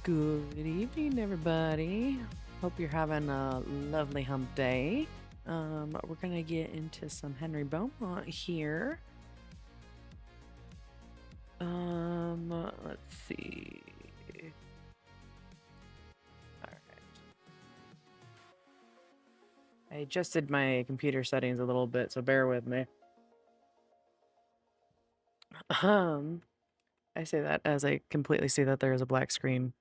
Good evening, everybody. Hope you're having a lovely hump day. We're gonna get into some Henry Beaumont here. Let's see. All right. I adjusted my computer settings a little bit, so bear with me. I say that as I completely see that there is a black screen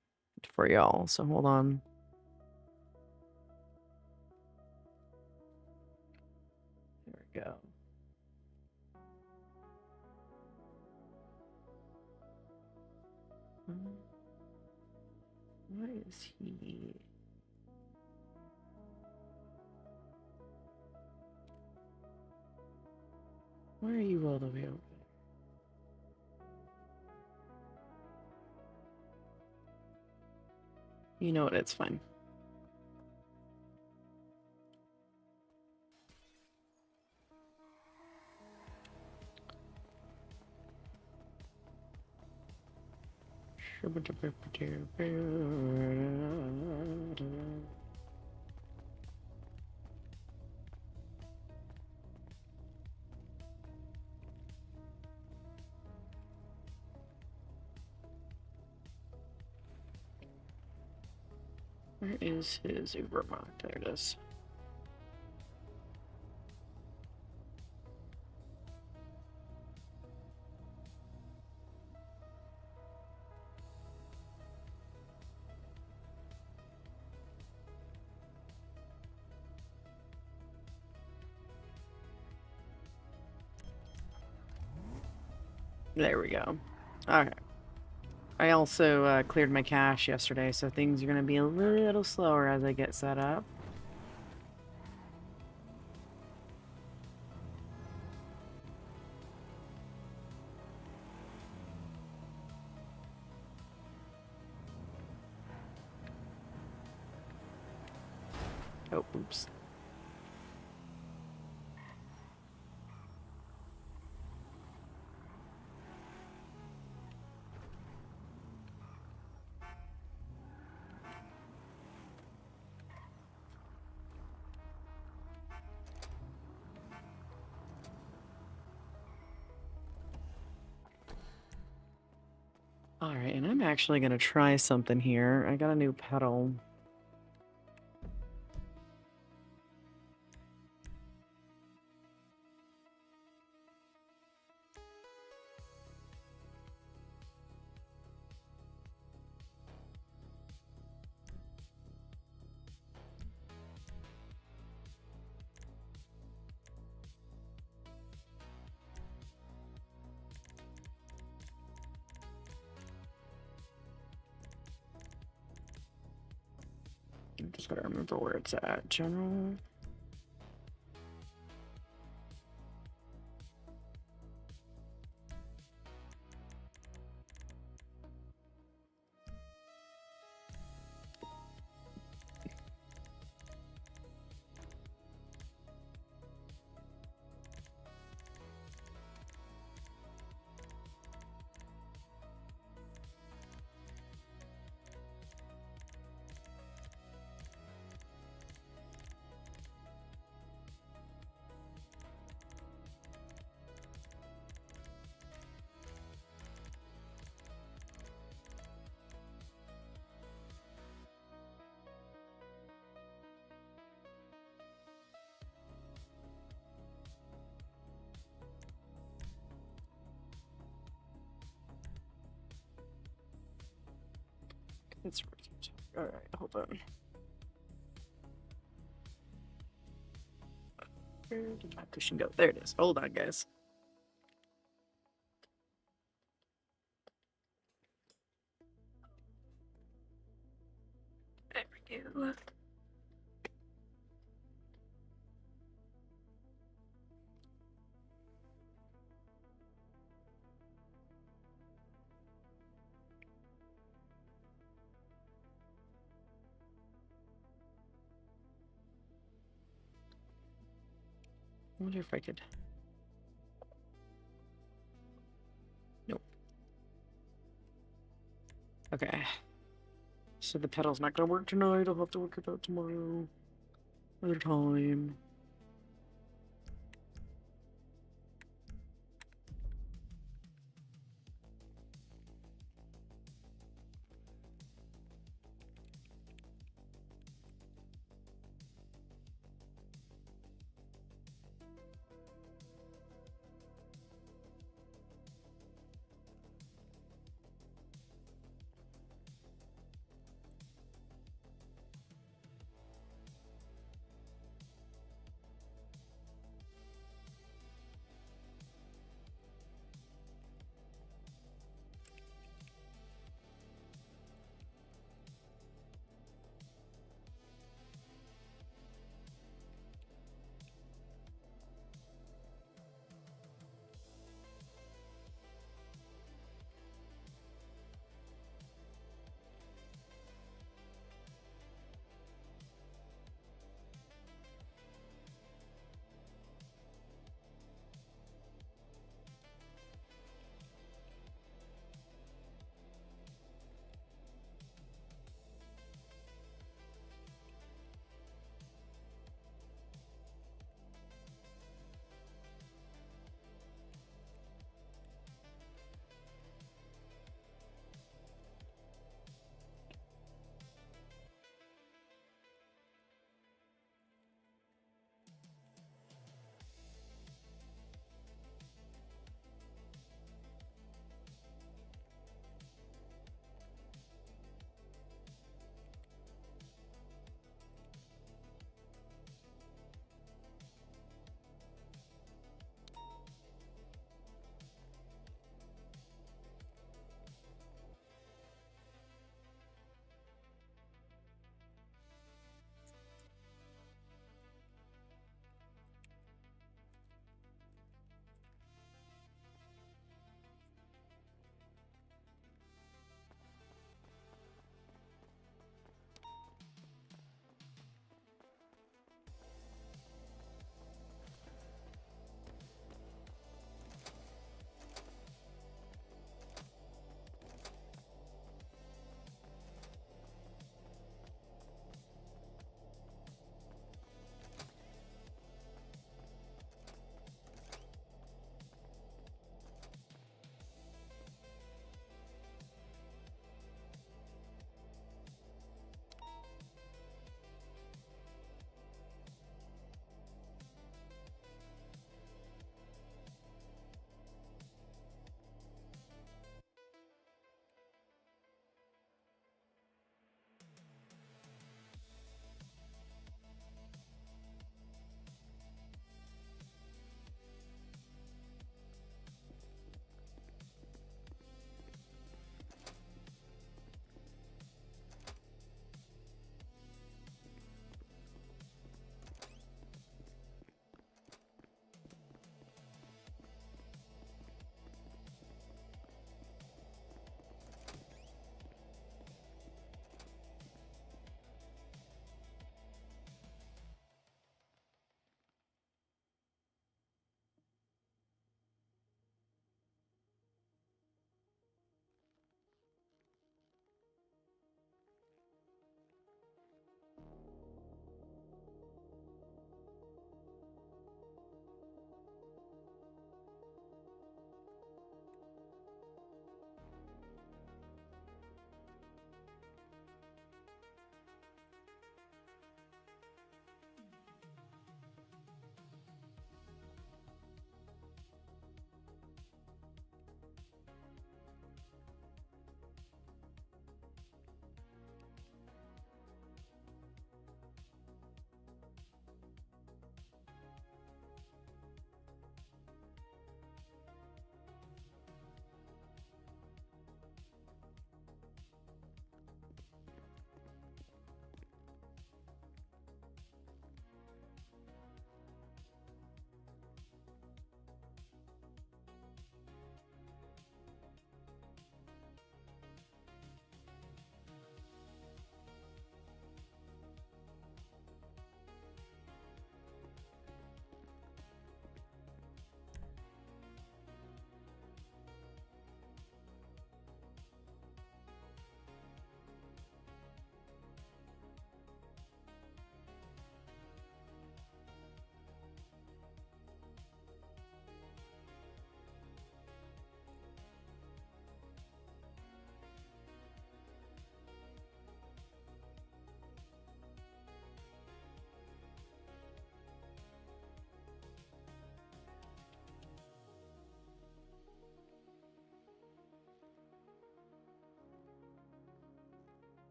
for y'all, so hold on. There we go. Why is he? Why are you all the way over there? You know what? It's fine. Where is his Uber mark? There it is. There we go. Alright. I also cleared my cache yesterday, so things are going to be a little slower as I get set up. Oh, oops. Alright, and I'm actually going to try something here. I got a new pedal. I'm just gotta remember where it's at. General. It's alright, hold on. Where did my cushion go? There it is. Hold on, guys. There we go. I wonder if I could. Nope. Okay. So the pedal's not gonna work tonight. I'll have to work it out tomorrow. Another time.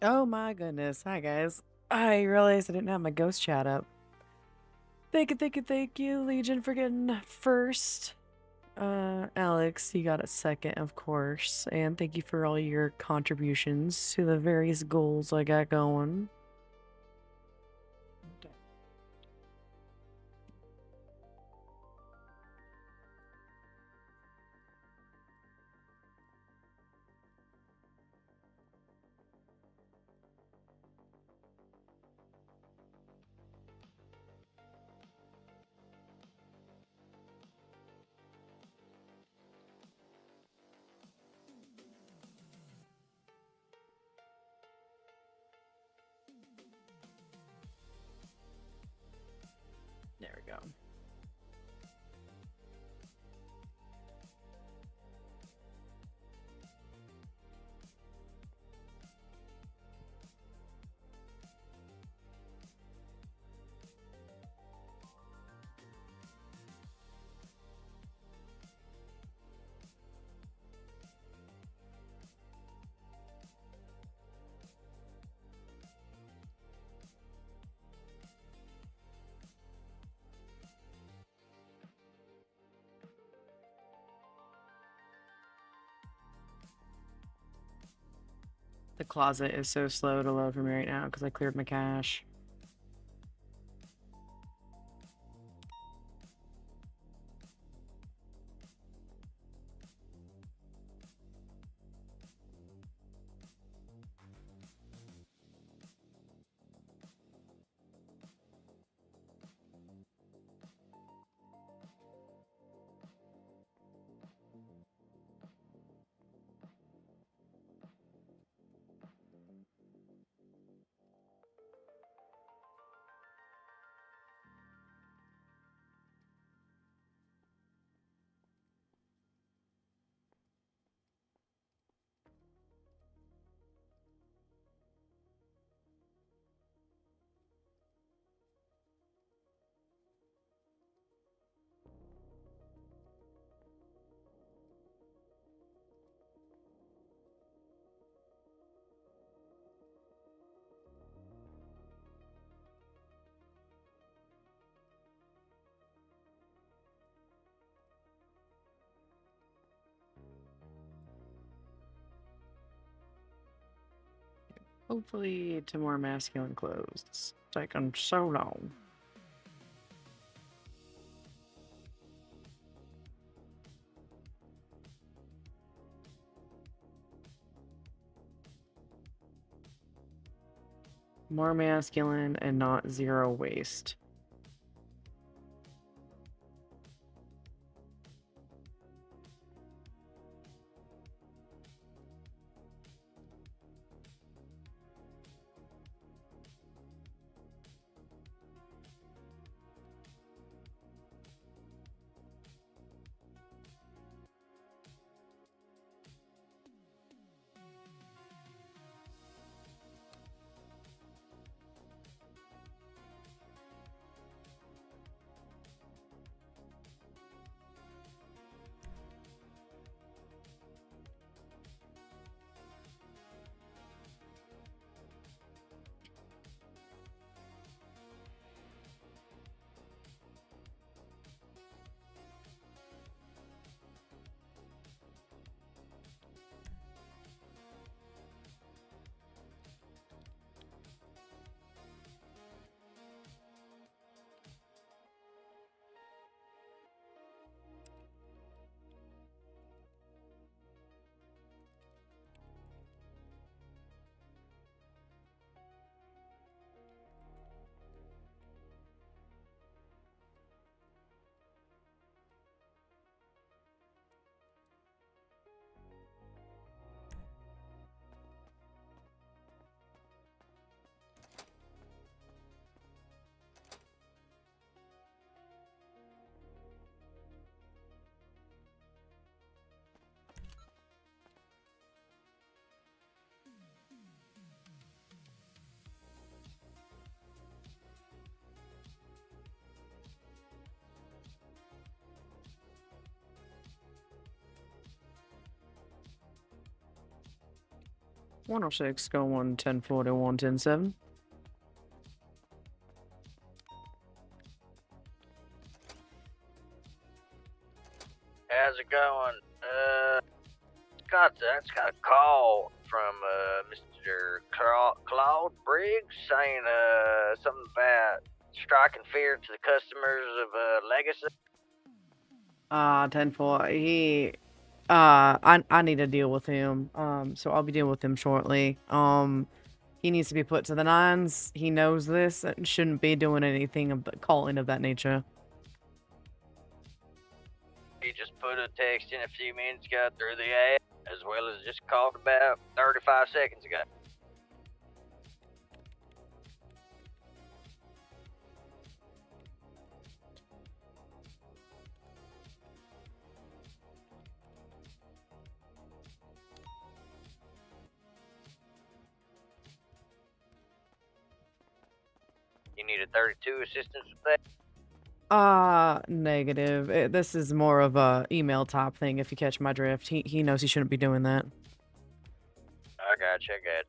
Oh my goodness. Hi, guys. I realized I didn't have my ghost chat up. Thank you, Legion, for getting first. Alex, you got a second, of course. And thank you for all your contributions to the various goals I got going. There we go. The closet is so slow to load for me right now because I cleared my cache. Hopefully to more masculine clothes. It's taking so long. More masculine and not zero waste. 106, go 1040, 110-7. How's it going? I just got a call from Mr. Claude Briggs saying something about striking fear to the customers of Legacy. 10-4, I need to deal with him, so I'll be dealing with him shortly. He needs to be put to the nines. He knows this and shouldn't be doing anything of the calling of that nature. He just put a text in a few minutes ago through the app, as well as just called about 35 seconds ago. You need a 32 assistance with that? Negative. This is more of a email type thing, if you catch my drift. He knows he shouldn't be doing that. I gotcha, I got it.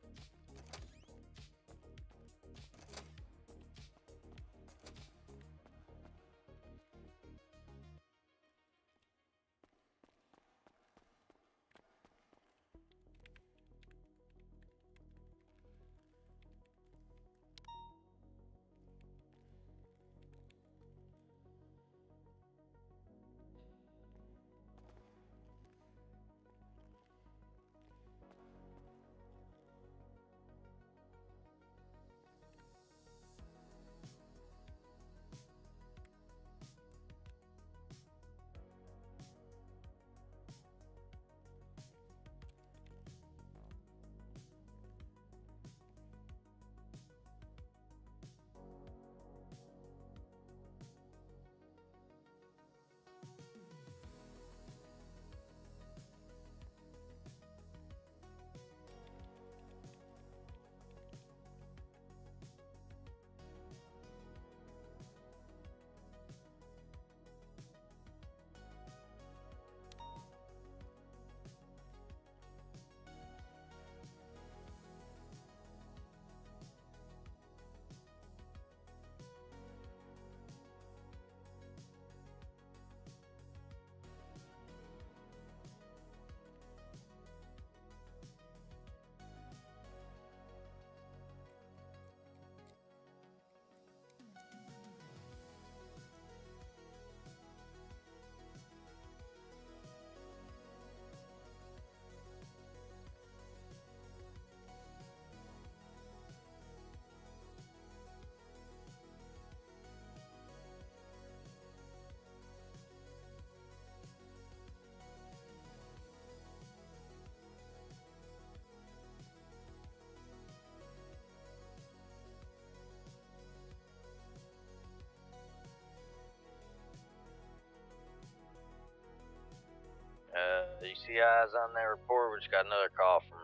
You see eyes on that report? We just got another call from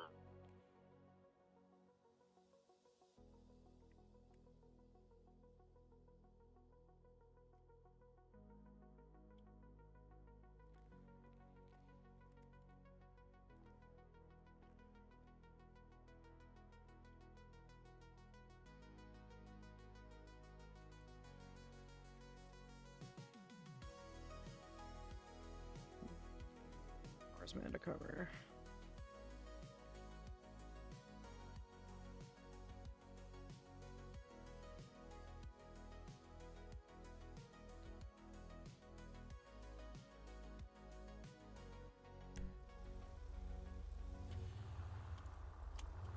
Where's my undercover?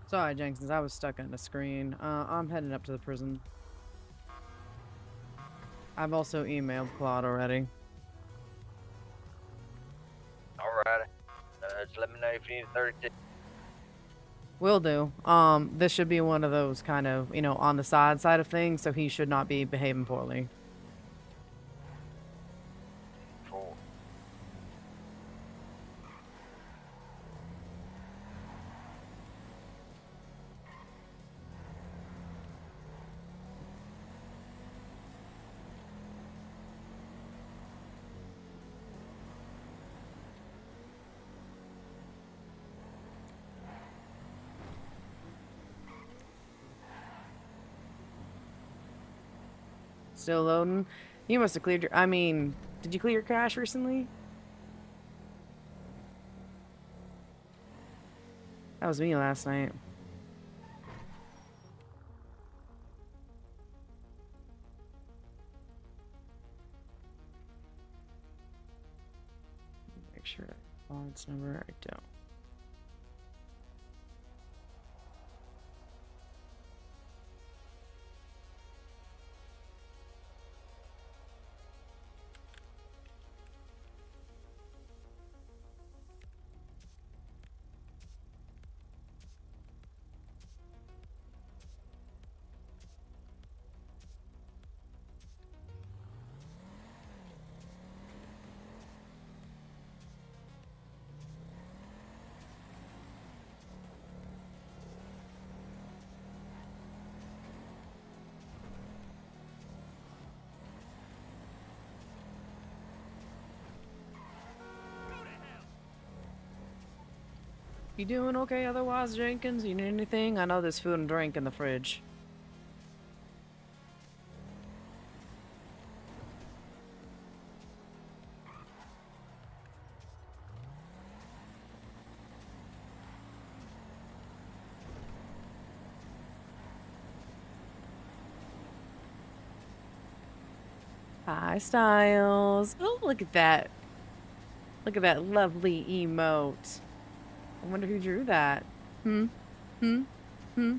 Sorry, Jenkins, I was stuck on the screen. I'm heading up to the prison. I've also emailed Claude already. Alrighty. Just let me know if you need a 32. Will do. This should be one of those kind of, on the side of things, so he should not be behaving poorly. Cool. Still loading? You must have cleared your... I mean, did you clear your cache recently? That was me last night. Make sure odds number I don't. You doing okay otherwise, Jenkins? You need anything? I know there's food and drink in the fridge. Hi, Styles. Oh, look at that. Look at that lovely emote. I wonder who drew that. Hmm? Hmm? Hmm?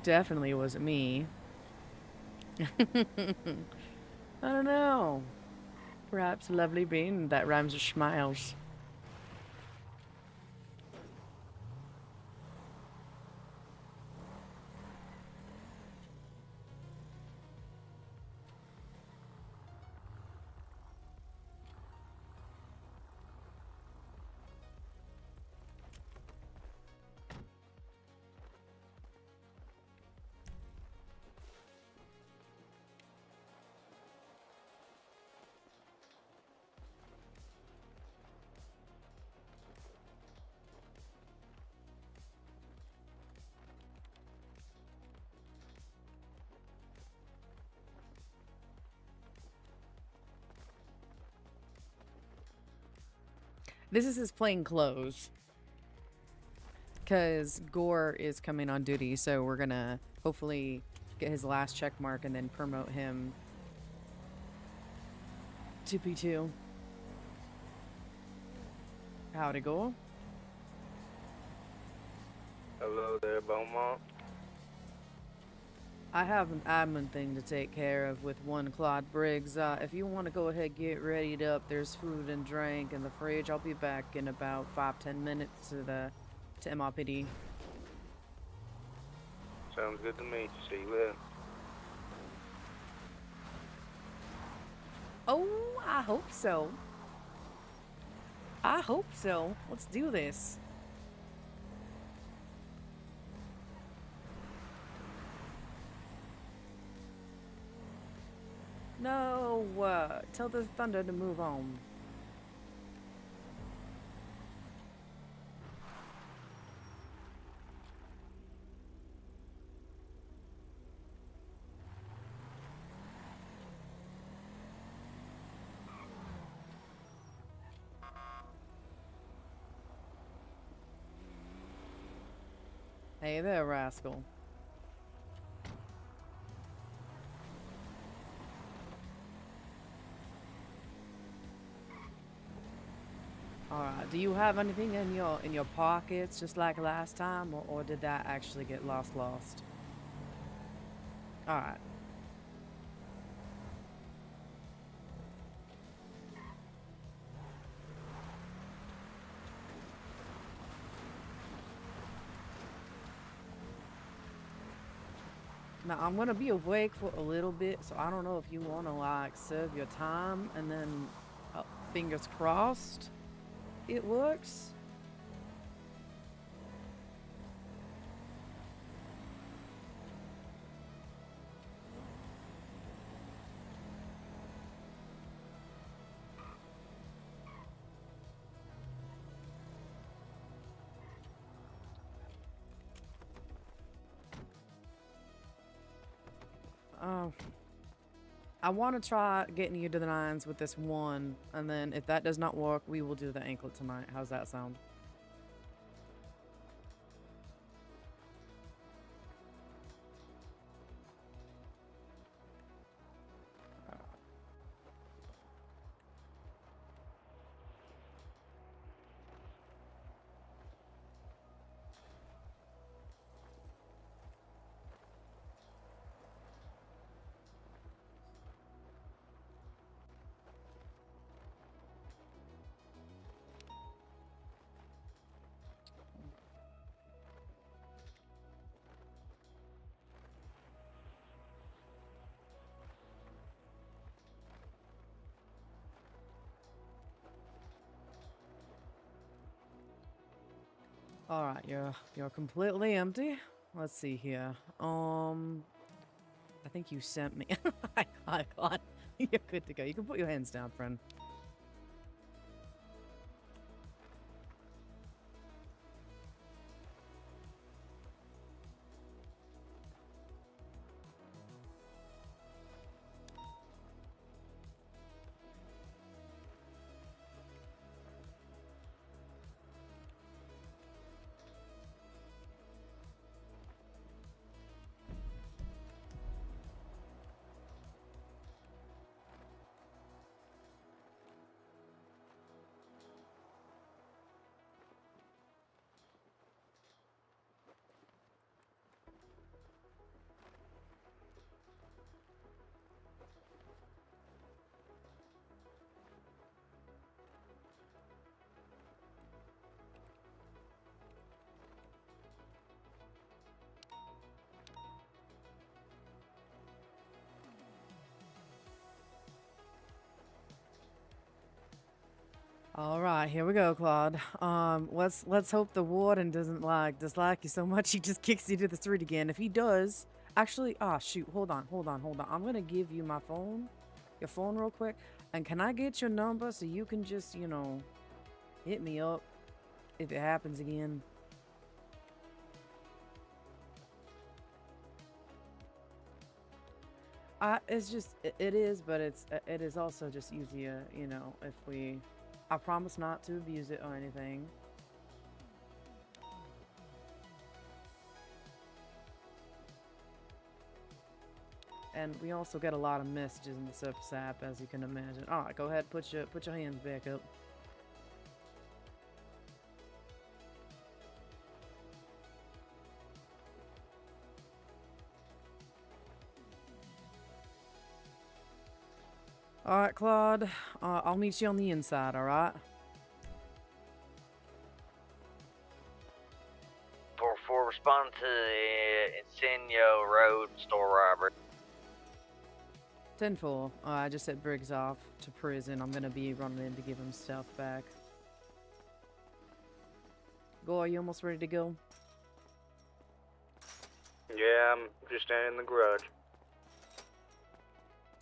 Definitely wasn't me. I don't know. Perhaps a lovely bean that rhymes with smiles. This is his plain clothes. Because Gore is coming on duty, so we're gonna hopefully get his last check mark and then promote him to P2. Howdy, Gore. Hello there, Beaumont. I have an admin thing to take care of with one Claude Briggs. If you want to go ahead, get readied up. There's food and drink in the fridge. I'll be back in about 5-10 minutes to MRPD. Sounds good to me. See you later. Oh, I hope so. I hope so. Let's do this. No, tell the thunder to move on. Hey there, rascal. Alright, do you have anything in your pockets just like last time, or did that actually get lost? Alright. Now, I'm gonna be awake for a little bit, so I don't know if you wanna, like, serve your time, and then, fingers crossed, it works. I want to try getting you to the nines with this one, and then if that does not work, we will do the anklet tonight. How's that sound? All right, you're completely empty. Let's see here. I think you sent me. I got. You're good to go. You can put your hands down, friend. All right, here we go, Claude. Let's hope the warden doesn't dislike you so much he just kicks you to the street again. If he does, actually, shoot, hold on. I'm gonna give you my phone, your phone real quick, and can I get your number so you can just, you know, hit me up if it happens again? It's just, it is, but it is also just easier, you know, if we. I promise not to abuse it or anything. And we also get a lot of messages in the Surface app, as you can imagine. All right, go ahead, put your hands back up. All right, Claude. I'll meet you on the inside. All right. For responding to the Incendio Road store robbery. 10-4. I just sent Briggs off to prison. I'm gonna be running in to give him stuff back. Go, are you almost ready to go? Yeah, I'm just standing in the garage.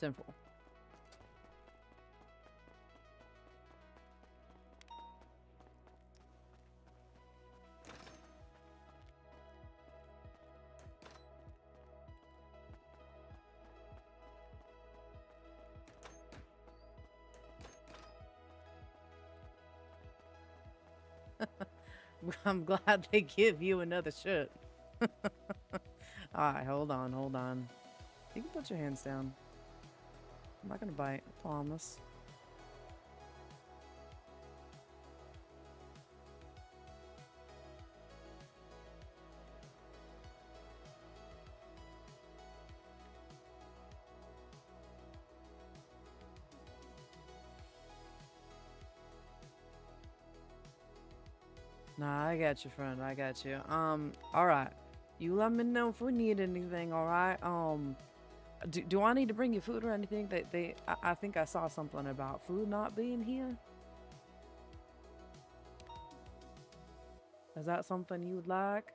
10-4. I'm glad they give you another shirt. Alright, hold on. You can put your hands down. I'm not gonna bite, I promise. Nah, I got you, friend. I got you. Alright. You let me know if we need anything, alright? Do I need to bring you food or anything? I think I saw something about food not being here. Is that something you would like?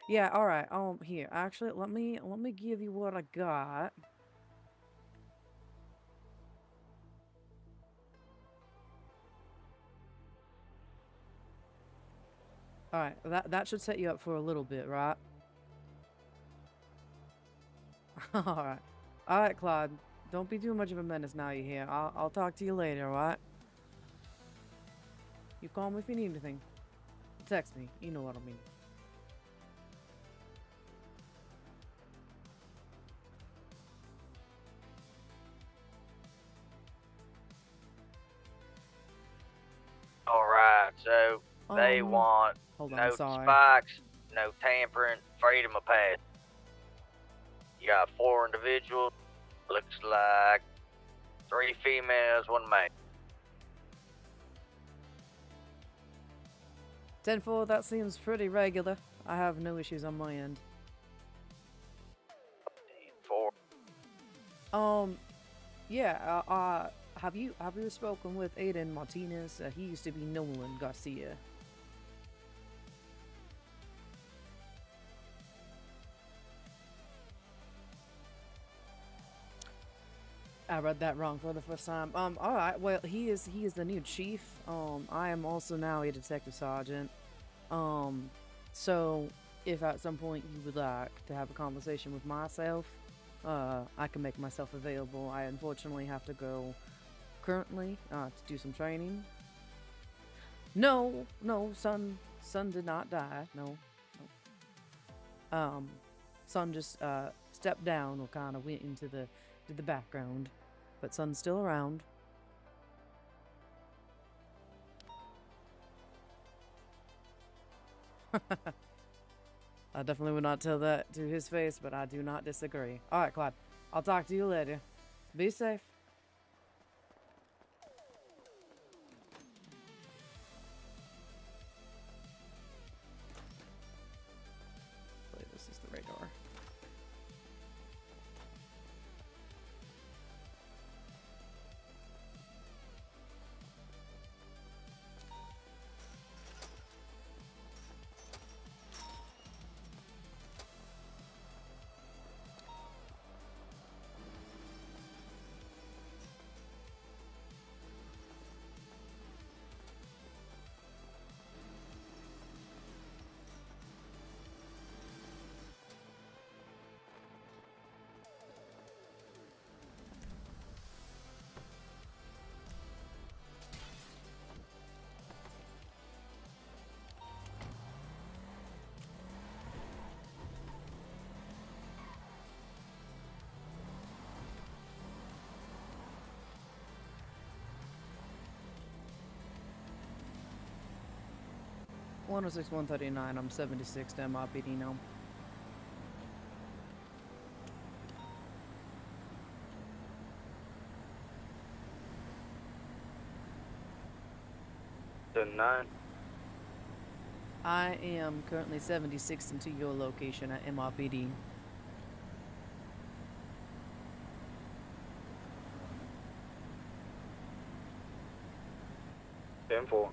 Yeah, alright. Here. Actually, let me give you what I got. Alright, that should set you up for a little bit, right? Alright. Alright, Claude. Don't be too much of a menace now you're here. I'll talk to you later, alright? You call me if you need anything. Text me. You know what I mean. Alright, so they want Hold on, no sorry. spikes, no tampering, freedom of pass. You got 4 individuals. Looks like 3 females, 1 male. 10-4, that seems pretty regular. I have no issues on my end. 4. Yeah, have you spoken with Aiden Martinez? He used to be Nolan Garcia. I read that wrong for the first time. Alright, well, he is the new chief. I am also now a detective sergeant. So if at some point you would like to have a conversation with myself, I can make myself available. I unfortunately have to go currently, to do some training. No, son did not die. No. Son just, stepped down or kind of went into the background, but son's still around. I definitely would not tell that to his face, but I do not disagree. Alright, Clyde. I'll talk to you later. Be safe. Hopefully this is the right door. (106, 139). I'm 76 to MRPD now. The 9. I am currently 76 into your location at MRPD. Info.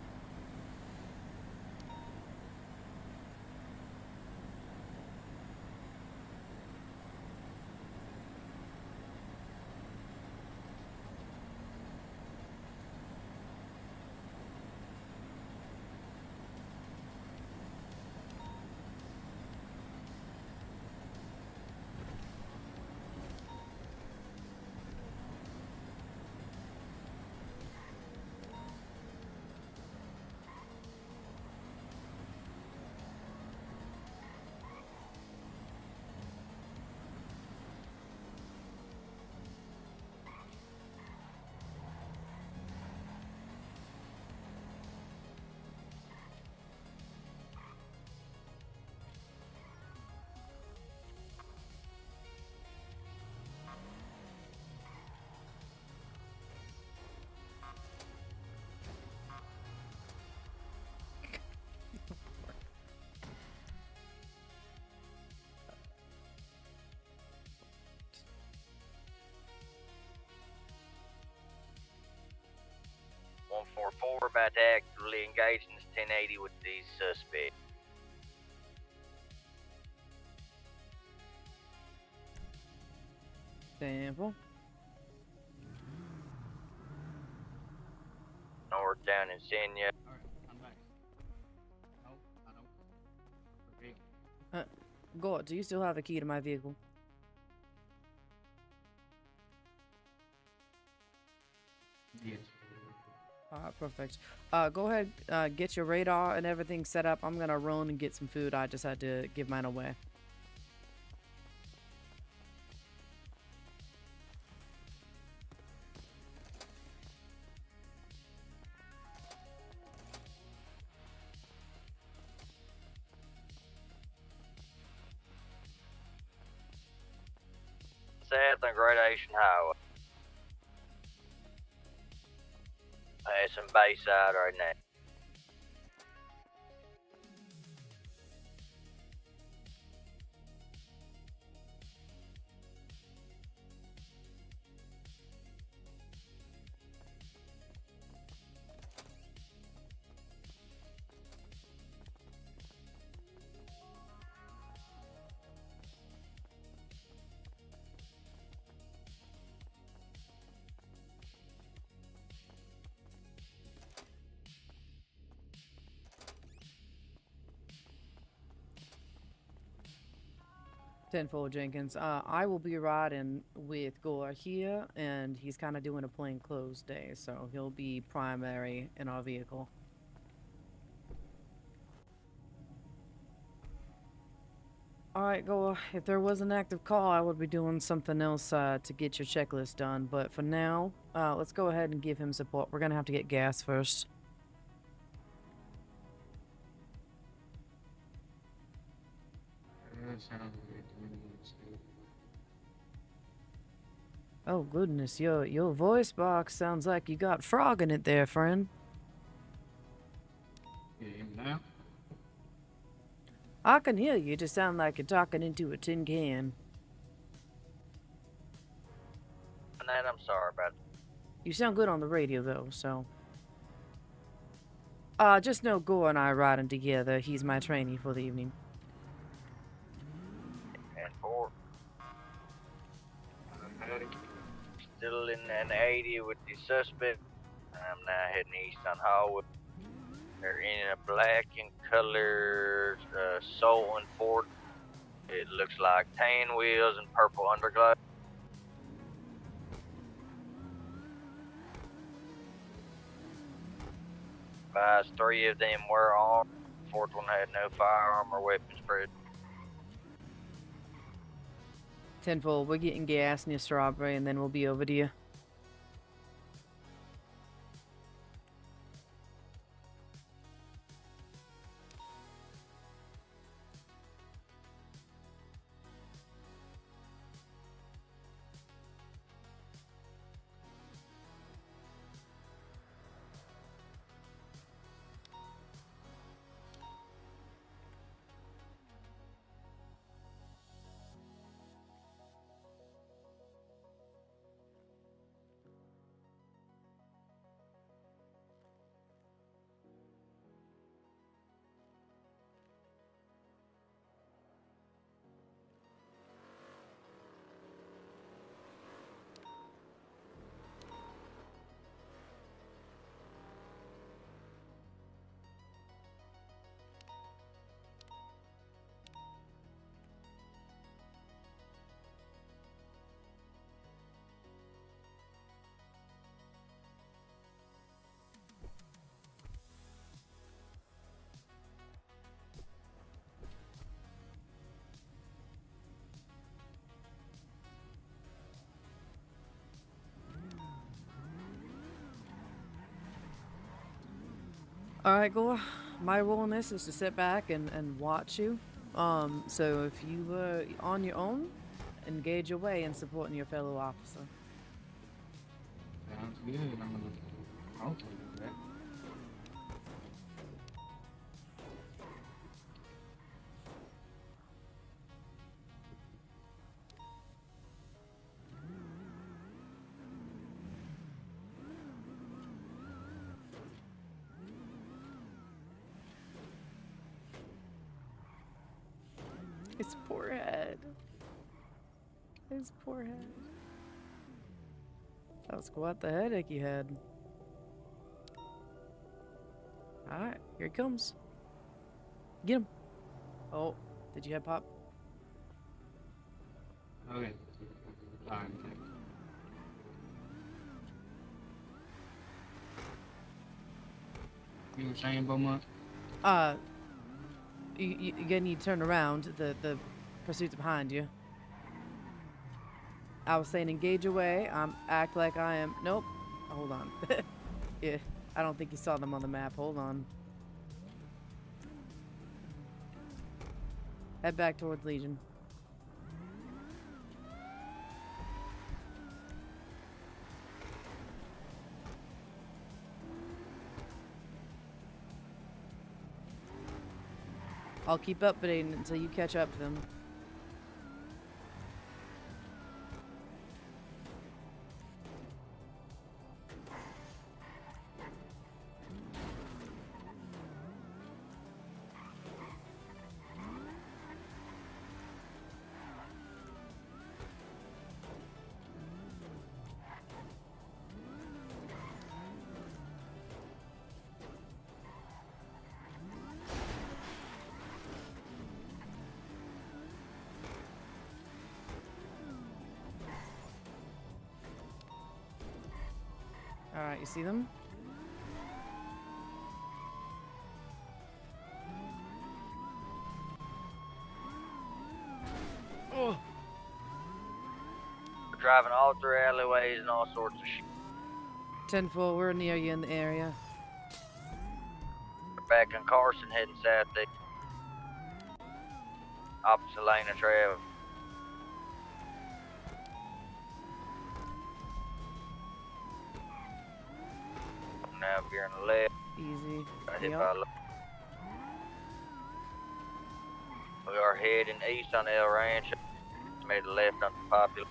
We're about to actively engage in this 1080 with these suspects. Sample. North down in Senya. Alright, I'm back. No, I don't. Okay. Gort, do you still have a key to my vehicle? Perfect. Go ahead, get your radar and everything set up. I'm gonna run and get some food. I just had to give mine away. South and Gradation Highway. Passing Bayside right now. Tenfold Jenkins. I will be riding with Gore here, and he's kind of doing a plainclothes day, so he'll be primary in our vehicle. Alright, Gore, if there was an active call, I would be doing something else to get your checklist done, but for now, let's go ahead and give him support. We're gonna have to get gas first. Oh goodness, your voice box sounds like you got frog in it there, friend. You hear me now? I can hear you, just sound like you're talking into a tin can. And that I'm sorry about. You sound good on the radio though, so. Just know Gore and I are riding together. He's my trainee for the evening. And 4. Still in an 80 with the suspect. I'm now heading east on Hallway. They're in a black and colored Soul and Ford. It looks like tan wheels and purple underglow. Advised 3 of them were armed. 4th one had no firearm or weapons present. Tenfold, we're getting gas near Strawberry, and then we'll be over to you. Alright, Gore. My role in this is to sit back and watch you. So if you were on your own, engage your way in supporting your fellow officer. Sounds good. I'm gonna hopefully do that. His poor head. His poor head. That was quite the headache you had. Alright, here he comes. Get him. Oh, did you have pop? Okay. Fine. You were saying, Beaumont? You need to turn around. The pursuit's behind you. I was saying engage away. Act like I am. Nope. Hold on. Yeah, I don't think you saw them on the map. Hold on. Head back towards Legion. I'll keep updating until you catch up to them. Alright, you see them? Oh. We're driving all through alleyways and all sorts of shit. 10-4, we're near you in the area. We're back in Carson heading south. Opposite lane of travel. Now veering left. Easy. Got hit Yep. by a We are heading east on El Rancho. Made a left on the popular.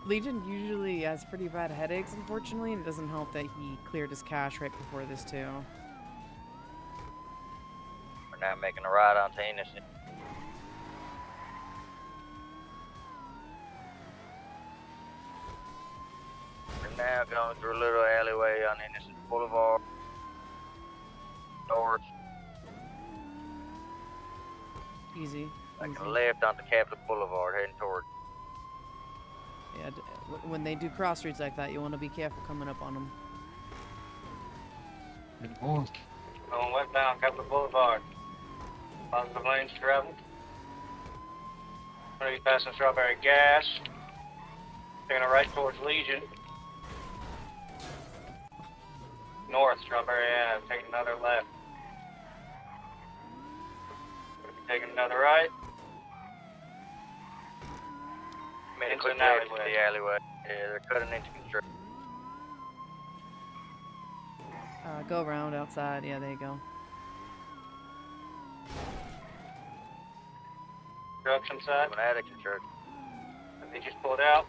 Legion usually has pretty bad headaches, unfortunately, and it doesn't help that he cleared his cache right before this, too. We're now making a right onto Innocent. We're now going through a little alleyway on Innocent Boulevard. North. Easy. Making Easy. a left onto Capitol Boulevard, heading toward. Yeah, when they do cross streets like that, you want to be careful coming up on them. Good boy. Going westbound Capitol Boulevard. Positive lanes travel. Gonna be passing Strawberry Gas. Taking a right towards Legion. North Strawberry Ave. Taking another left. Gonna be taking another right. Made a Into quick an left to alleyway. the alleyway. Yeah, they're cutting into construction. Go around outside. Yeah, there you go. Construction site. Coming out of construction. They just pulled out.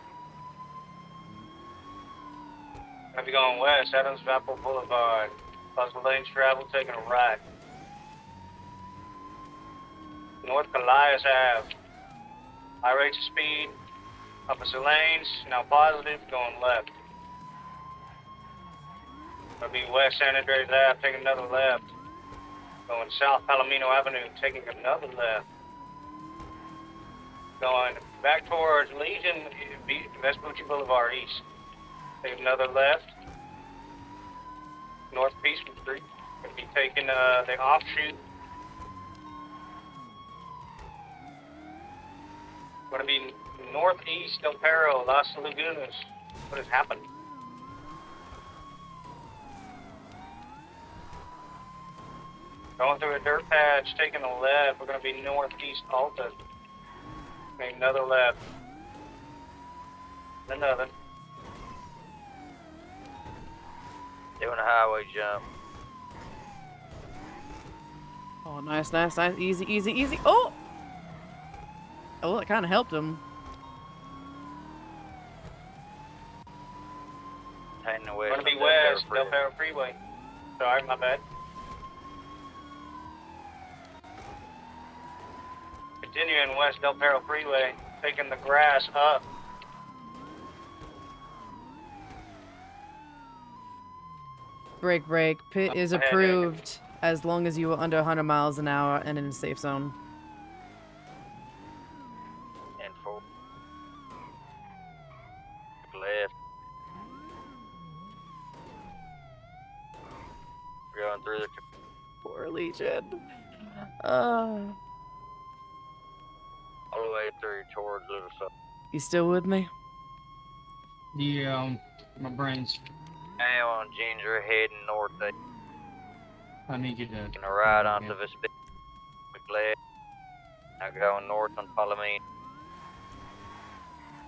Gonna be going west, Adams Apple Boulevard. Positive lanes travel, taking a right. North Colias Ave. High rates of speed. Opposite lanes, now positive, going left. Gonna be west San Andreas Ave, taking another left. Going south Palomino Avenue, taking another left. Going back towards Legion, Vespucci Boulevard east. Take another left. North Peaceful Street. Gonna be taking the offshoot. Gonna be northeast Del Perro, Las Lagunas. What has happened? Going through a dirt patch, taking a left. We're gonna be northeast Alta. Make another left. Another. Doing a highway jump. Oh, nice, nice, nice. Easy, easy, easy. Oh! Oh, that kind of helped him. Heading west. Gonna be on Del Perro west, Freeway. Del Perro Freeway. Sorry, my bad. Continuing west Del Perro Freeway, taking the grass up. Break, break. Pit is ahead, approved as long as you are under 100 miles an hour and in a safe zone. And four. Left. Going through the Poor Legion. All the way through towards Little Sun. You still with me? Yeah, my brain's. Now on Ginger heading north, I need you to. taking a ride onto Vespucci. Quick left. Now going north on Palomino.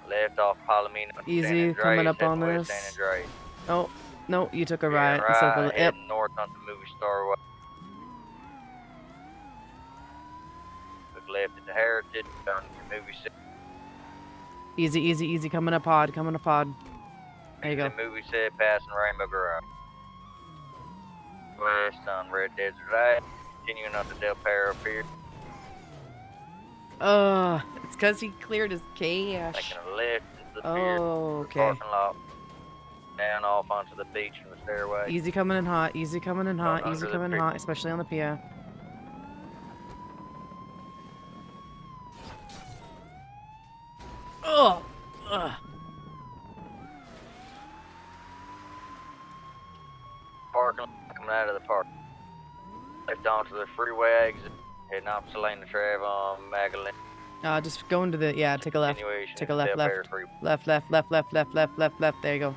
Left off Palomino. Easy, San Andreas, coming up heading on west this. San Andreas. Oh, no, you took a Turn right instead of a right, yep. heading north onto Movie Star Way. Quick left at the Heritage, down to Movie City. Easy, easy, easy. Coming up pod, coming up pod. There you go. The movie set passing Rainbow Garage. West on Red Desert Ave. Continuing on to Del Perro Pier. It's because he cleared his cache. Taking a left into the pier. Oh, okay. Parking lot. Down off onto the beach and the stairway. Easy coming in hot, easy coming in hot, Going easy under the coming in pier. hot, especially on the pier. Oh! Ugh. Parking lot coming out of the park. Left onto the freeway exit. Heading opposite lane to travel on Magdalene. Just go into the, yeah, take a left. Continuation Take a into left, Del left. Perro Freeway. Left, left, left, left, left, left, left, left. There you go.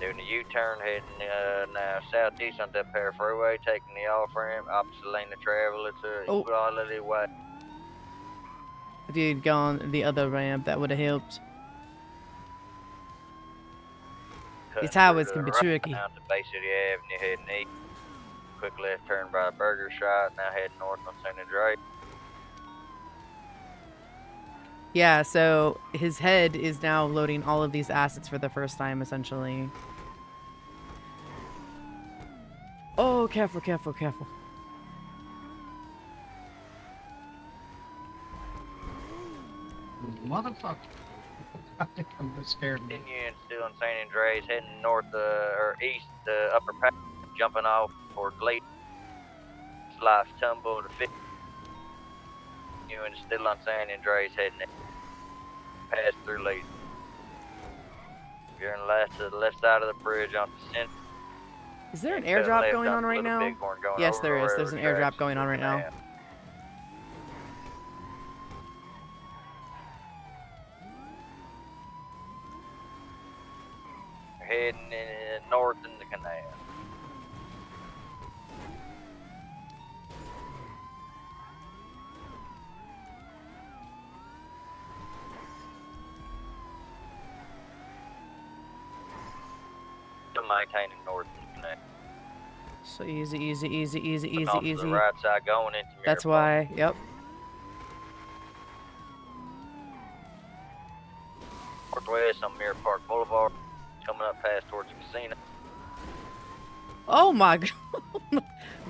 Doing a U-turn heading now southeast on Del Perro Freeway, taking the off-ramp, opposite lane to travel. It's a Oh. equality way. If you'd gone the other ramp, that would have helped. Cutting These highways to can the be right tricky. Down to Bay City Avenue heading east. Quick left turn by Burger Shot, now heading north on San Andreas. Yeah, so his head is now loading all of these assets for the first time, essentially. Oh, careful, careful, careful. Motherfucker. I'm scared. Continuing still in San Andreas, heading north or east, upper pass, jumping off towards late. Slice tumble to 50. Continuing still on San Andreas, heading pass through late. You're in left to the left side of the bridge on the center. Is there an To the airdrop left going on on right Little now? Bighorn going Yes, over there the is. There's an railroad airdrop tracks. going on right now. Heading north in the canal. Still maintaining north in the canal. So easy, easy, easy, easy, Coming easy, off to easy. the right side going into Mirror That's Park. why, yep. Northwest on Mirror Park Boulevard. Coming up past towards the casino. Oh my god.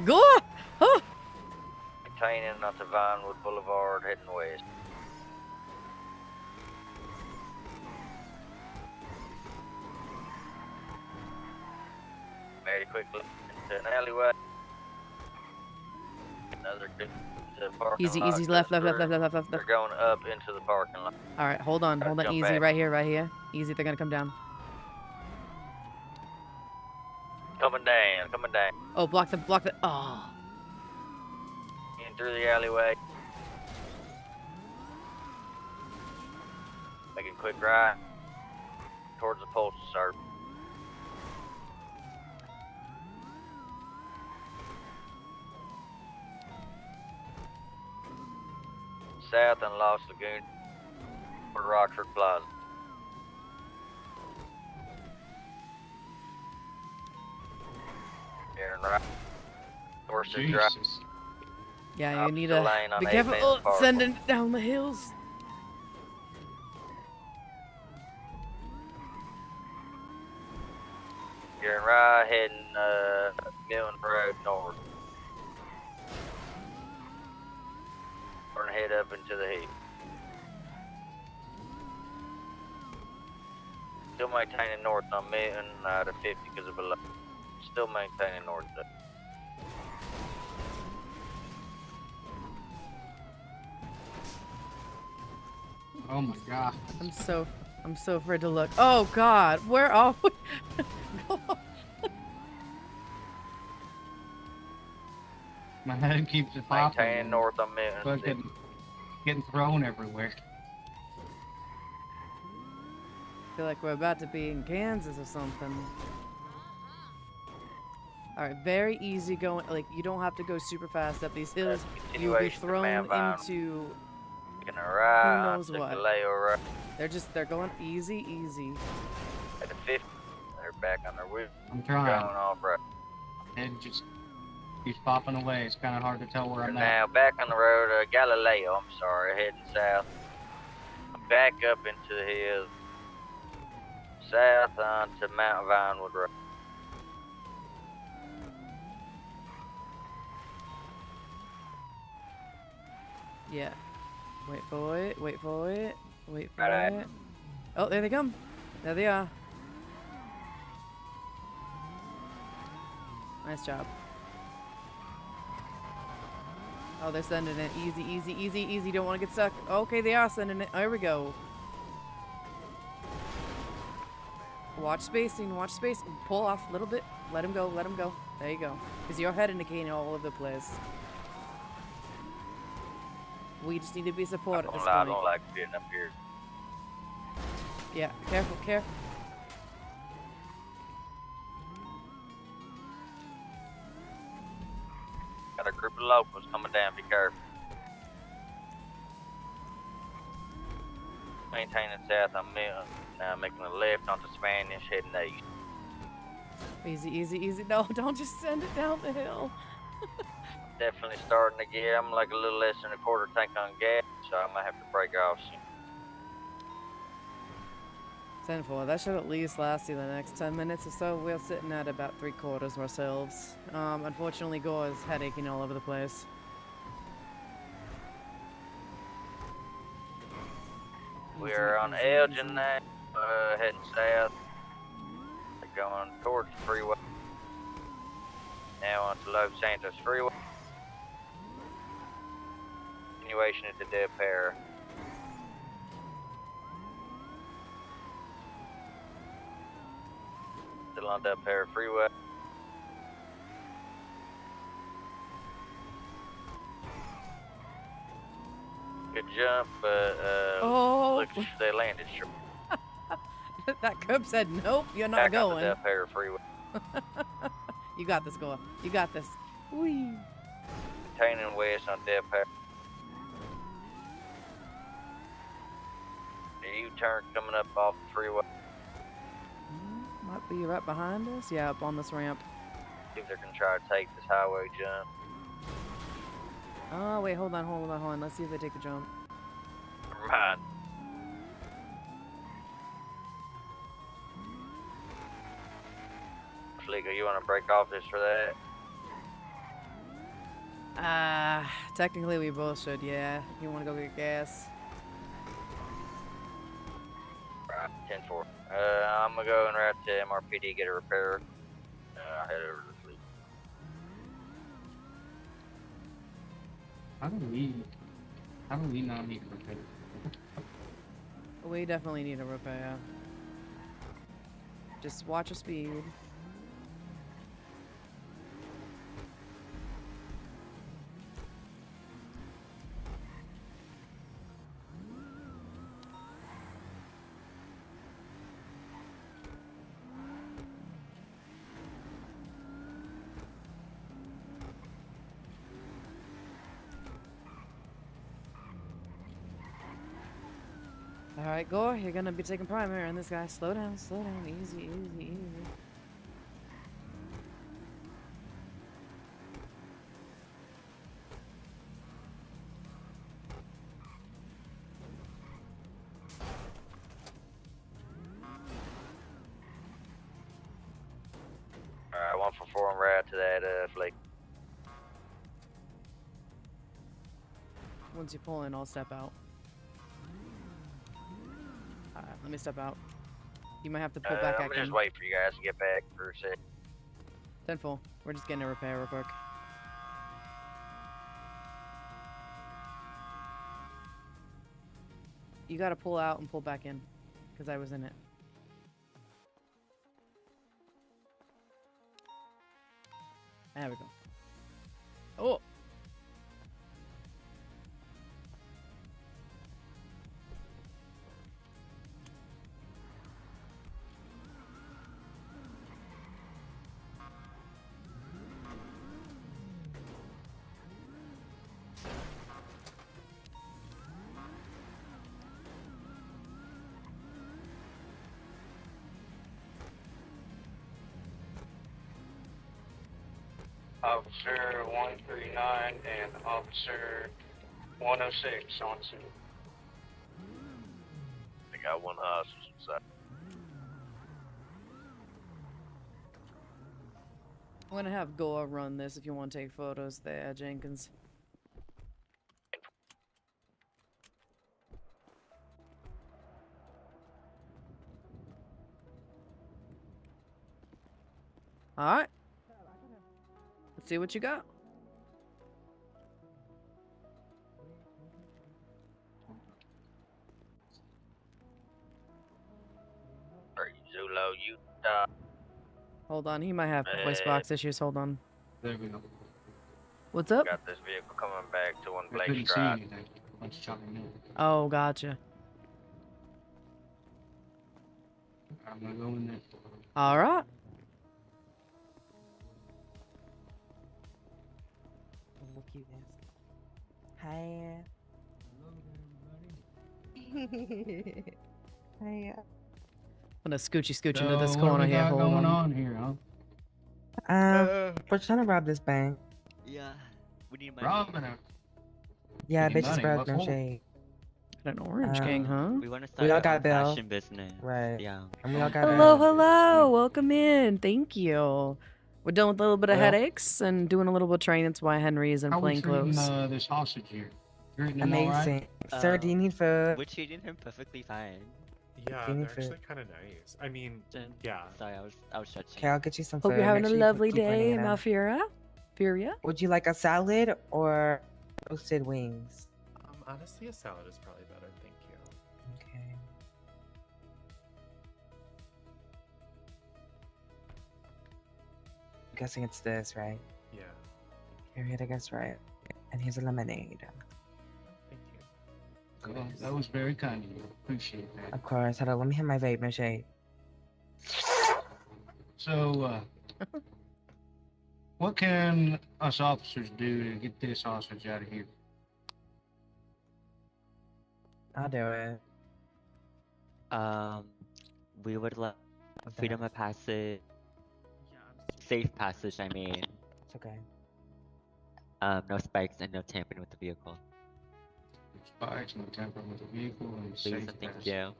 Go! Huh. Maintaining onto Vinewood Boulevard heading west. Very quickly into an alleyway. Another good parking Easy, lot. easy, left, cut left, left, through. left, left, left, They're left. going up into the parking lot. Alright, hold on, Gotta jump easy, back. right here, right here. Easy, they're gonna come down. Coming down, coming down. Oh, block the, oh. In through the alleyway. Making a quick right towards the postal service. South on Lost Lagoon for Rockford Plaza. Turn right. Dorset Drive. Jesus. Yeah, you Opposite need to lane on be 8 careful. Main Oh, Park. sending it down the hills. You're right heading Milton Road north. We're gonna head up into the heat. Still maintaining north on Milton out of 50 because of below. Still maintaining north though. Oh my god. I'm so afraid to look. Oh god, where are we? My head keeps popping. Maintaining north on Milton. Fucking getting thrown everywhere. Feel like we're about to be in Kansas or something. Alright, very easy going. Like, you don't have to go super fast up these hills. You'll be Continuation to thrown Mount Vine. into. Taking a right. knows took what? a layover They're going easy, easy. at the 50. They're back on their wheel. I'm Going trying. off right. Head just keeps popping away. It's kind of hard to tell where We're I'm now at. back on the road, Galileo, I'm sorry, heading south. I'm back up into the hills. South onto Mount Vinewood Road. Yeah. Wait for it, wait for it, wait for Right. it. Oh, there they come. There they are. Nice job. Oh, they're sending it. Easy, easy, easy, easy. Don't want to get stuck. Okay, they are sending it. There we go. Watch spacing, watch spacing. Pull off a little bit. Let him go, let him go. There you go. Because your head indicating all over the place. We just need to be supported at this I point. don't like getting up here. Yeah, careful, careful. Got a group of locals coming down, be careful. Maintaining south on Milton. Now making a left onto Spanish, heading east. Easy, easy, easy. No, don't just send it down the hill. Definitely starting to get, I'm like a little less than a quarter tank on gas, so I might have to break off soon. 10-4. That should at least last you the next 10 minutes or so. We're sitting at about 3/4 ourselves. Unfortunately, Gore is headaching all over the place. We are on Elgin now, heading south. We're going towards the freeway. Now onto Los Santos Freeway. Continuation into Del Perro. Still on Del Perro Freeway. Good jump, but Oh. looks like they landed short. That curb said, nope, you're not Back onto going. Del Perro Freeway. You got this, Gore. You got this. Whee. Maintaining west on Del Perro. The U-turn coming up off the freeway. Might be right behind us. Yeah, up on this ramp. See if they're gonna try to take this highway jump. Oh, wait, hold on, hold on, hold on. Let's see if they take the jump. Never mind. Flico, you wanna break off this for that? Technically we both should, yeah. You wanna go get gas? Right, 10-4. I'm gonna go and route to MRPD, get a repair. Head over to the fleet. How do we not need repair? We definitely need a repair. Just watch your speed. Alright, Gore, you're gonna be taking primary on this guy. Slow down, easy, easy, easy. Alright, 144 and route to that fleet. Once you pull in, I'll step out. Alright, let me step out. You might have to pull back I'm at gonna just him. wait for you guys to get back for a sec. 10-4. We're just getting a repair real quick. You gotta pull out and pull back in. Because I was in it. There we go. Oh! Officer 139 and Officer 106 on scene. They got one hostage inside. I'm gonna have Gore run this if you want to take photos there, Jenkins. Alright. Let's see what you got. Zulo, Utah. Hold on, he might have voice box issues. Hold on. There we go. What's up? Got this vehicle coming back to one I Blake couldn't see Drive. anything. Bunch of chopping in. Oh, gotcha. I'm gonna go in there. Alright. Look cute Hi. Hi. I'm gonna scooch into So, this what corner we here. got Hold going on. on here, huh? We're trying to rob this bank. Yeah, we need money. Robbing her. Yeah, Getting bitches money, spread what no for? shade. An orange gang, huh? We want to We start all our got own bail. fashion business. Right. Yeah. And we all got Hello, bail. hello. Welcome in. Thank you. We're done with a little bit of Well- headaches and doing a little bit of training. That's why Henry's in How we plain treating clothes. this hostage here? Treating him all right? Amazing. Sir, do you need food? We're treating him perfectly fine. Yeah, Give me they're food. actually kind of nice. I mean, Jen, yeah. Sorry, I was judging. Okay, I'll get you some Hope food. you're having Make a sure you lovely keep running day, it in. Malfira. Furia? Would you like a salad or roasted wings? Honestly, a salad is probably better. Thank you. Okay. I'm guessing it's this, right? Yeah. You're here to guess right. And here's a lemonade. Thank you. Well, that was very kind of you. Appreciate that. Of course. Hold on, let me hit my vape, no shade. So, what can us officers do to get this hostage out of here? I'll do it. We would like What the freedom heck? of passage, safe passage. I mean, It's okay. no spikes and no tampering with the vehicle. Spikes, no tampering with the vehicle, and Please safe and thank passage. you.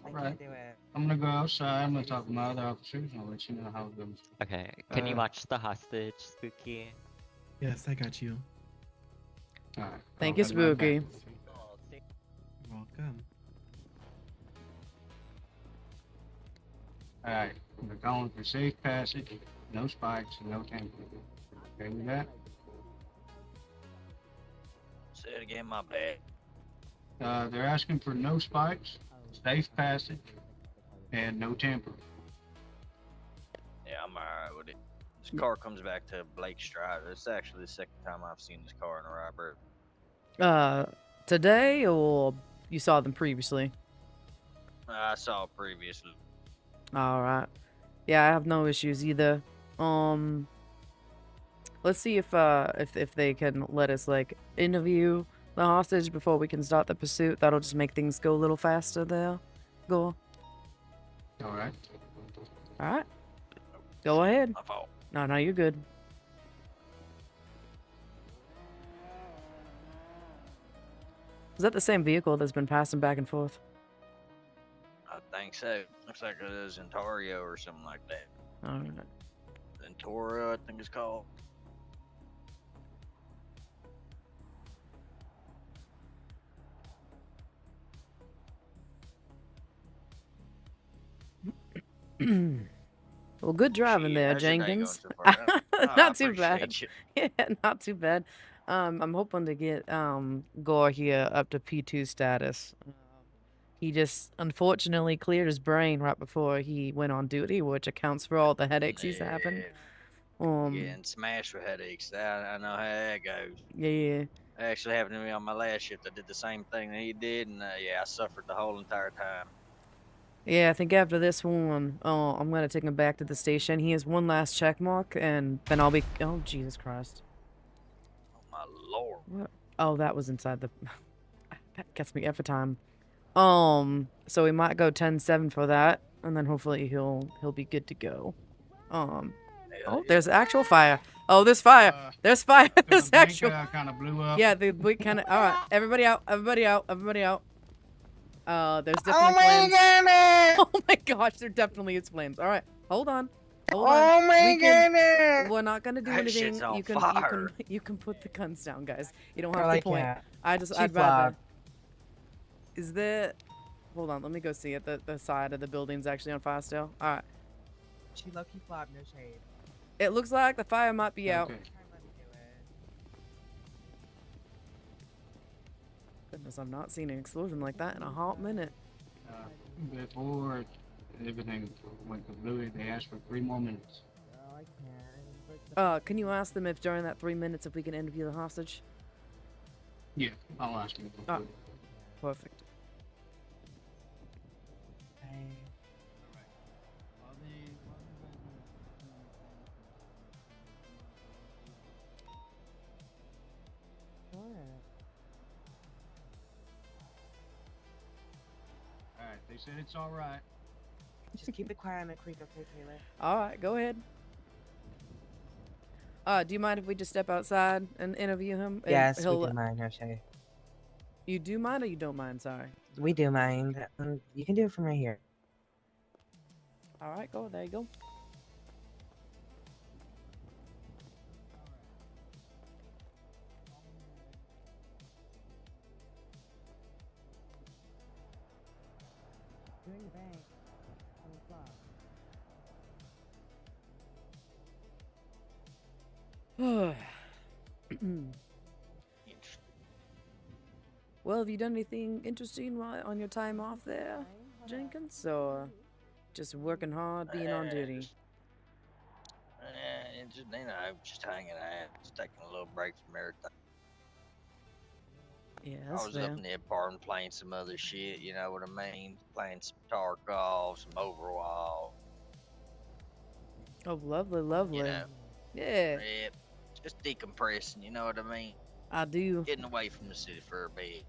I Right. can't do it. I'm gonna go outside. I'm gonna talk to my other officers, and I'll let you know how it goes. Okay, can you Uh, watch the hostage, Spooky? Yes, I got you. All right. Thank I'll you, head right back. Spooky. You're welcome. All right. We're going for safe passage, no spikes, and no tampering. Okay with that? Say it again, my bad. They're asking for no spikes, safe passage, and no tampering. Yeah, I'm alright with it. This car comes back to Blake's Drive. It's actually the second time I've seen this car in a robbery. Today or you saw them previously? I saw it previously. Alright. Yeah, I have no issues either. Let's see if they can let us like interview the hostage before we can start the pursuit. That'll just make things go a little faster there. Go. All right. Alright. Go ahead. My fault. No, you're good. Is that the same vehicle that's been passing back and forth? I think so. Looks like it is Ontario or something like that. Alright. Ventura, I think it's called. Well, good driving Shit, there, how's your day going Jenkins. so far? I Not too bad. appreciate Yeah, not too bad. I'm hoping to get Gore here up to P2 status. He just unfortunately cleared his brain right before he went on duty, which accounts for all the headaches he's having. Getting smashed with headaches. I know how that goes. Yeah. It actually happened to me on my last shift. I did the same thing that he did, and yeah, I suffered the whole entire time. Yeah, I think after this one, I'm gonna take him back to the station. He has one last check mark, and then I'll be. Oh, Jesus Christ! Oh my lord! What? Oh, that was inside the. That gets me every time. So we might go 10-7 for that, and then hopefully he'll be good to go. Hell Oh, there's actual fire. Oh, there's fire. There's fire. The There's bank actual. kind of blew up. Yeah, we kind of. All right, everybody out. Everybody out. Everybody out. There's Oh definitely my flames. goodness! Oh my gosh, there definitely is flames. All right, hold on. Hold on. Oh my We can. goodness! We're not gonna do That anything. shit's on You can. fire. You can put the guns down, guys. You don't Girl, have to I point. can't. I'd She rather. flopped. Is there? Hold on. Let me go see it. The side of the building's actually on fire still. All right. She lucky flopped, no shade. It looks like the fire might be out. Okay. Try and let me do it. Goodness, I've not seen an explosion like that in a hot minute. Before everything went kablooey, they asked for 3 more minutes. Girl, I can't. Can you ask them if during that 3 minutes if we can interview the hostage? Yeah, I'll ask you. Ah. Perfect. Alright, they said it's alright. Just keep it quiet on the creek, okay, Taylor? All right, go ahead. Do you mind if we just step outside and interview him? And Yes, we he'll- do mind, no shade. You do mind or you don't mind? Sorry. We do mind. You can do it from right here. All right, go. There you go. You're in the bank. On the floor. Well, have you done anything interesting while on your time off there, Jenkins? Or just working hard, being on duty? It's just, you know, just hanging out, just taking a little break from everything. Yeah, I that's was fair. up in the apartment playing some other shit, you know what I mean? Playing some Tarkov, some Overwatch. Oh, lovely, lovely. You know, Yeah, yeah, just decompressing, you know what I mean? I do. Getting away from the city for a bit.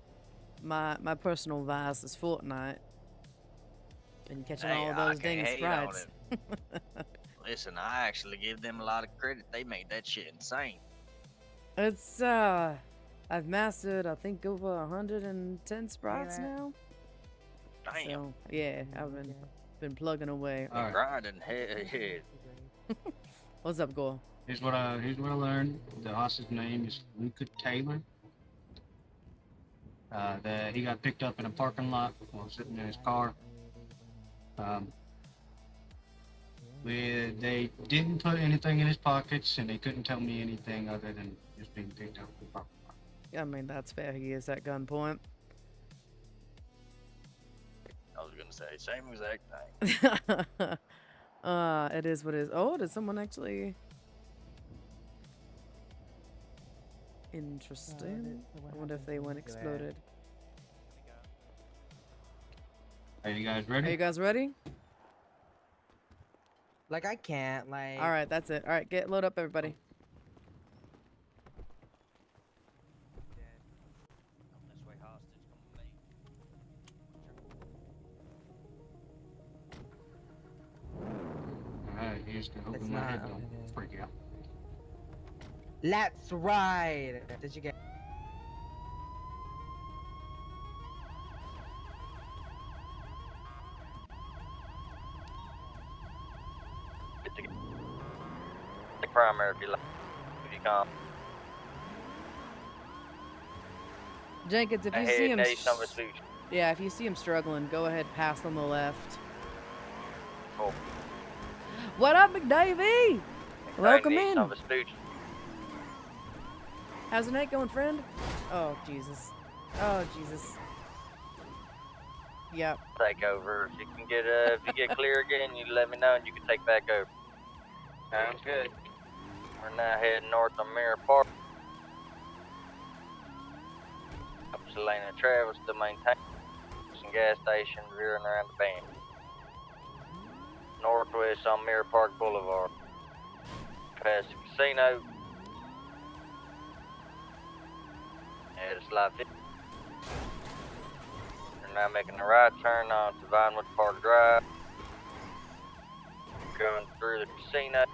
My personal vice is Fortnite. Been catching Hey, all I those dang can't hate on sprites. Listen, I actually give them a lot of credit. They made that shit insane. It's I've mastered I think over 110 sprites that? now. Damn. So yeah, I've been plugging away. Alright. Grinding head. What's up, Gore? Here's what I learned. The hostage name is Luca Taylor. He got picked up in a parking lot while sitting in his car. They didn't put anything in his pockets, and they couldn't tell me anything other than just being picked up in the parking lot. I mean, that's fair. He is at gunpoint. I was gonna say same exact thing. It is what it is. Oh, did someone actually? Interesting. I wonder if they went exploded. Are you guys Are ready? you guys ready? Like, I can't, like... All right, that's it. All right, load up, everybody. This way, hostage, come with me. Alright, here's to It's hoping my head not- don't freak out. Let's ride! Did you get... The primary if you like. If you come. Jenkins, if you see Ahead, him, Nate, number 2. yeah, if you see him struggling, go ahead, pass on the left. Oh. What up, McDavie? Welcome in. Number 2. How's the night going, friend? Oh, Jesus. Oh, Jesus. Yep. Take over. If you can get if you get clear again, you let me know and you can take back over. Sounds good. We're now heading north on Mirror Park. Up Selena Travis to maintain some gas station rearing around the bend. Northwest on Mirror Park Boulevard. Past the casino. Head a slide 50. We're now making a right turn onto Vinewood Park Drive. Going through the casino.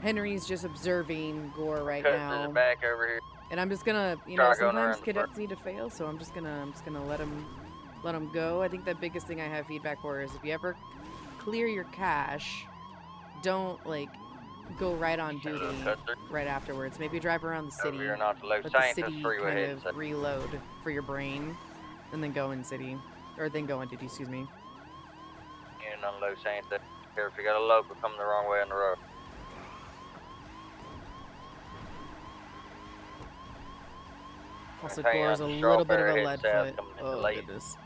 Henry's just observing Gore right Cut to now. the back over here. And I'm just gonna, you Try know, going sometimes around the cadets need to fail, so I'm just gonna let them go. I think the biggest thing I have feedback for is if you ever clear your cache, don't like go right on Send a little duty cut through. right afterwards. Maybe drive around the Over city, here, not the Los let the Santos city freeway kind heading of reload for your brain, and then go in city, or then go in duty. Excuse me. in on Los Santos. Here, if you got a local coming the wrong way on the road. Also, Hang Gore's a on, little bit of Strawberry a heading lead south, foot. coming into Oh Lake. goodness.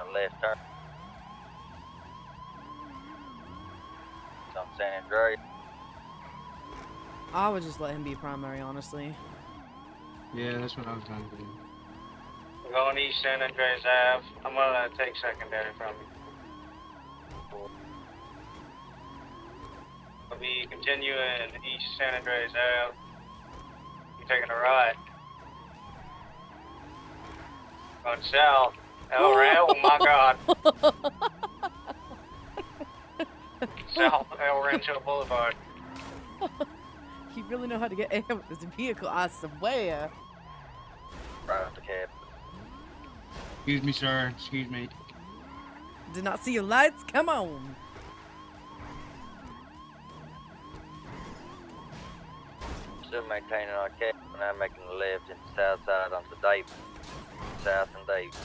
A left turn. It's on San Andreas. I would just let him be primary, honestly. Yeah, that's what I was trying to do. We're going east San Andreas Ave. I'm gonna take secondary from you. We'll be continuing east San Andreas Ave. You're taking a right. Going south. Oh my god. South El Rancho Boulevard. You really know how to get air with this vehicle, I swear. Right off the cab. Excuse me, sir. Excuse me. Did not see your lights? Come on. Still maintaining our cab, and I'm making the left into south side onto Davis. South and Davis.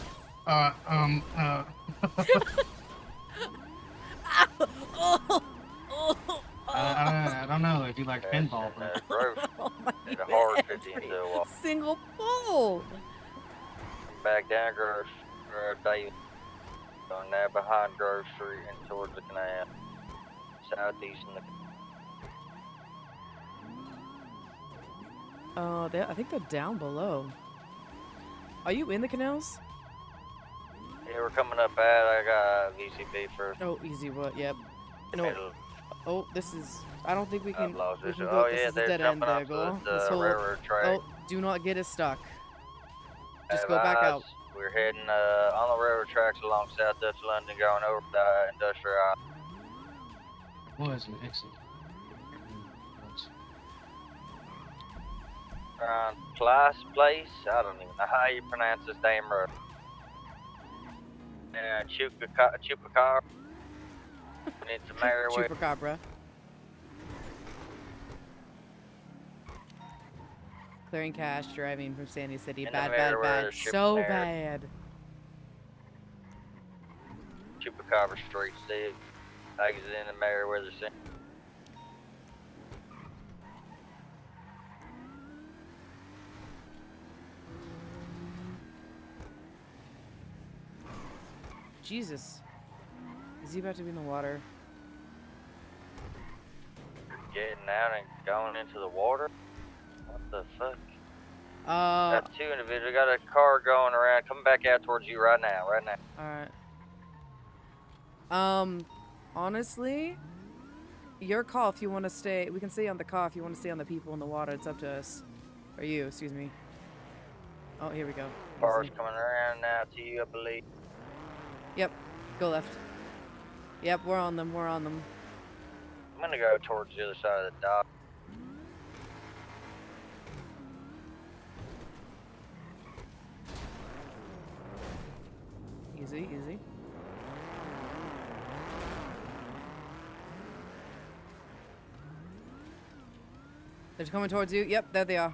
I don't know if you like pinball, And, but Grove. Oh my Did a hard God. 50 into a wall. Single pull. Back down Grove, Davis. Going now behind Grove Street and towards the canal. Southeast in the I think they're down below. Are you in the canals? Yeah, we're coming up at, I got VCB first. Oh, easy what? Yep. No. Middle. Oh, this is. I don't think we can. I've lost We this. can Oh go. This yeah, is a they're dead end jumping there, off go. the This whole. railroad track. Oh, do not get us stuck. Just Have go back eyes. out. We're heading on the railroad tracks along South Dutch London, going over the industrial island. was an exit. Around Place Place. I don't even know how you pronounce this damn road. And Chupacabra. It's a Merriway. Chupacabra. Clearing cash, driving from Sandy City. In the Bad, bad, Merriweather bad. ship So there. bad. Chupacabra Street, Steve. Exit in the Merriweather Center. Jesus. Is he about to be in the water? Getting out and going into the water? What the fuck? Got two individuals. Got a car going around, coming back out towards you right now, Alright. Honestly, your call if you want to stay. We can stay on the call if you want to stay on the people in the water. It's up to us. Or you, excuse me. Oh, here we go. Cars Easy. coming around now to you, I believe. Yep. Go left. Yep, we're on them. We're on them. I'm gonna go towards the other side of the dock. Easy, easy. They're coming towards you. Yep, there they are.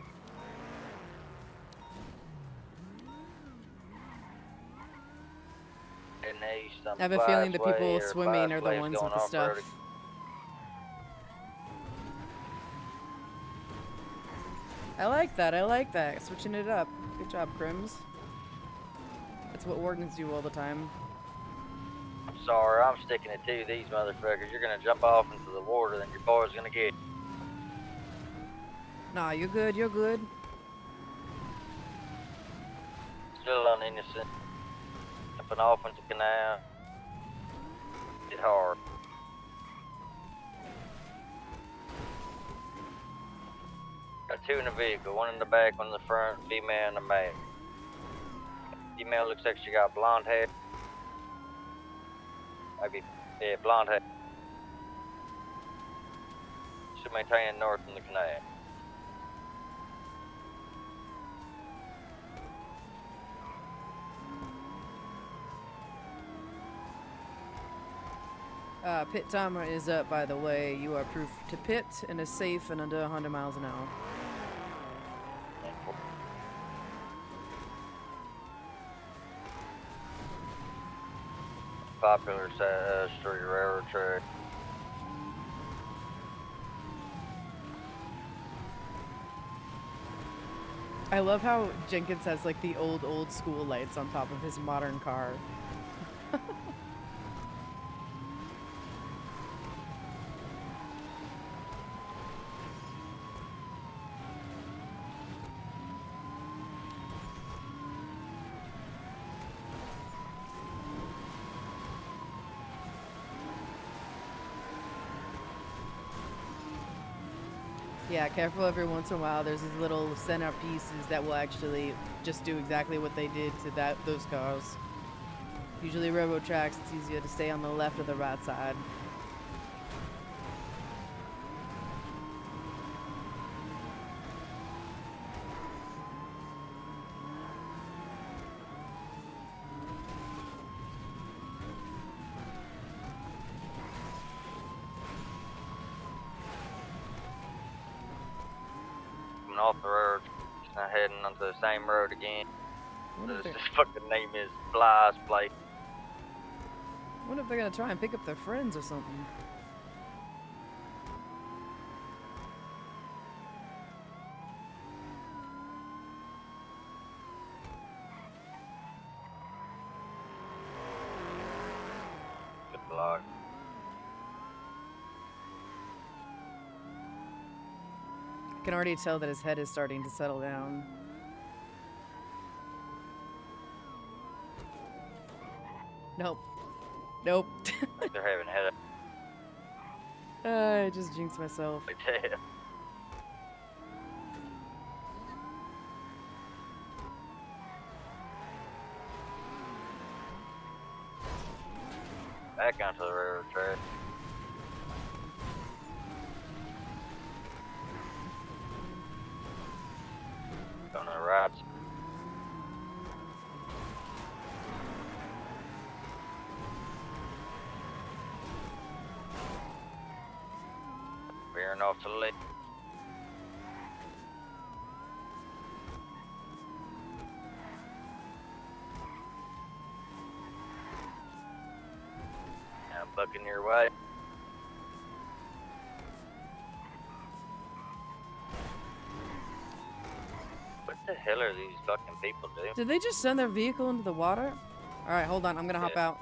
Heading east on I have a feeling the Fly's people Way, or swimming Fly's are the Way's ones going with the off-roading. stuff. I like that. I like that. Switching it up. Good job, Crims. That's what Wardens do all the time. I'm sorry, I'm sticking it to these motherfuckers. You're gonna jump off into the water, then your boy's gonna get. Nah, you're good. You're good. Still uninnocent. Jumping off into the canal. It's hard. Got two in the vehicle, one in the back, one in the front, female in the back. Female looks like she got blonde hair. Maybe, yeah, blonde hair. She maintaining north in the canal. Pit timer is up, by the way. You are proof to pit and is safe and under 100 miles an hour. Popular street railroad track. I love how Jenkins has like the old school lights on top of his modern car. Yeah, careful every once in a while. There's these little center pieces that will actually just do exactly what they did to those cars. Usually railroad tracks, it's easier to stay on the left or the right side. Coming off the road, now heading onto the same road again. Wonder if This they're, fucking name is Flies Place. wonder if they're gonna try and pick up their friends or something. Good luck. I can already tell that his head is starting to settle down. Nope. Nope. I think they're having headache. I just jinxed myself. Like that. Back onto the railroad track. On the right. Veering off to the left. Now bucking your way. What the hell are these fucking people doing? Did they just send their vehicle into the water? Alright, hold on. I'm gonna hop Yeah. out.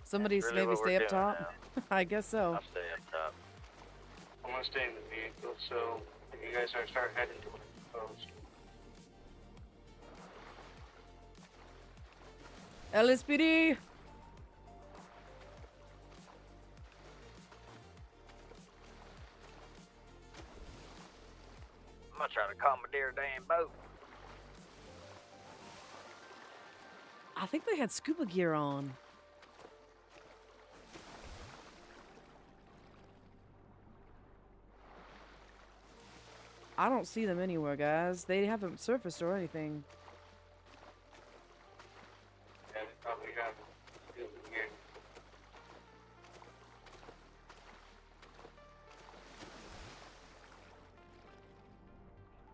Somebody That's really maybe what stay we're up doing top? now. I guess so. I'll stay up top. I'm gonna stay in the vehicle, so if you guys are start heading to it, post. LSPD! I'm not trying to commandeer a damn boat. I think they had scuba gear on. I don't see them anywhere, guys. They haven't surfaced or anything. Yeah, they probably have it here.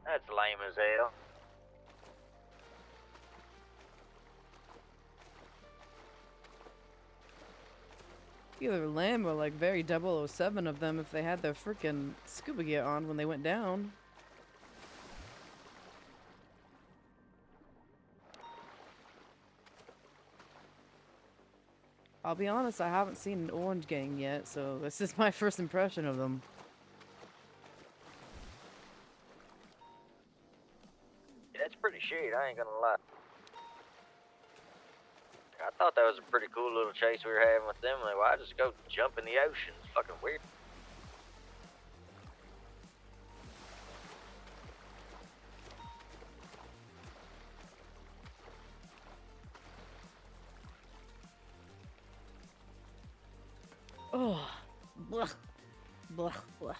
That's lame as hell. Either lame or like very 007 of them if they had their freaking scuba gear on when they went down. I'll be honest, I haven't seen an orange gang yet, so this is my first impression of them. Yeah, it's pretty shit, I ain't gonna lie. I thought that was a pretty cool little chase we were having with them. Like, why just go jump in the ocean? It's fucking weird. Oh, blah, blah, blah.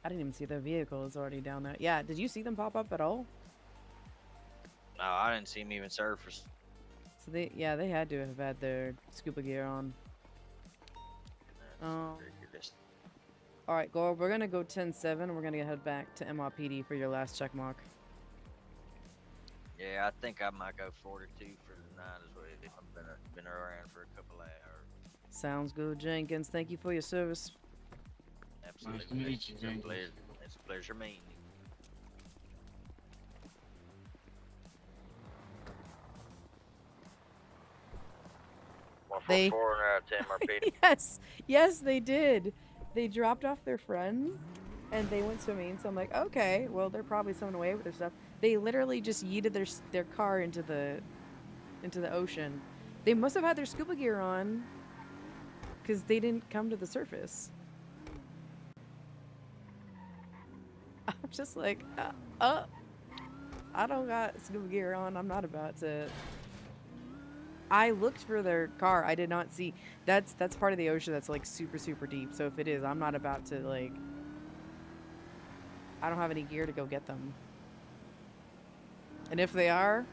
I didn't even see their vehicle is already down there. Yeah, did you see them pop up at all? No, I didn't see him even surface. So they had to have had their scuba gear on. That's ridiculous. All right, Gore, we're gonna go 10-7. We're gonna head back to MRPD for your last check mark. Yeah, I think I might go 42 for the night as well. I've been around for a couple of hours. Sounds good, Jenkins. Thank you for your service. Absolutely. Nice to meet you, It's a Jenkins. pleasure. It's a pleasure meeting you. 144 and out 10 RP. Yes, they did. They dropped off their friend, and they went swimming. So I'm like, okay, well, they're probably swimming away with their stuff. They literally just yeeted their car into the ocean. They must have had their scuba gear on, because they didn't come to the surface. I'm just like, I don't got scuba gear on. I'm not about to. I looked for their car. I did not see. That's part of the ocean that's like super, super deep. So if it is, I'm not about to like. I don't have any gear to go get them. And if they are,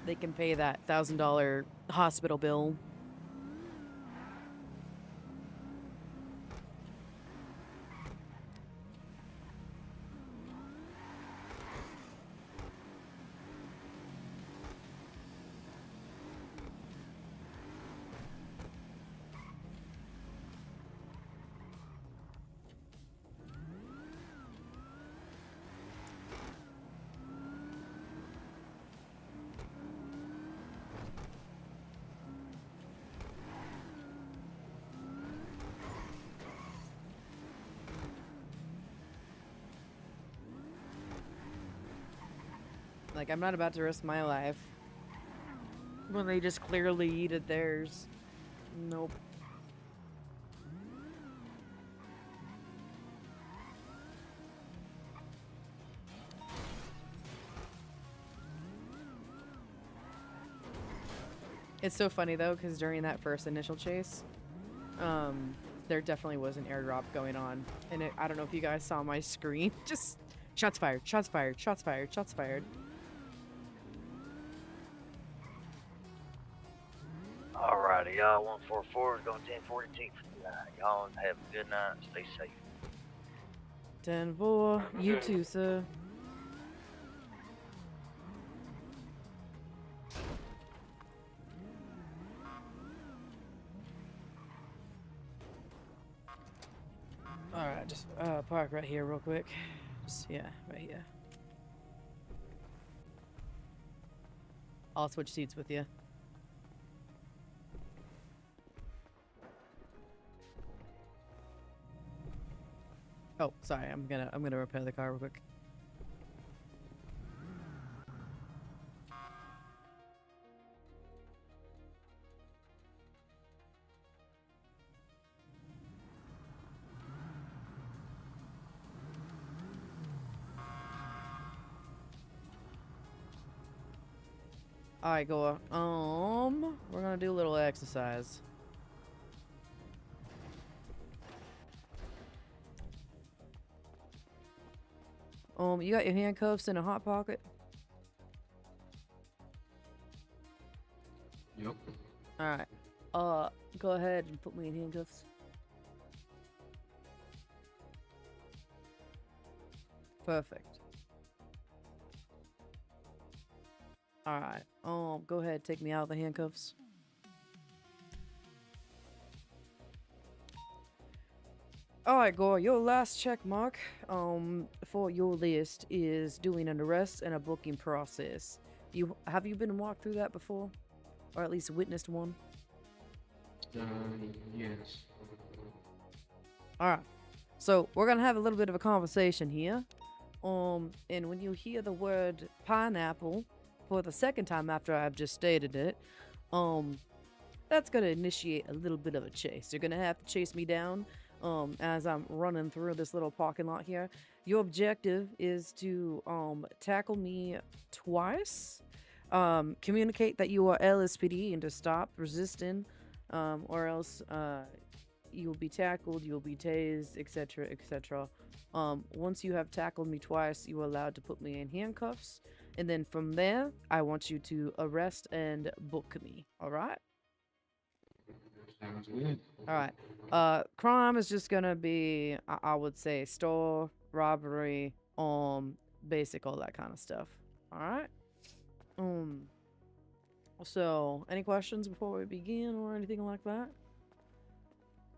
they can pay that $1,000 hospital bill. Like, I'm not about to risk my life when they just clearly yeeted theirs. Nope. It's so funny though, because during that first initial chase, there definitely was an airdrop going on, and I don't know if you guys saw my screen. Just shots fired, shots fired, shots fired, shots fired. Alrighty, y'all. 144 is going 1042 for the night. Y'all have a good night. Stay safe. 10-4. You too, sir. Alright, just park right here real quick. Just, yeah, right here. I'll switch seats with you. Oh, sorry, I'm gonna repair the car real quick. Alright, go. We're gonna do a little exercise. You got your handcuffs in a hot pocket? Yep. Alright. Go ahead and put me in handcuffs. Perfect. Alright. Go ahead, take me out of the handcuffs. Alright, Gore, your last check mark for your list is doing an arrest and a booking process. Have you been walked through that before? Or at least witnessed one? Yes. Alright. So we're gonna have a little bit of a conversation here. And when you hear the word pineapple for the second time after I've just stated it, that's gonna initiate a little bit of a chase. You're gonna have to chase me down as I'm running through this little parking lot here. Your objective is to tackle me twice. Communicate that you are LSPD and to stop resisting, or else you will be tackled, you will be tased, etc., etc. Once you have tackled me twice, you are allowed to put me in handcuffs, and then from there, I want you to arrest and book me. All right? Sounds good. All right. Crime is just gonna be, I would say, store robbery, basic, all that kind of stuff. All right. So, any questions before we begin or anything like that?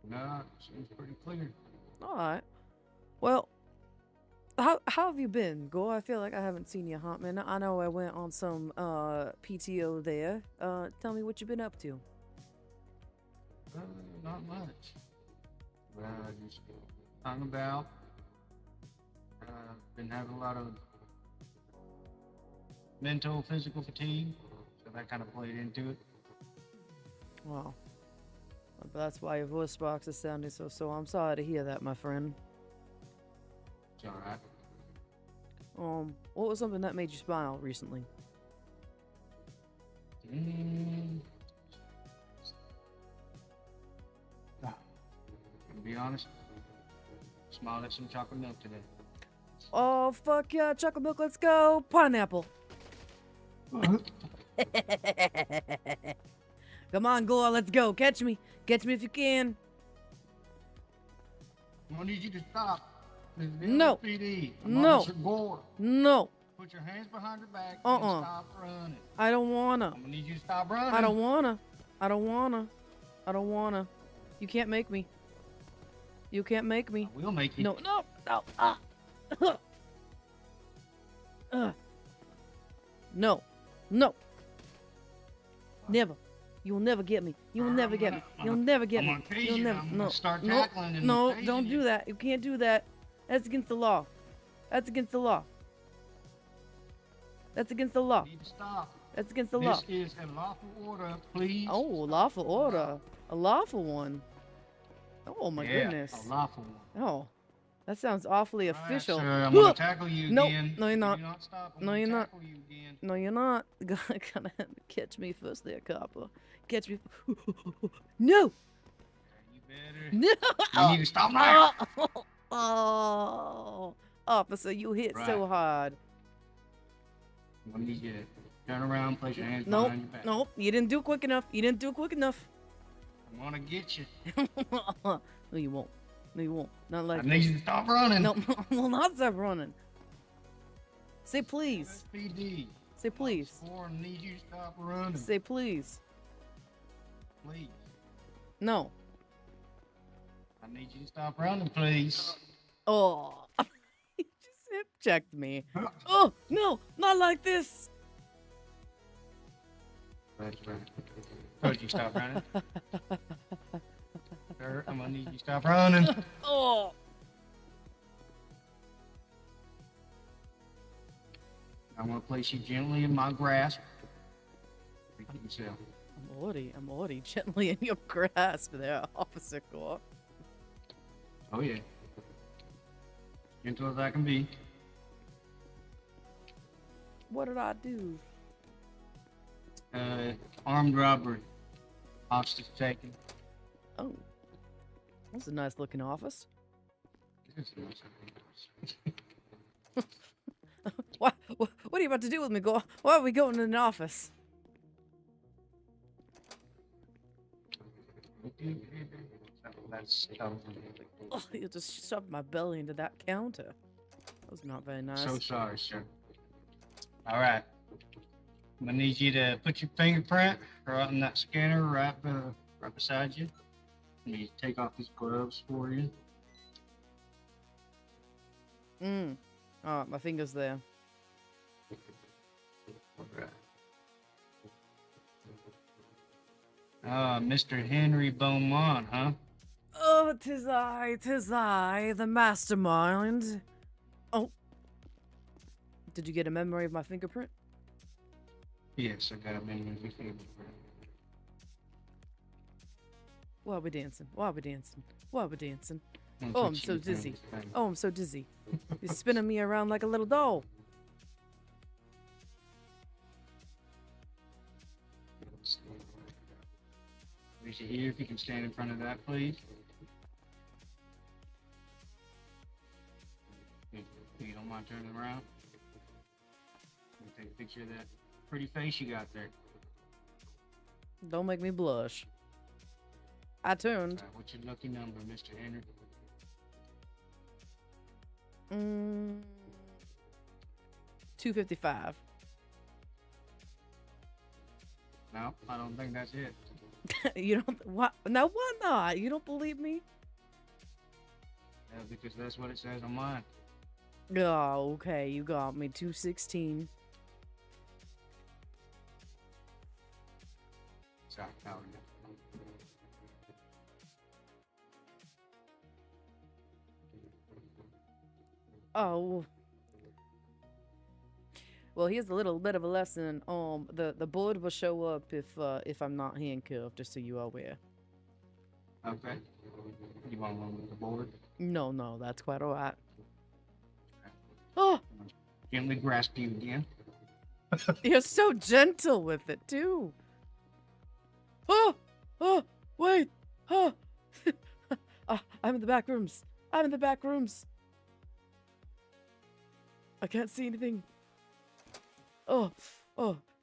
Nah, seems pretty clear. All right. Well, how have you been, Gore? I feel like I haven't seen you, Huntman. I know I went on some PTO there. Tell me what you've been up to. Not much. Just hung about. Been having a lot of mental, physical fatigue, so that kind of played into it. Wow. But that's why your voice box is sounding so. I'm sorry to hear that, my friend. It's all right. What was something that made you smile recently? To be honest, smiled at some chocolate milk today. Oh, fuck yeah, chocolate milk, let's go! Pineapple! Come on, Gore, let's go. Catch me. Catch me if you can. I need you to stop. This is No. LSPD. No. Officer Gore. No, Put your hands behind your back Uh-uh. and stop running. I don't wanna. I'm gonna need you to stop running. I don't wanna. I don't wanna. I don't wanna. You can't make me. You can't make me. I will make you. No. No. No. Never. You will never get me. You will never get me. You'll never get me. I'm gonna tase You'll you. never. I'm No. gonna start No. tackling and No. tasing Don't you. do that. You can't do that. That's against the law. That's against the law. That's against the law. You need to stop. That's against the law. This is a lawful order, please. Oh, lawful order. A lawful one. Oh my Yeah, goodness. a lawful one. Oh, that sounds awfully All right, official. sir, I'm gonna tackle you Nope. again. No, you're not. Do not stop. I'm No, gonna you're not. tackle you again. No, you're not. Gonna catch me first there, copper. Catch me. No! You better. No! You need to stop now. Oh, officer, you hit so Right. hard. I'm gonna need you to turn around, place your hands Nope, behind your back. nope, you didn't do quick enough. You didn't do quick enough. I'm gonna get you. No, you won't. No, you won't. Not I like need you to stop running. No, will not stop running. Say please. SPD. Say please. I need you to stop running. Say please. Please. No. I need you to stop running, please. Oh, he just hip checked me. Oh no, not like this. That's right. Told you to stop running. Sir, I'm gonna need you to stop running. Oh. I'm gonna place you gently in my grasp. Repeat yourself. I'm already gently in your grasp there, Officer Gore. Oh yeah. Gentle as I can be. What did I do? Armed robbery. Hostage taken. Oh, that's a nice looking office. What are you about to do with me, Gore? Why are we going in an office? That's Oh, you just shoved my belly into that counter. That was not very nice. so sorry, sir. All right. I'm gonna need you to put your fingerprint right in that scanner right beside you. I need to take off these gloves for you. Oh, my finger's there. All right. Mr. Henry Beaumont, huh? Oh, 'tis I, the mastermind. Oh. Did you get a memory of my fingerprint? Yes, I got a memory of your fingerprint. Why are we dancing? Why are we dancing? Why are we dancing? Once Oh, we I'm cheat so it down dizzy. this thing. Oh, I'm so dizzy. You're spinning me around like a little doll. Raise your ear if you can stand in front of that, please. If you don't mind turning around. Let me take a picture of that pretty face you got there. Don't make me blush. I turned. What's your lucky number, Mr. Henry? Mm, 255. No, I don't think that's it. You don't. What? Now, why not? You don't believe me? Because that's what it says on mine. Oh, okay. You got me. 216. Sorry, how Oh. Well, here's a little bit of a lesson. The board will show up if I'm not handcuffed, just so you are aware. Okay. You want one with the board? No, that's quite alright. Oh, Gently grasp you again. you're so gentle with it too. Oh, wait. Oh, I'm in the back rooms. I'm in the back rooms. I can't see anything. Oh,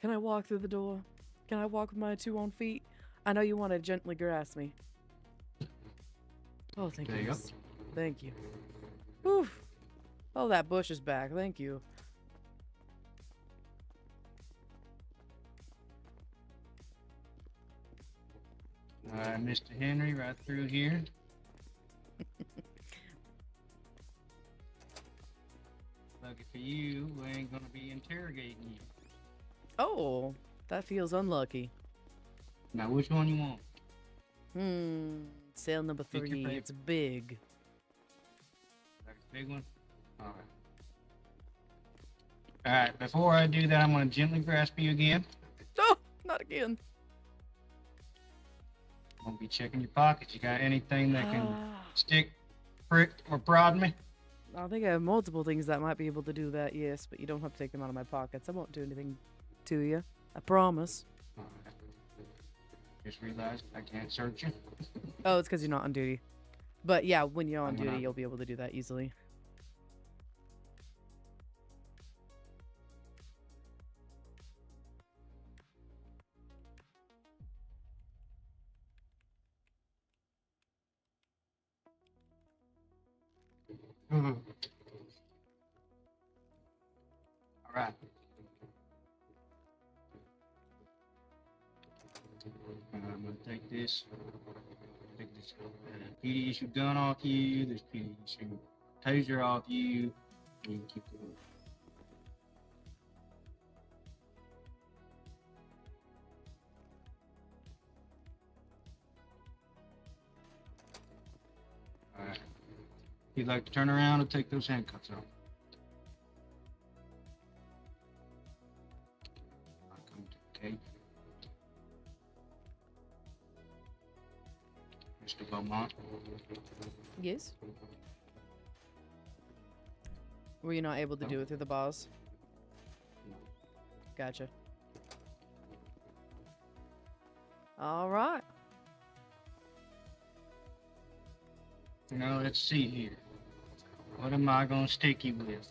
can I walk through the door? Can I walk with my 2 own feet? I know you want to gently grasp me. Oh, thank There you you. go. Thank you. Oof. Oh, that bush is back. Thank you. Mr. Henry, right through here. Lucky for you, we ain't gonna be interrogating you. Oh, that feels unlucky. Now, which one you want? Cell number Pick your 3. favorite. It's big. Like a big one? Alright. Alright, before I do that, I'm gonna gently grasp you again. Oh, not again. I'm gonna be checking your pockets. You got anything that can stick, prick, or prod me? I think I have multiple things that might be able to do that, yes, but you don't have to take them out of my pockets. I won't do anything to you. I promise. Alright. Just realized I can't search you. Oh, it's because you're not on duty. But yeah, when you're on I'm duty, not. you'll be able to do that easily. Alright. I'm gonna take this PD issue gun off you, this PD issue taser off you, and you can keep going. Alright. If you'd like to turn around and take those handcuffs off. I'll come to the cage. Mr. Beaumont. Yes? Were you not able to do it through the bars? Gotcha. Alright. Now let's see here. What am I gonna stick you with?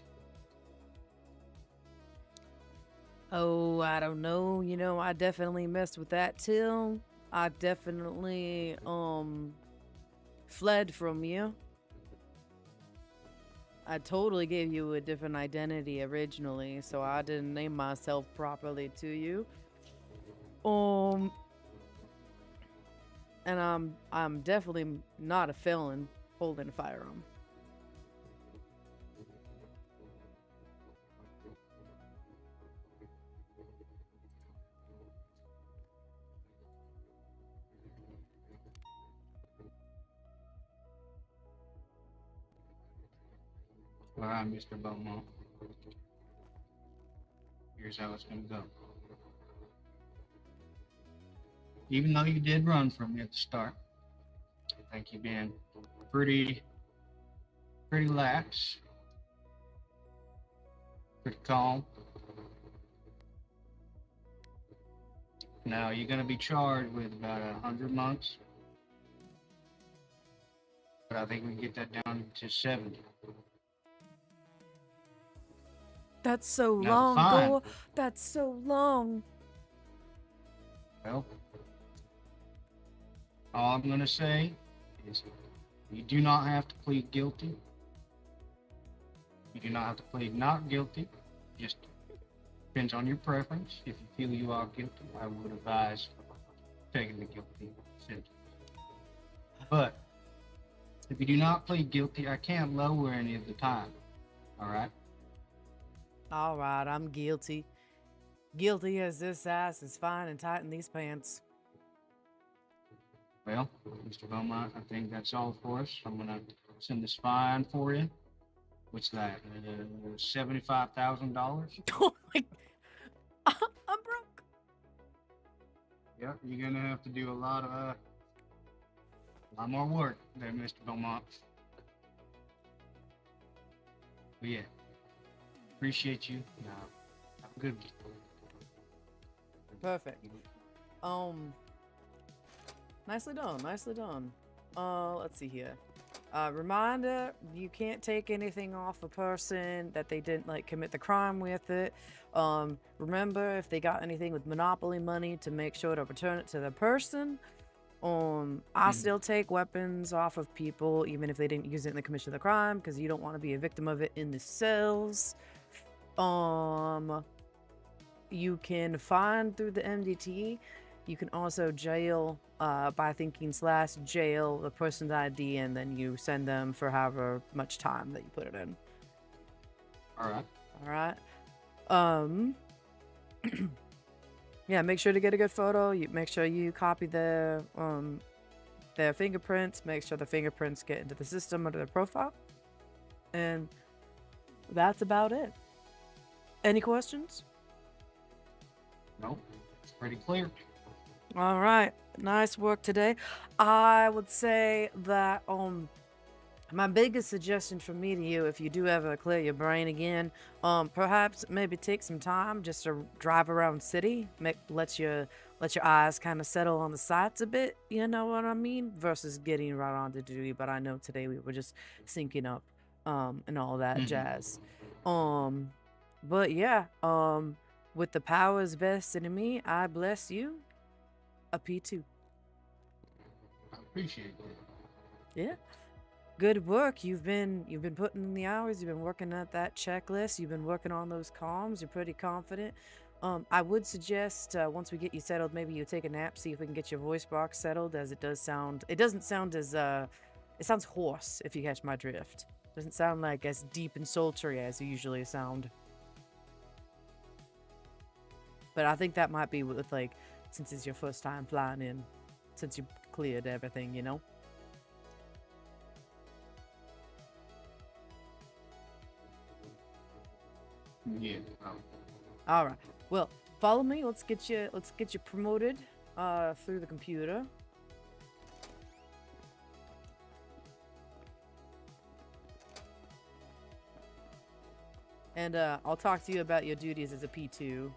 Oh, I don't know. You know, I definitely messed with that till. I definitely, fled from you. I totally gave you a different identity originally, so I didn't name myself properly to you. And I'm definitely not a felon holding a firearm. All right, Mr. Beaumont. Here's how it's gonna go. Even though you did run from me at the start, I think you've been pretty pretty lax, pretty calm. Now you're going to be charged with about 100 months, but I think we can get that down to 70. That's so Now, the long, fine. Gore. That's so long. Well, all I'm going to say is you do not have to plead guilty. You do not have to plead not guilty. Just depends on your preference. If you feel you are guilty, I would advise taking the guilty sentence. But if you do not plead guilty, I can't lower any of the time. All right? All right, I'm guilty. Guilty as this ass is fine and tighten these pants. Well, Mr. Beaumont, I think that's all for us. I'm going to send this fine for you. What's that? $75,000? Oh my... I'm broke. Yep, you're gonna have to do a lot more work there, Mr. Beaumont. But yeah, appreciate you. Now, have a good one. Perfect. Nicely done, nicely done. Let's see here. Reminder, you can't take anything off a person that they didn't, like, commit the crime with it. Remember, if they got anything with Monopoly money, to make sure to return it to the person. I still take weapons off of people, even if they didn't use it in the commission of the crime, because you don't want to be a victim of it in the cells. You can fine through the MDT. You can also jail by thinking / jail the person's ID, and then you send them for however much time that you put it in. All right. All right. Yeah, make sure to get a good photo. You make sure you copy their fingerprints. Make sure the fingerprints get into the system under their profile. And that's about it. Any questions? Nope, it's pretty clear. All right, nice work today. I would say that my biggest suggestion from me to you, if you do ever clear your brain again, perhaps maybe take some time just to drive around city, let your eyes kind of settle on the sights a bit, you know what I mean, versus getting right on to duty. But I know today we were just syncing up and all that jazz. But yeah, with the powers vested in me, I bless you. A P2. I appreciate that. Yeah. Good work. You've been putting in the hours. You've been working at that checklist. You've been working on those comms. You're pretty confident. I would suggest once we get you settled, maybe you take a nap, see if we can get your voice box settled, as it doesn't sound as it sounds hoarse, if you catch my drift. It doesn't sound like as deep and sultry as you usually sound. But I think that might be with, like, since it's your first time flying in, since you cleared everything, you know? Yeah. All right. Well, follow me. Let's get you promoted through the computer. And I'll talk to you about your duties as a P2.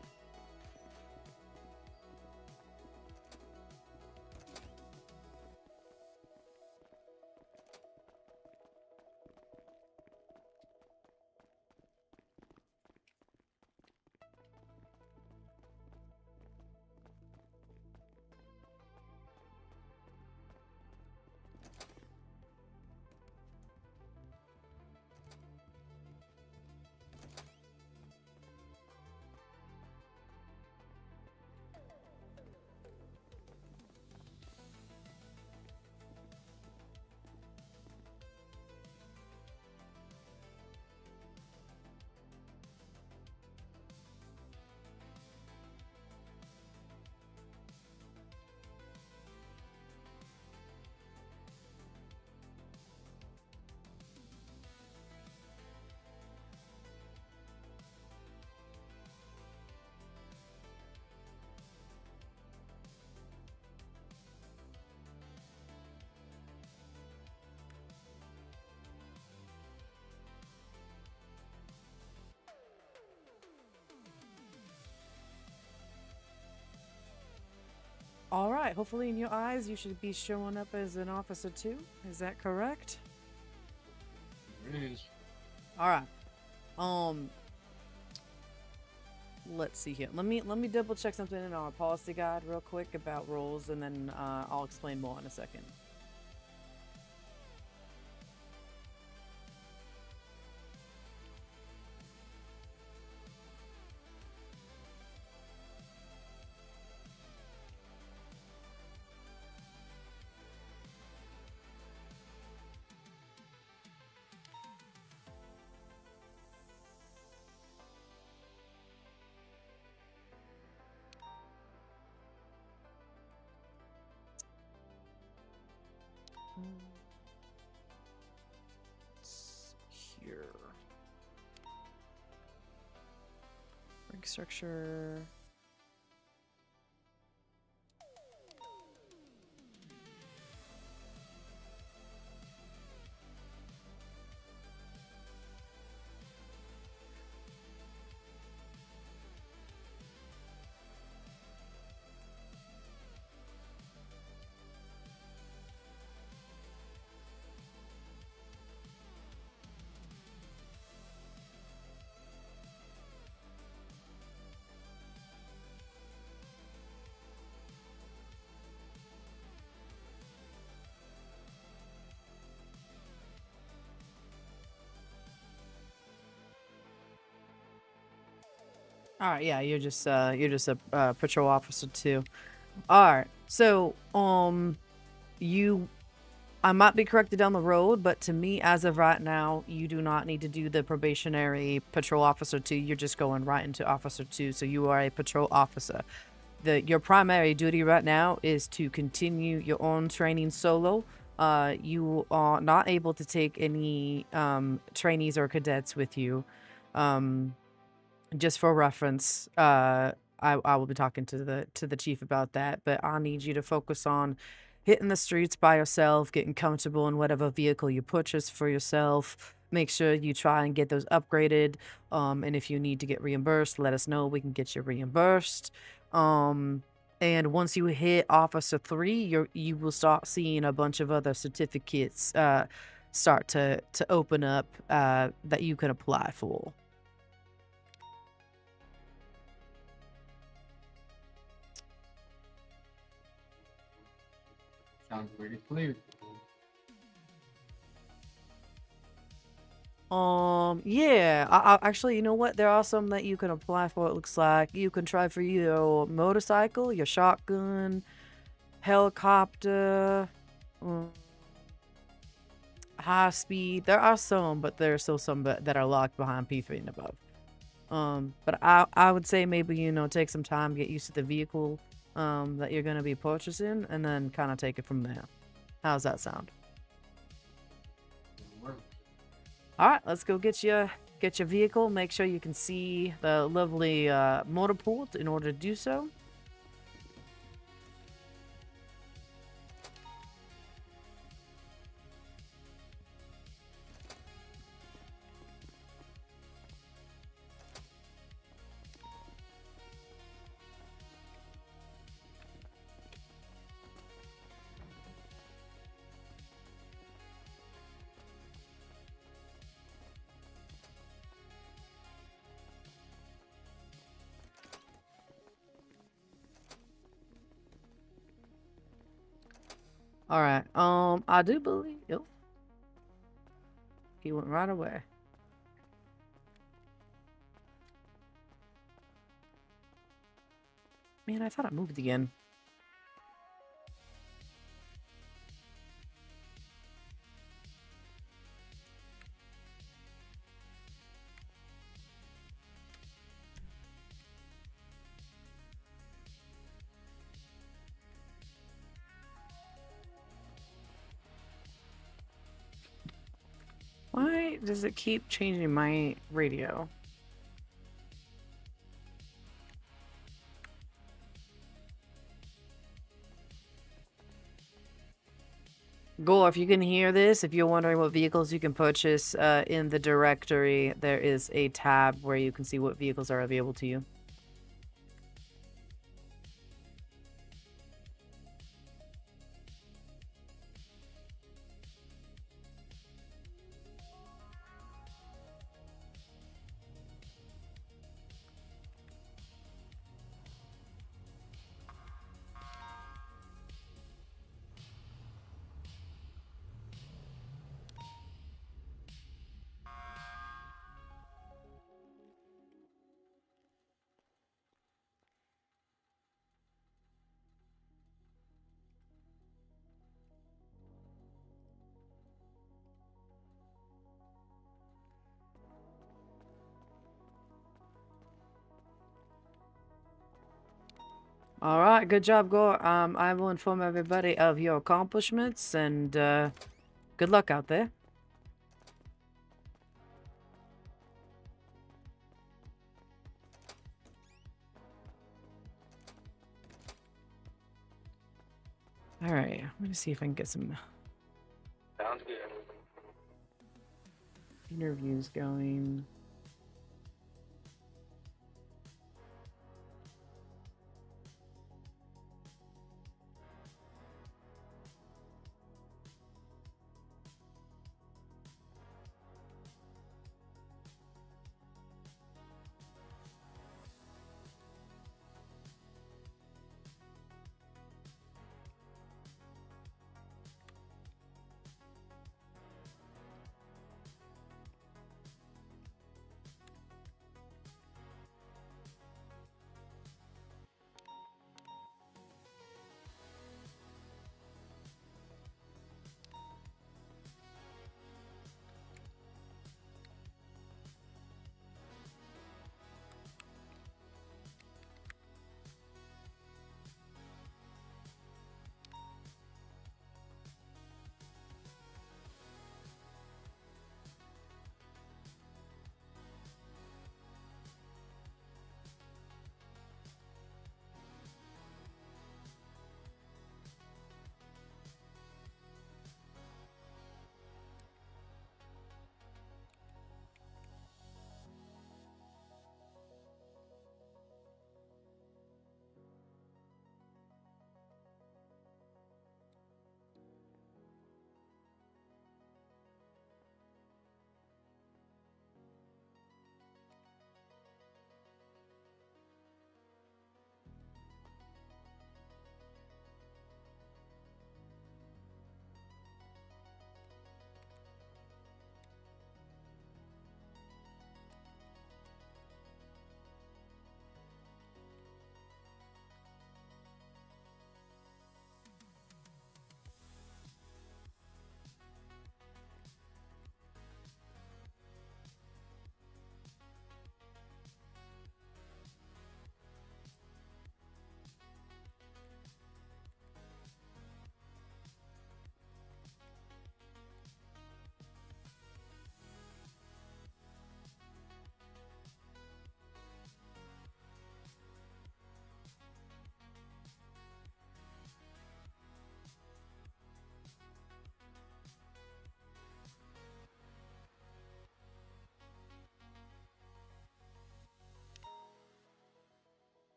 All right. Hopefully, in your eyes, you should be showing up as an officer too. Is that correct? It is. All right. Let's see here. Let me double check something in our policy guide real quick about roles, and then I'll explain more in a second. Here. Rank structure. All right, yeah, you're just a patrol officer too. All right, so you, I might be corrected down the road, but to me, as of right now, you do not need to do the probationary patrol officer 2. You're just going right into officer 2, so you are a patrol officer. Your primary duty right now is to continue your own training solo. You are not able to take any trainees or cadets with you. Just for reference, I will be talking to the chief about that, but I need you to focus on hitting the streets by yourself, getting comfortable in whatever vehicle you purchase for yourself. Make sure you try and get those upgraded. And if you need to get reimbursed, let us know. We can get you reimbursed. And once you hit Officer 3, you will start seeing a bunch of other certificates start to open up that you can apply for. Sounds pretty clear. Yeah, I actually, you know what? There are some that you can apply for. It looks like you can try for your motorcycle, your shotgun, helicopter, high speed. There are some, but there are still some that are locked behind P3 and above. But I would say maybe, you know, take some time, get used to the vehicle that you're gonna be purchasing, and then kind of take it from there. How's that sound? All right, let's go get your vehicle. Make sure you can see the lovely motor port in order to do so. All right. I do believe. Oh, he went right away. Man, I thought I moved again. Why does it keep changing my radio? Gore, if you can hear this, if you're wondering what vehicles you can purchase in the directory, there is a tab where you can see what vehicles are available to you. All right, good job, Gore. I will inform everybody of your accomplishments and good luck out there. All right, I'm gonna see if I can get some Sounds good. interviews going.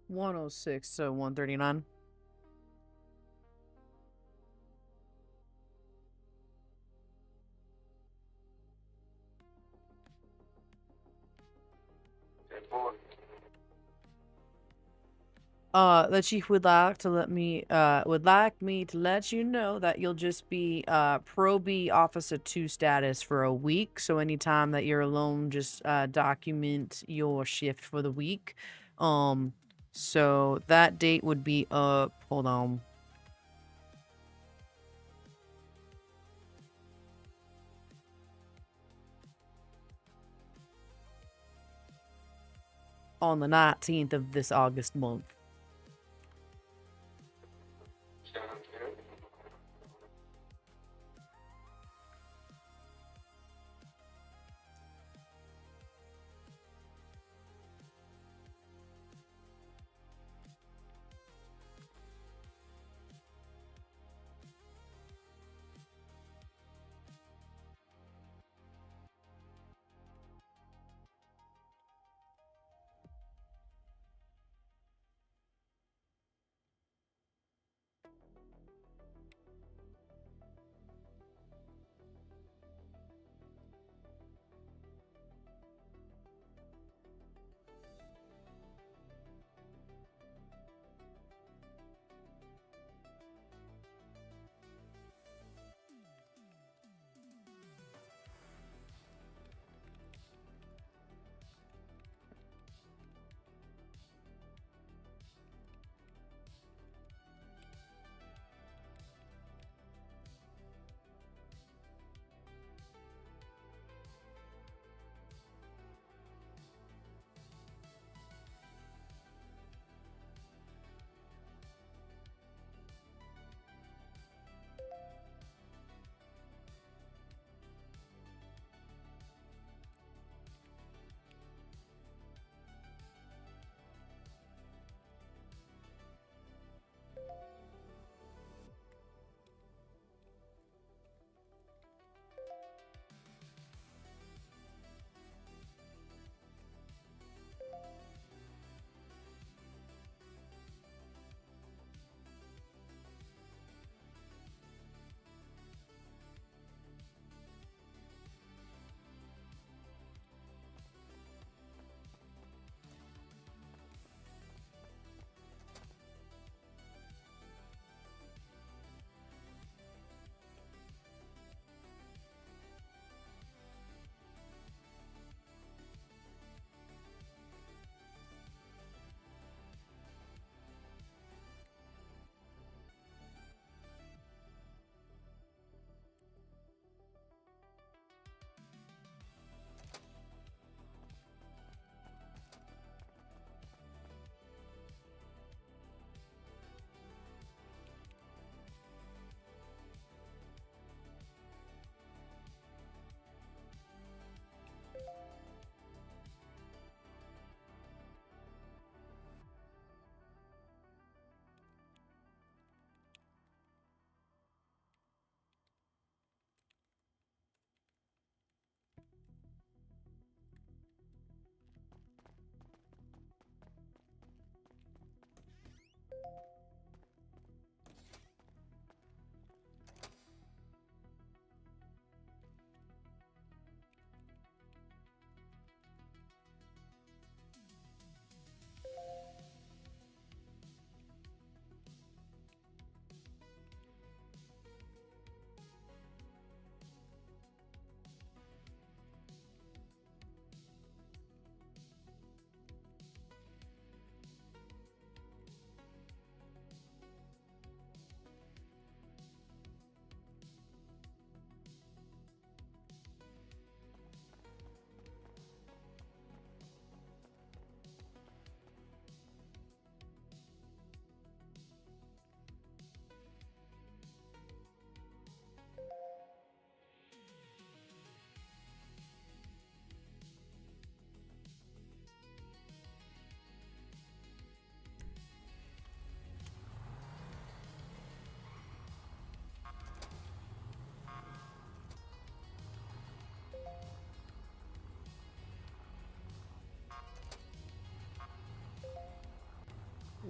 106 to 139. The chief would like to let me let you know that you'll just be Pro B Officer 2 status for a week. So anytime that you're alone, just document your shift for the week. So that date would be up. Hold on. On the 19th of this August month. Sounds good.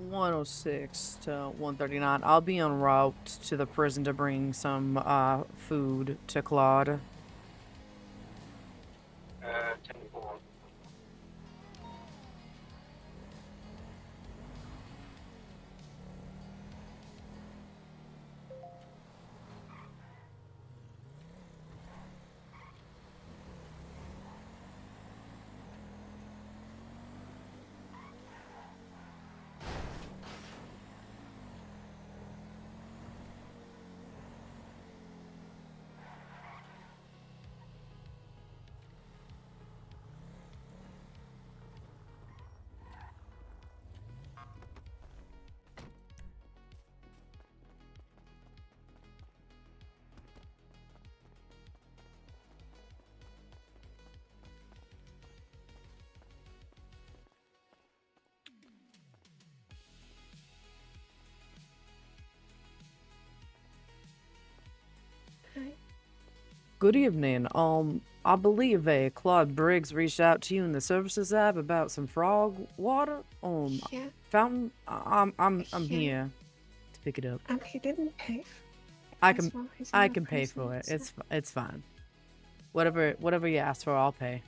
106 to 139. I'll be en route to the prison to bring some food to Claude. 10-4. Good evening. I believe Claude Briggs reached out to you in the services app about some frog water. Yeah, Fountain. I'm Yeah. here to pick it up. he didn't pay. I as can well. He's I not a can pay person, for it. so- It's fine. Whatever you ask for, I'll pay.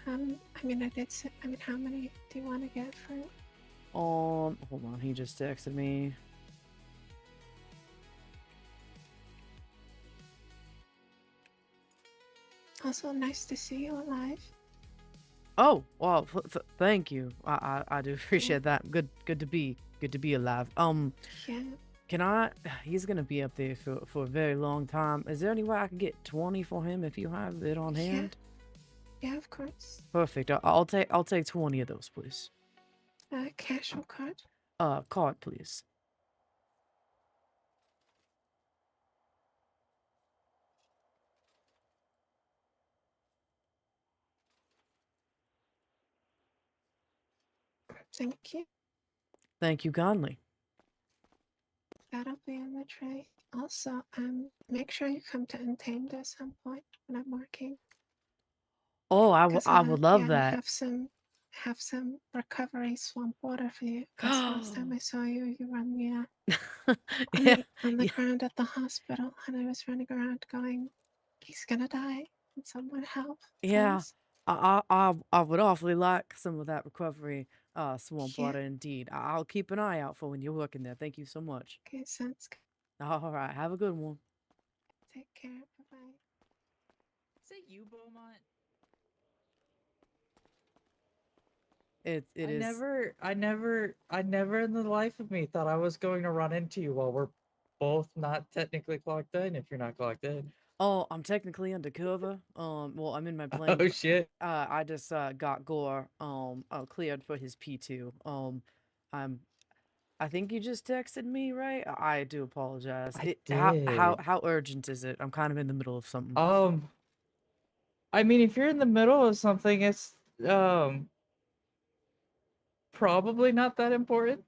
I mean, I did say, I mean, how many do you want to get for it? Hold on. He just texted me. Also, nice to see you alive. Oh, well, thank you. I do appreciate that. Good to be alive. Yeah, Can I? He's gonna be up there for a very long time. Is there any way I can get 20 for him if you have it on Yeah. hand? yeah, of course. Perfect. I'll take 20 of those, please. Cash or card? Card, please. Thank you. Thank you kindly. That'll be in the tray. Also, make sure you come to Untamed at some point when I'm working. Oh, I 'Cause, would love yeah, I that. have some recovery swamp water for you. 'Cause last time I saw you, you run me Yeah, on the yeah, ground at the hospital, and I was running around going, "He's gonna die. Can someone help, yeah. please?" I would awfully like some of that recovery swamp Yeah. water indeed. I'll keep an eye out for when you're working there. Thank you so much. Okay, sounds good. All right, have a good one. Take care. Bye bye. Is it you, Beaumont? It I is. never in the life of me thought I was going to run into you while we're both not technically clocked in. If you're not clocked in. Oh, I'm technically undercover. Well, I'm in my plane. Oh shit! I just got Gore cleared for his P2. I think you just texted me, right? I do apologize. I How did. urgent is it? I'm kind of in the middle of something. I mean, if you're in the middle of something, it's probably not that important.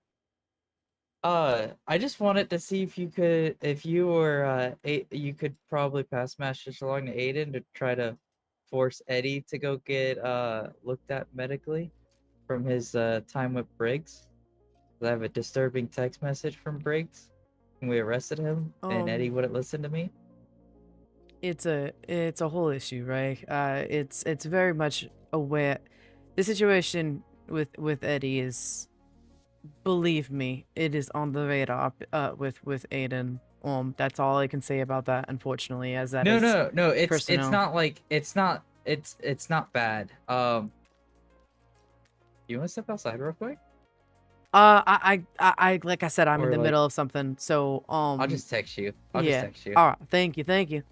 I just wanted to see if you or you could probably pass message along to Aiden to try to force Eddie to go get looked at medically from his time with Briggs. I have a disturbing text message from Briggs when we arrested him, and Eddie wouldn't listen to me. It's a whole issue, right? It's very much aware. The situation with Eddie is, believe me, it is on the radar. With Aiden. That's all I can say about that. Unfortunately, as that is No. It's personnel. not like it's not bad. You want to step outside real quick? I like I said, I'm in Or, the like- middle of something, so I'll just text you. I'll just yeah. text you. All right, thank you.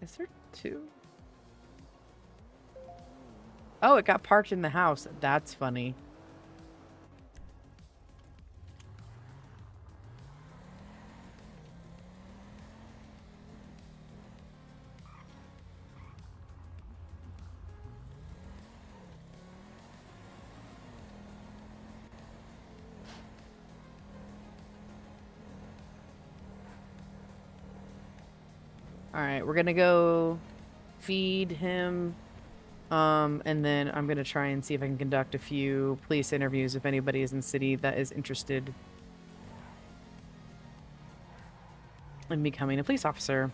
Is there two? Oh, it got parked in the house. That's funny. All right, we're gonna go feed him. And then I'm gonna try and see if I can conduct a few police interviews if anybody is in the city that is interested in becoming a police officer.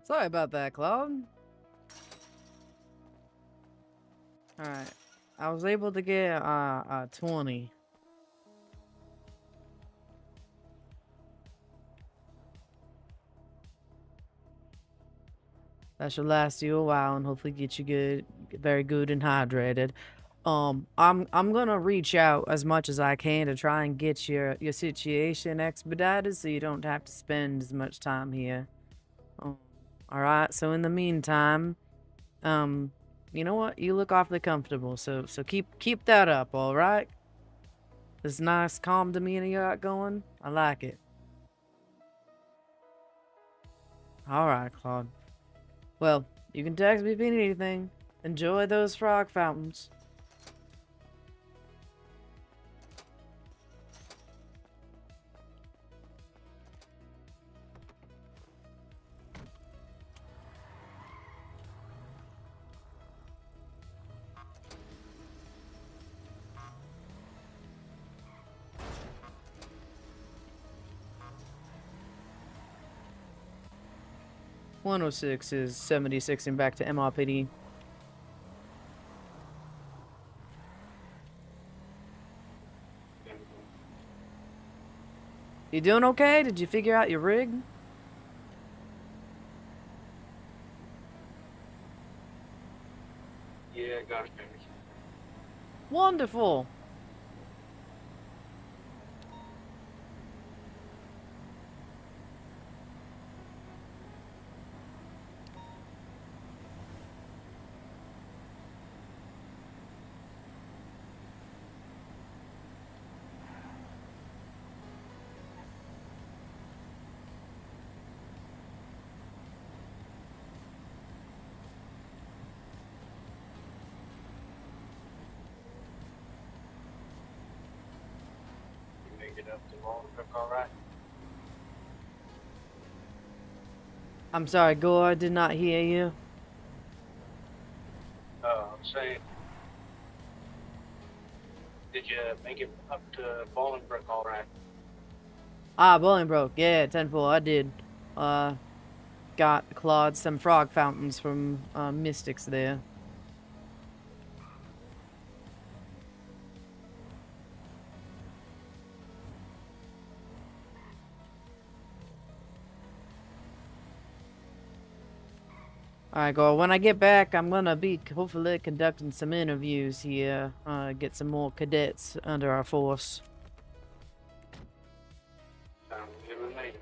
Sorry about that, Claude. Alright. I was able to get a 20. That should last you a while and hopefully get you good, very good and hydrated. I'm gonna reach out as much as I can to try and get your situation expedited so you don't have to spend as much time here. All right. So in the meantime, you know what? You look awfully comfortable. So keep that up. All right. This nice, calm demeanor you got going. I like it. All right, Claude. Well, you can text me if you need anything. Enjoy those frog fountains. .106 is 76 and back to MRPD. You doing okay? Did you figure out your rig? Yeah, got it finished. Wonderful. make it up to Bolingbrook all right? I'm sorry, Gore, I did not hear you. I'm saying, did you make it up to Bolingbrook all right? Ah, Bolingbroke. Yeah, 10-4, I did. Clawed some frog fountains from mystics there. Alright, Gore, when I get back, I'm gonna be hopefully conducting some interviews here. Get some more cadets under our force. Sounds good with me.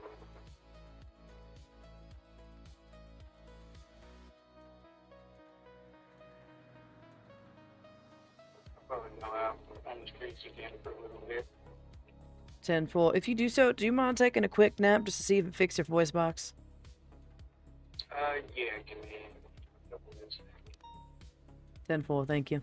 I'll probably go out on the streets again for a little bit. 10-4. If you do so, do you mind taking a quick nap just to see if it fixed your voice box? Yeah, give me a couple minutes. 10-4, thank you.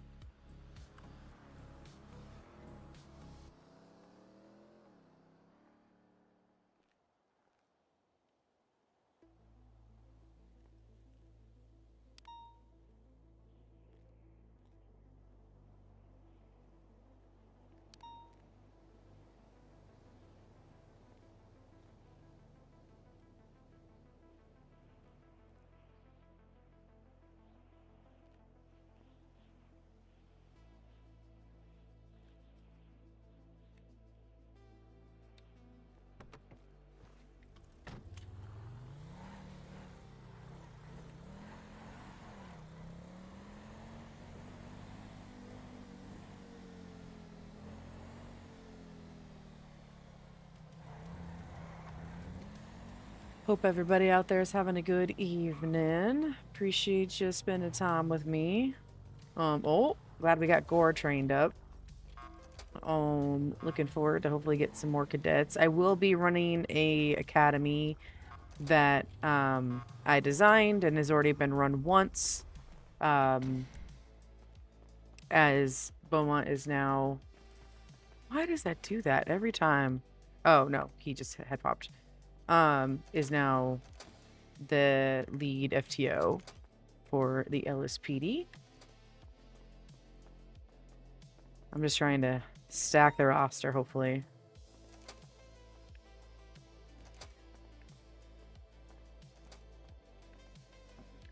Hope everybody out there is having a good evening. Appreciate you spending time with me. Oh, glad we got Gore trained up. Looking forward to hopefully get some more cadets. I will be running a academy that I designed and has already been run once. As Beaumont is now... Why does that do that every time? Oh, no, he just head popped. Is now the lead FTO for the LSPD. I'm just trying to stack the roster, hopefully.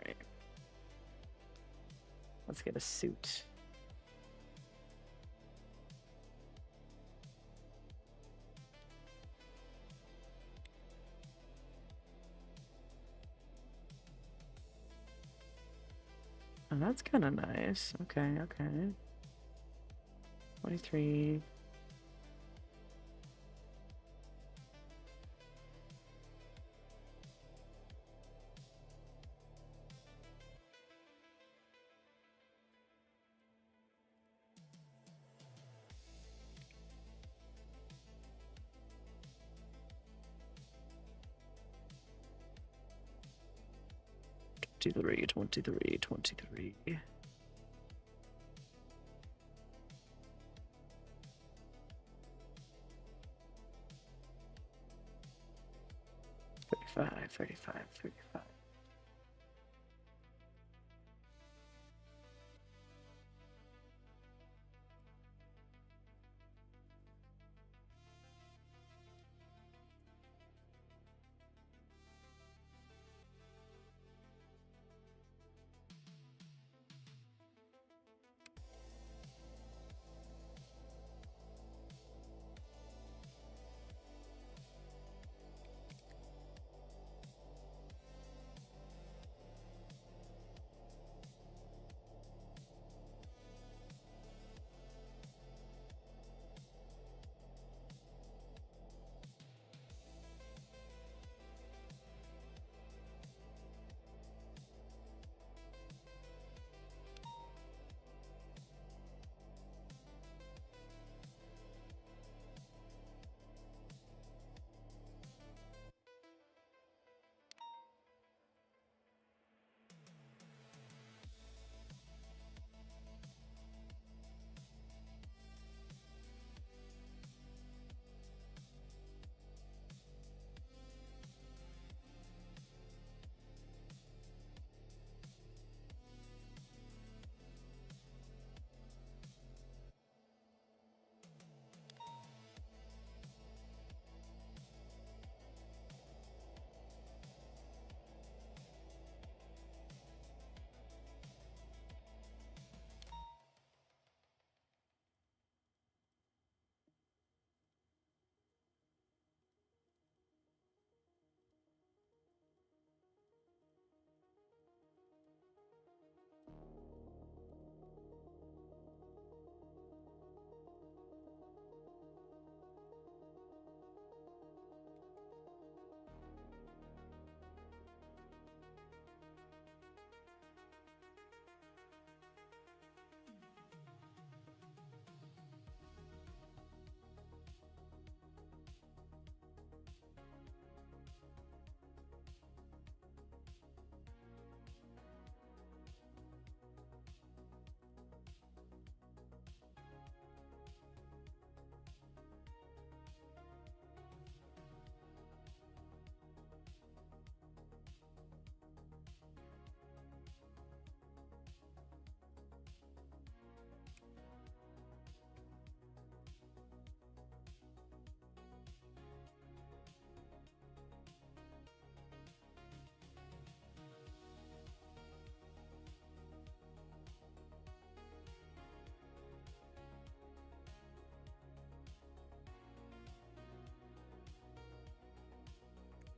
Right. Let's get a suit. Oh, that's kind of nice. Okay, okay. 23. Twenty-three, 23, 23. Thirty-five, 35.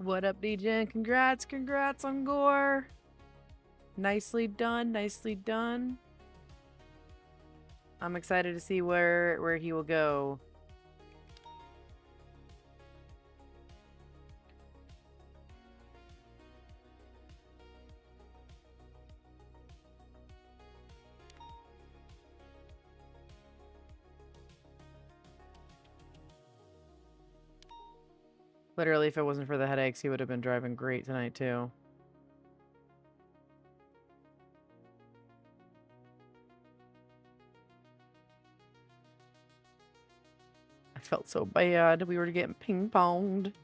What up, DJ? Congrats on Gore. Nicely done, nicely done. I'm excited to see where he will go. Literally, if it wasn't for the headaches, he would have been driving great tonight, too. I felt so bad. We were getting ping-ponged.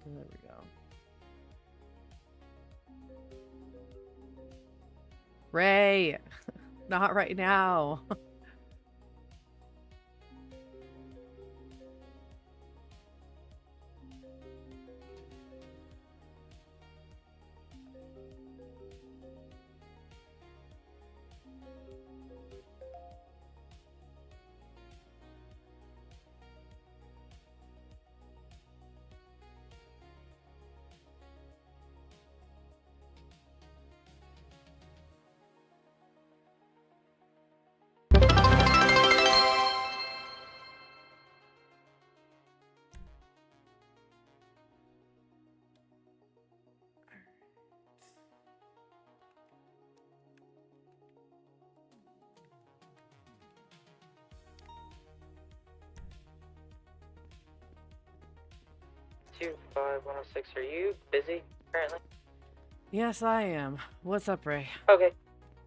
There we go. Ray! Not right now. Two 5106. Are you busy currently? Yes, I am. What's up, Ray? Okay.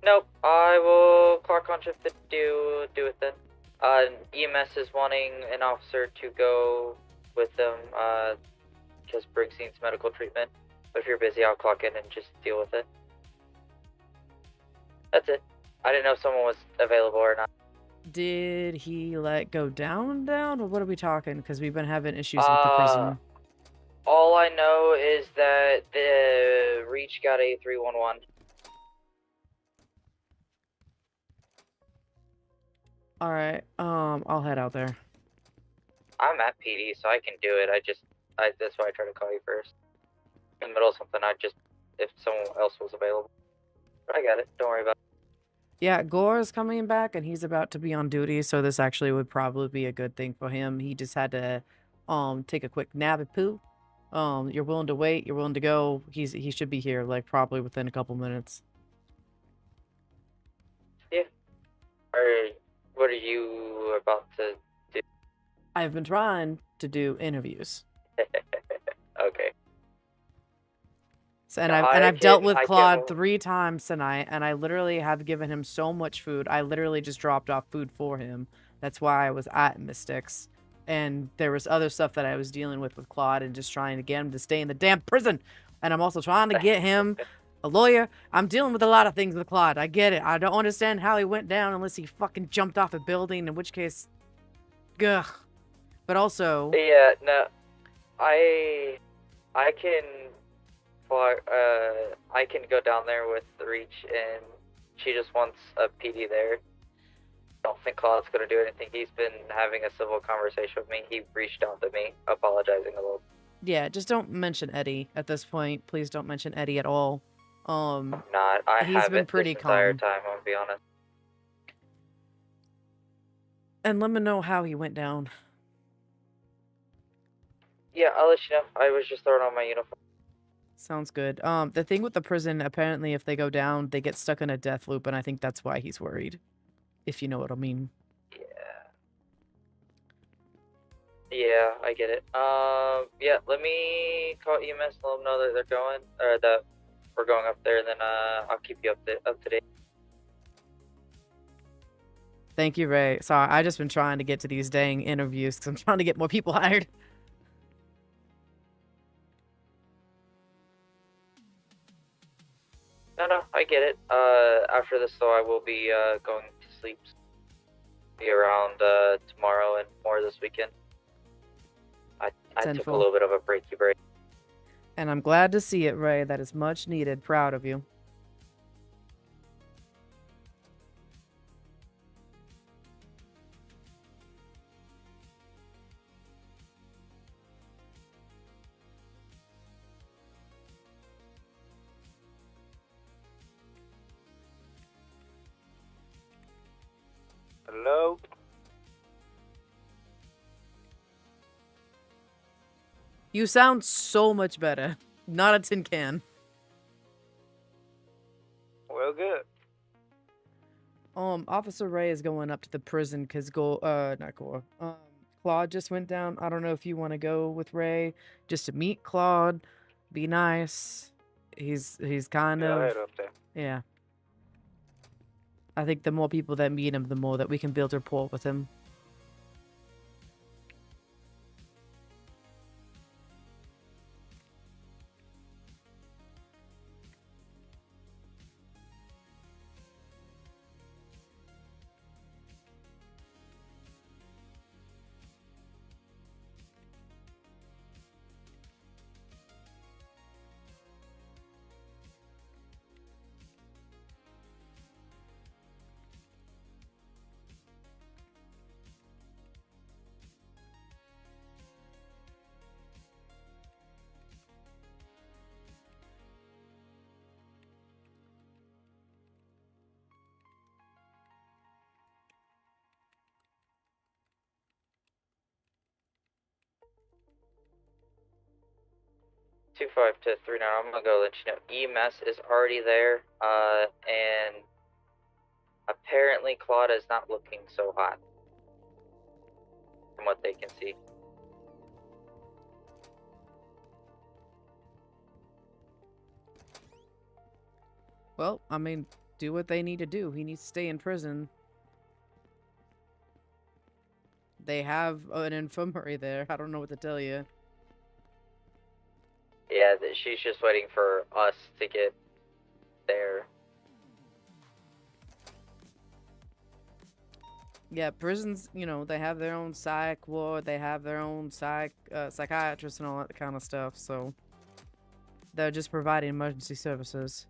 Nope. I will clock on shift to do it then. EMS is wanting an officer to go with them. Because Briggs needs medical treatment. But if you're busy, I'll clock in and just deal with it. That's it. I didn't know if someone was available or not. Did he let go down? Or what are we talking? Because we've been having issues with the prison. All I know is that the Reach got a 311. Alright, I'll head out there. I'm at PD, so I can do it. That's why I tried to call you first. In the middle of something, if someone else was available. But I got it. Don't worry about it. Yeah, Gore's coming back, and he's about to be on duty, so this actually would probably be a good thing for him. He just had to, take a quick nappy poo. You're willing to wait, you're willing to go. He should be here, like, probably within a couple minutes. Yeah. What are you about to do? I've been trying to do interviews. Okay. So, and I've dealt with Claude 3 times tonight, and I literally have given him so much food. I literally just dropped off food for him. That's why I was at Mystics. And there was other stuff that I was dealing with Claude and just trying to get him to stay in the damn prison. And I'm also trying to get him a lawyer. I'm dealing with a lot of things with Claude. I get it. I don't understand how he went down unless he fucking jumped off a building, in which case, ugh. But also... Yeah, no. I can go down there with the Reach, and she just wants a PD there. I don't think Claude's gonna do anything. He's been having a civil conversation with me. He reached out to me, apologizing a little. Yeah, just don't mention Eddie at this point. Please don't mention Eddie at all. Not. He's been pretty this entire calm. time, I'll be honest. And let me know how he went down. Yeah, I'll let you know. I was just throwing on my uniform. Sounds good. The thing with the prison, apparently if they go down, they get stuck in a death loop, and I think that's why he's worried. If you know what I mean. Yeah, I get it. Yeah, let me call EMS and let them know that they're going, or that for going up there, and then I'll keep you up to date. Thank you, Ray. Sorry, I just been trying to get to these dang interviews because I'm trying to get more people hired. No, I get it. After this, though, I will be going to sleep. Be around tomorrow and more this weekend. I took a Tenfold. little bit of a breaky break. And I'm glad to see it, Ray. That is much needed. Proud of you. Hello? You sound so much better. Not a tin can. Well, good. Officer Ray is going up to the prison because Claude just went down. I don't know if you want to go with Ray just to meet Claude, be nice. He's kind Yeah, I'll of head up there. yeah. I think the more people that meet him, the more that we can build rapport with him. Two 5-3 now. I'm gonna go let you know. EMS is already there, and apparently Claude is not looking so hot, from what they can see. Well, I mean, do what they need to do. He needs to stay in prison. They have an infirmary there. I don't know what to tell you. Yeah, she's just waiting for us to get there. Yeah, prisons, you know, they have their own psych ward, they have their own psychiatrists and all that kind of stuff, so they're just providing emergency services.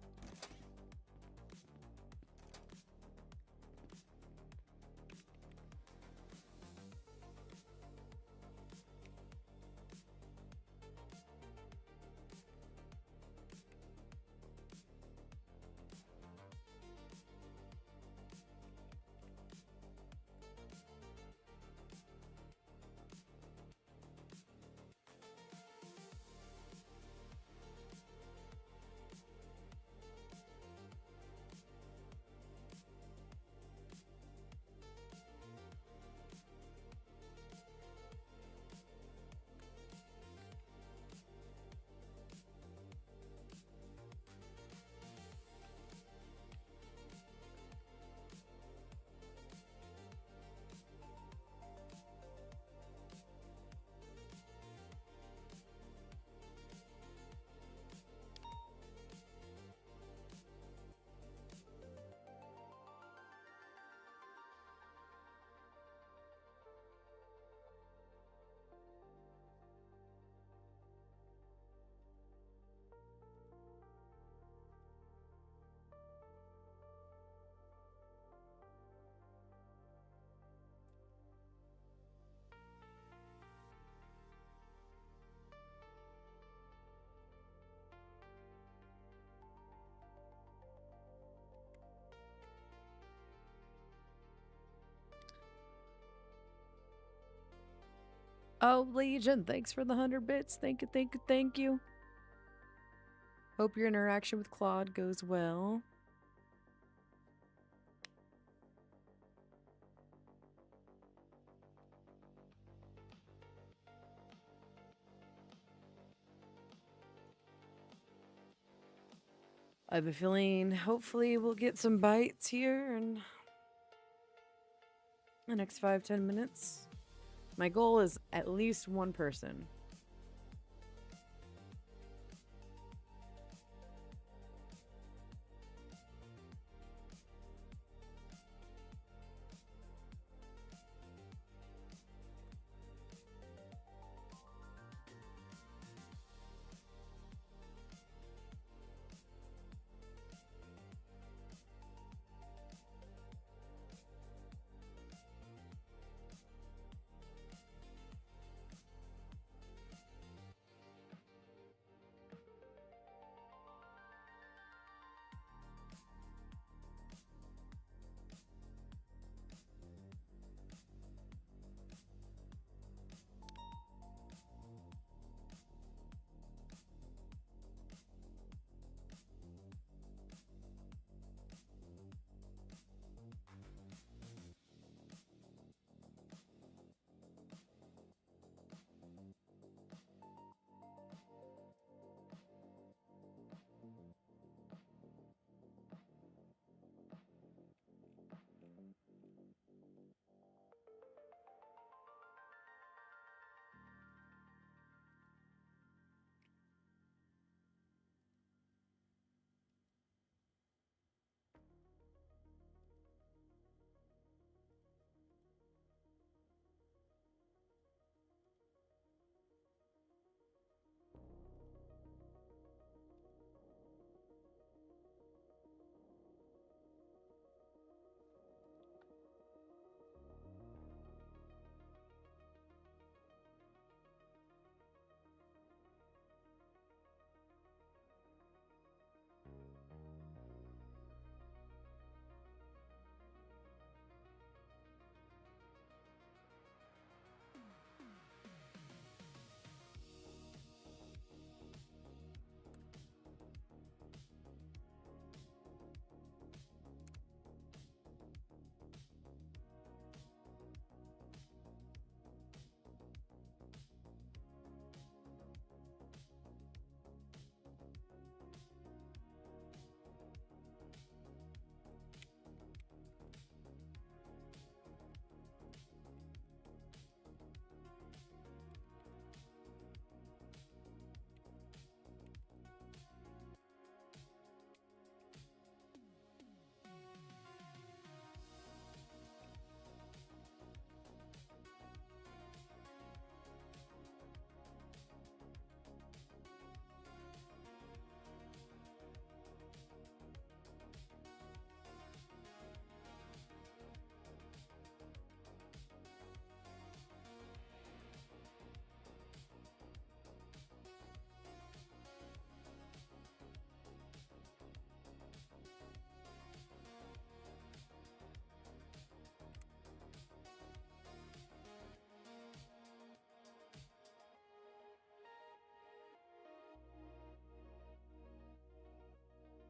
Oh, Legion, thanks for the 100 bits. Thank you, thank you, thank you. Hope your interaction with Claude goes well. I have a feeling hopefully we'll get some bites here in the next 5-10 minutes. My goal is at least one person.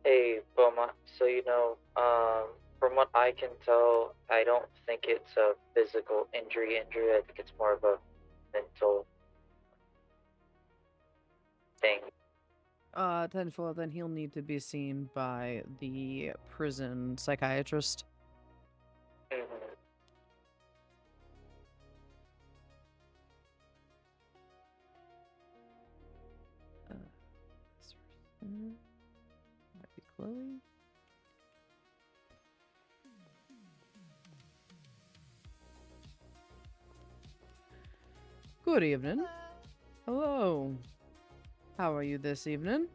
Hey, Beaumont, so from what I can tell, I don't think it's a physical injury. I think it's more of a mental thing. 10-4, then he'll need to be seen by the prison psychiatrist. Mhm. This person might be Chloe. Good evening. Hello. How are you this evening?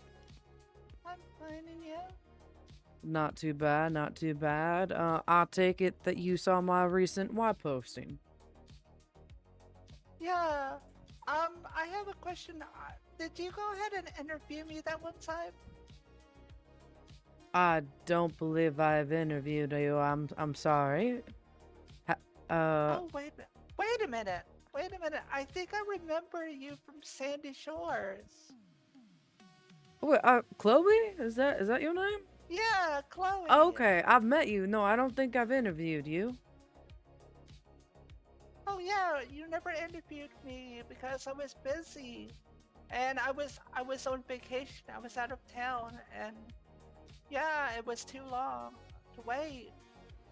I'm fine, and you? Not too bad, not too bad. I take it that you saw my recent Y posting. Yeah. I have a question. Did you go ahead and interview me that one time? I don't believe I've interviewed you. I'm sorry. Oh, wait a minute. Wait a minute. Wait a minute. I think I remember you from Sandy Shores. Wait, Chloe? Is that your name? Yeah, Chloe. Okay, I've met you. No, I don't think I've interviewed you. Oh yeah, you never interviewed me because I was busy, and I was on vacation. I was out of town, and Yeah, it was too long to wait.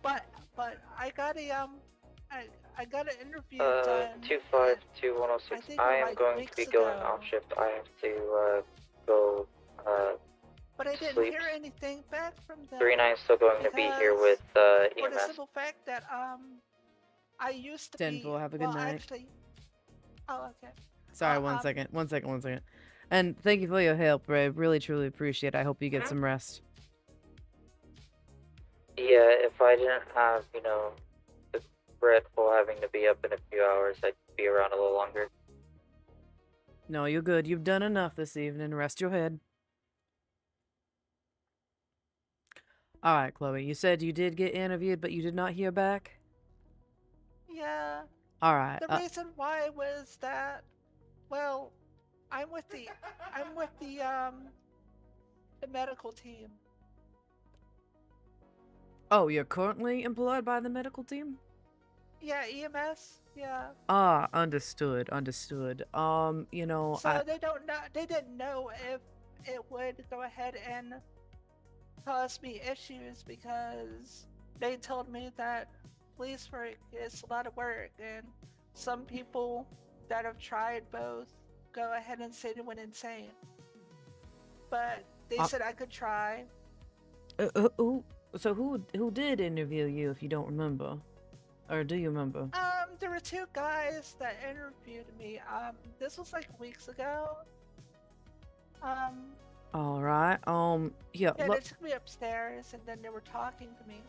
But I got a I got an interview done. 252-106. I think I it was am like going to weeks be going ago. off shift. I have to go But I didn't sleep. hear anything back from them. 39 is still going to be here with For the EMS. simple fact that I used to be. Denville, have a good well, night. Actually, oh okay. Sorry, one second. And thank you for your help, Ray. Really, truly appreciate it. I hope you get some rest. Yeah, if I didn't have, the dreadful having to be up in a few hours, I'd be around a little longer. No, you're good. You've done enough this evening. Rest your head. All right, Chloe. You said you did get interviewed, but you did not hear back? Yeah. All right. The reason why was that, well, I'm with the medical team. Oh, you're currently employed by the medical team? Yeah, EMS. Yeah. Ah, understood. You know, So they didn't know if it would go ahead and cause me issues because they told me that police work is a lot of work and some people that have tried both go ahead and say they went insane. But they said I could try. Who did interview you, if you don't remember? Or do you remember? There were two guys that interviewed me. This was like weeks ago. All right. Yeah. Yeah, they took me upstairs and then they were talking to me.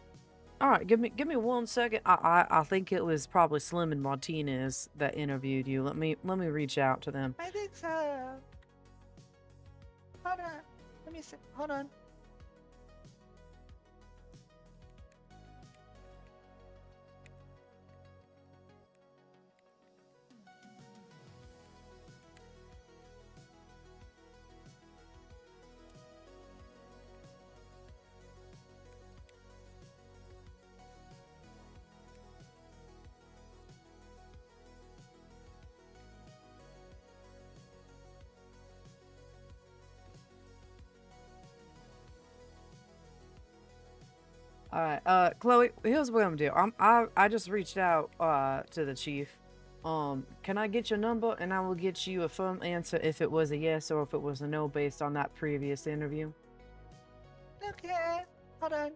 All right. Give me 1 second. I think it was probably Slim and Martinez that interviewed you. Let me reach out to them. I think so. Hold on. Let me see. Hold on. All right. Chloe, here's what I'm gonna do. I just reached out to the chief. Can I get your number and I will get you a firm answer if it was a yes or if it was a no based on that previous interview? Okay. Hold on.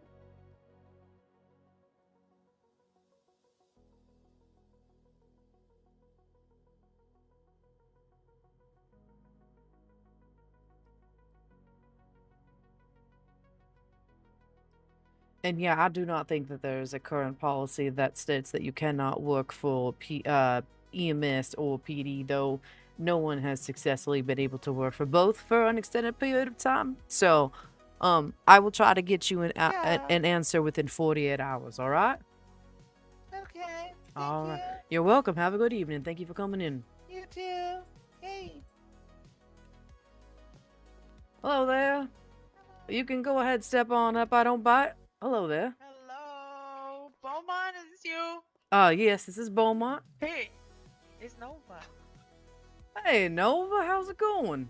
And yeah, I do not think that there's a current policy that states that you cannot work for EMS or PD, though no one has successfully been able to work for both for an extended period of time. So, I will try to get you an answer within 48 hours, all right? Okay. All right. You're welcome. Have a good evening. Thank you for coming in. You too. Hey. Hello there. You can go ahead, step on up. I don't bite. Hello there. Hello, Beaumont, is this you? Yes, this is Beaumont. Hey, it's Nova. Hey, Nova, how's it going?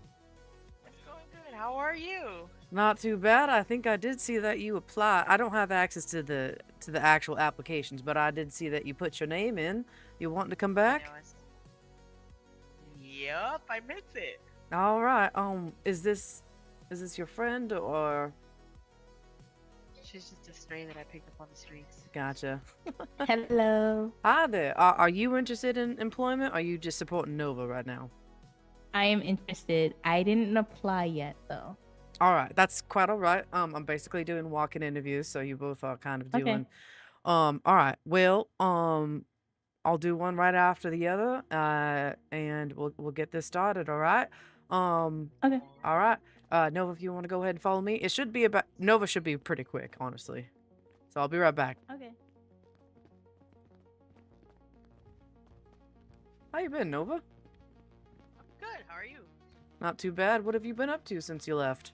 It's going good. How are you? Not too bad. I think I did see that you applied. I don't have access to the actual applications, but I did see that you put your name in. You wanting to come back? Yep, I miss it. All right. Is this your friend or? She's just a stray that I picked up on the streets. Gotcha. Hello. Hi there. Are you interested in employment? Or are you just supporting Nova right now? I am interested. I didn't apply yet, though. All right, that's quite all right. I'm basically doing walk-in interviews, so you both are kind of doing. All right. Well, I'll do one right after the other, and we'll get this started. All right. Okay. All right. Nova, if you want to go ahead and follow me, it should be about Nova should be pretty quick, honestly. So I'll be right back. Okay. How you been, Nova? I'm good. How are you? Not too bad. What have you been up to since you left?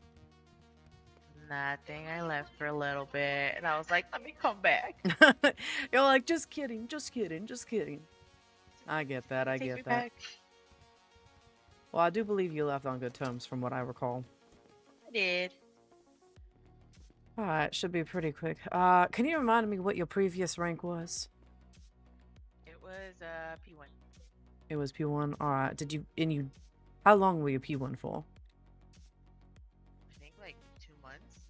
Nothing. I left for a little bit, and I was like, let me come back. You're like, just kidding. I get that. I Take get me that. back. Well, I do believe you left on good terms, from what I recall. I did. All right, should be pretty quick. Can you remind me what your previous rank was? It was P1. It was P1. All right. Did you and you? How long were you P1 for? I think like 2 months.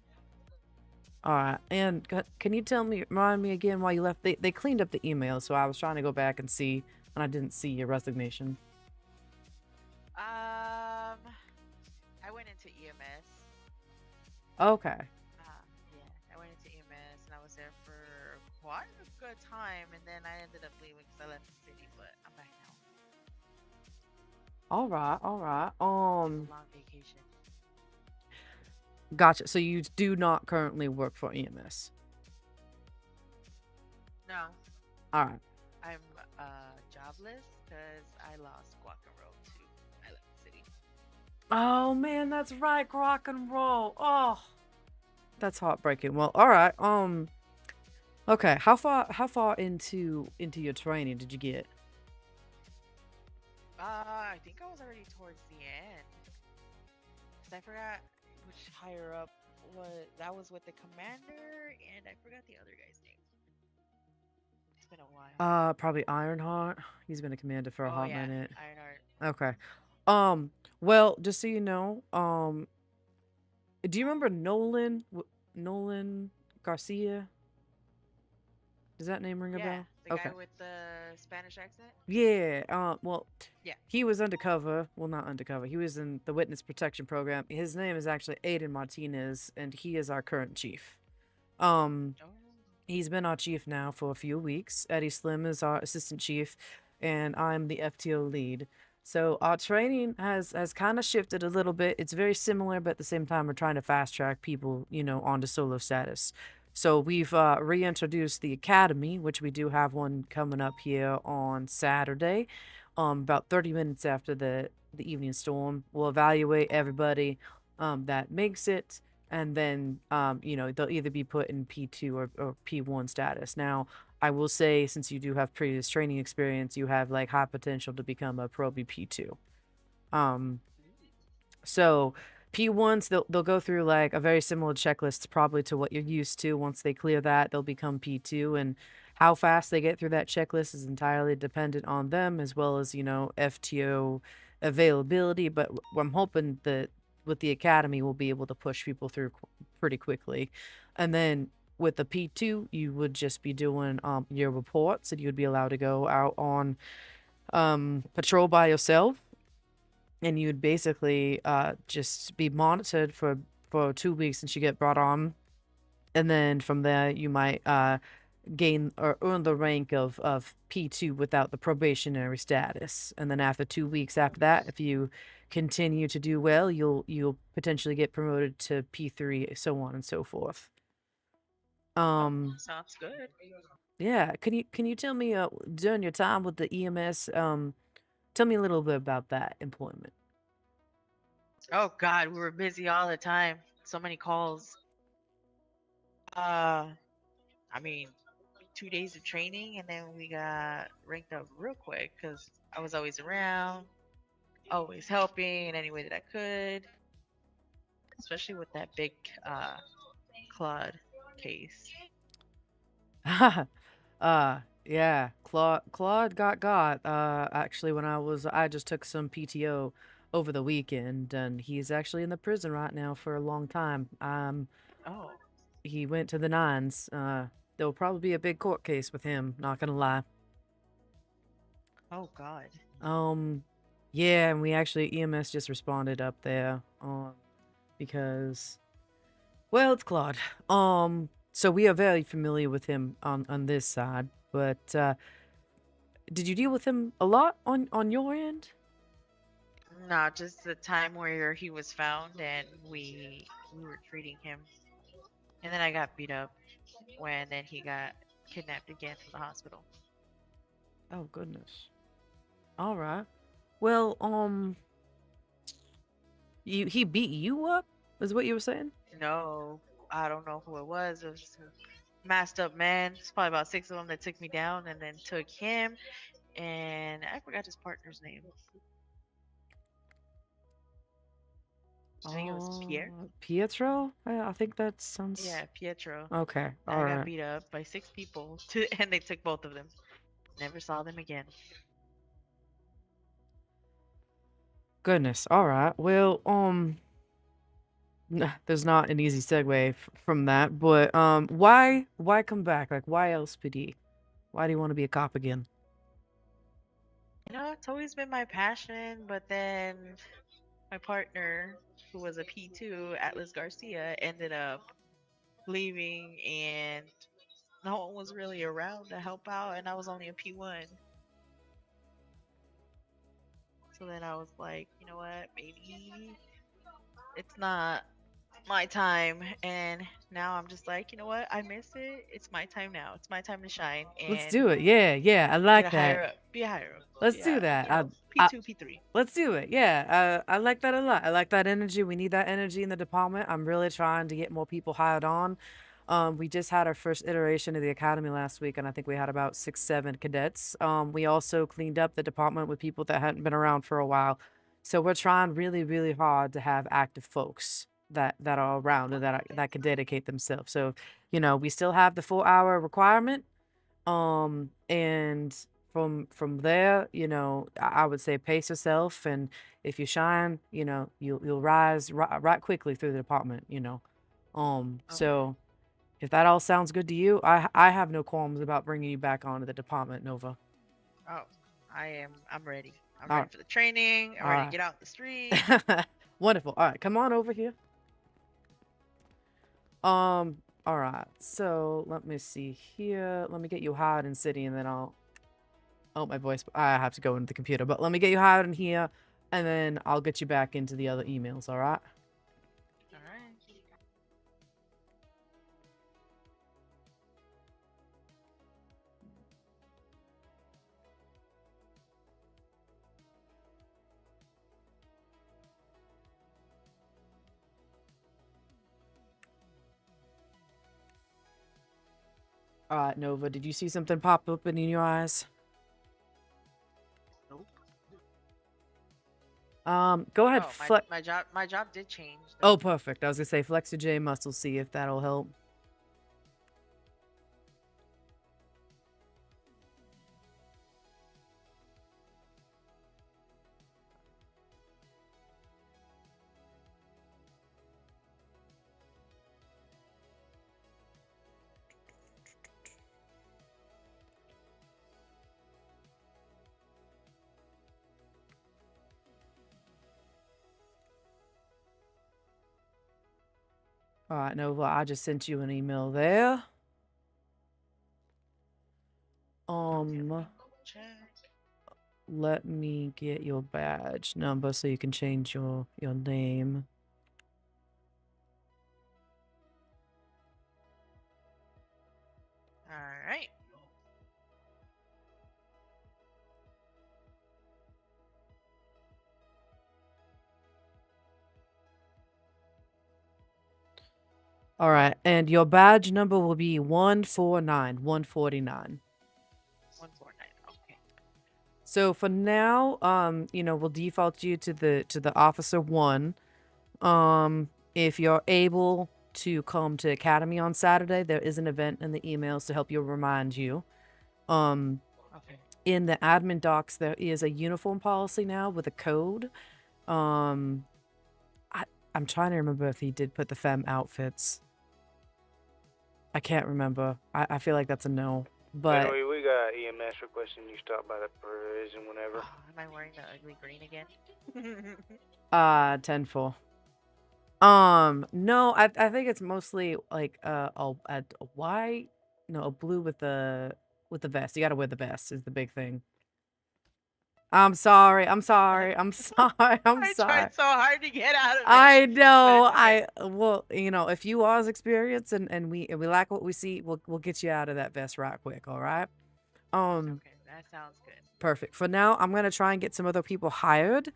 All right. And can you remind me again why you left? They cleaned up the email, so I was trying to go back and see, and I didn't see your resignation. I went into EMS. Okay. Yeah, I went into EMS and I was there for quite a good time, and then I ended up leaving because I left the city, but I'm back now. All right. All right. Long vacation. Gotcha. So you do not currently work for EMS. No, All right. I'm jobless because I lost Guac and Roll too. I left the city. Oh man, that's right. Rock and roll. Oh, that's heartbreaking. Well, all right. Okay. How far into your training did you get? I think I was already towards the end. Cause I forgot which higher up that was with the commander, and I forgot the other guy's name. It's been a while. Probably Ironheart. He's been a commander for a Oh hot yeah, minute. Ironheart. Okay. Well, just so you know, do you remember Nolan Garcia? Does that name ring a Yeah, bell? the Okay. guy with the Spanish accent. Yeah. Well, Yeah. he was undercover. Well, not undercover. He was in the Witness Protection Program. His name is actually Aiden Martinez, and he is our current chief. He's been our chief now for a few weeks. Eddie Slim is our assistant chief, and I'm the FTO lead. So our training has kind of shifted a little bit. It's very similar, but at the same time, we're trying to fast track people, onto solo status. So we've reintroduced the academy, which we do have one coming up here on Saturday, about 30 minutes after the evening storm. We'll evaluate everybody that makes it, and then they'll either be put in P2 or P1 status. Now, I will say, since you do have previous training experience, you have like high potential to become a Pro BP2. So P1s, they'll go through like a very similar checklist probably to what you're used to. Once they clear that, they'll become P2, and how fast they get through that checklist is entirely dependent on them, as well as FTO availability. But I'm hoping that with the academy, we'll be able to push people through pretty quickly. And then with the P2, you would just be doing your reports, and you'd be allowed to go out on patrol by yourself, and you'd basically just be monitored for 2 weeks since you get brought on, and then from there you might gain or earn the rank of P2 without the probationary status. And then after 2 weeks after that, if you continue to do well, you'll potentially get promoted to P3, so on and so forth. Sounds good. Yeah, can you tell me during your time with the EMS, tell me a little bit about that employment. Oh God, we were busy all the time. So many calls. I mean, 2 days of training, and then we got ranked up real quick because I was always around, always helping in any way that I could. Especially with that big Claude case. Yeah, Claude got. Actually, when I just took some PTO over the weekend, and he's actually in the prison right now for a long time. Oh. He went to the nines. There'll probably be a big court case with him, not gonna lie. Oh God. Yeah, and we actually EMS just responded up there, because, well, it's Claude. So we are very familiar with him on this side, but did you deal with him a lot on your end? No, just the time where he was found and we were treating him, and then I got beat up when then he got kidnapped again from the hospital. Oh goodness. All right. Well, he beat you up, is what you were saying? No, I don't know who it was. It was just a masked up man. It's probably about 6 of them that took me down, and then took him, and I forgot his partner's name. I think it was Pierre. Pietro? I think that sounds. Yeah, Pietro. Okay. I All got right. beat up by 6 people, and they took both of them. Never saw them again. Goodness. All right. Well, there's not an easy segue from that, but why come back? Like, why LSPD? Why do you want to be a cop again? It's always been my passion, but then my partner, who was a P2, Atlas Garcia, ended up leaving, and no one was really around to help out, and I was only a P1. So then I was like, you know what, maybe it's not my time. And now I'm just like, you know what, I miss it. It's my time now. It's my time to shine Let's and do it. Yeah. I get like a higher that. up. Be a higher up. Let's do Yeah, that. I P2, P3. let's do it. Yeah. I like that a lot. I like that energy. We need that energy in the department. I'm really trying to get more people hired on. We just had our first iteration of the academy last week, and I think we had about 6, 7 cadets. We also cleaned up the department with people that hadn't been around for a while. So we're trying really, really hard to have active folks that are around and that can dedicate themselves. So, we still have the 4-hour requirement. And from there, I would say pace yourself, and if you shine, you'll rise right quickly through the department. So if that all sounds good to you, I have no qualms about bringing you back onto the department, Nova. Oh, I'm ready. I'm All ready right. for the training. I'm All ready right. to get out in the street. Wonderful. All right, come on over here. All right. So let me see here. Let me get you hired in city, and then I'll. Oh, my voice. I have to go into the computer, but let me get you hired in here, and then I'll get you back into the other emails. All right. All right. All right, Nova. Did you see something pop up in your eyes? Nope. Go ahead. Oh, my job did change. Oh, perfect. I was gonna say flex your J muscle, see if that'll help. All right, Nova. I just sent you an email there. Let me get your badge number so you can change your name. All right. All right, and your badge number will be 149, 149. 149. Okay. So for now, we'll default you to the officer 1. If you're able to come to Academy on Saturday, there is an event in the emails to help you remind you. Okay. In the admin docs, there is a uniform policy now with a code. I'm trying to remember if he did put the femme outfits. I can't remember. I feel like that's a no. But Anyway, we got EMS requesting you stop by the prison whenever. Oh, am I wearing the ugly green again? 10-4. No, I think it's mostly like a white, no, a blue with the vest. You gotta wear the vest is the big thing. I'm sorry. I'm sorry. I'm sorry. I'm I sorry. tried so hard to get out of it. I know. But it's okay. Well, if you are as experienced and we like what we see, we'll get you out of that vest right quick. All right. Okay, that sounds good. Perfect. For now, I'm gonna try and get some other people hired.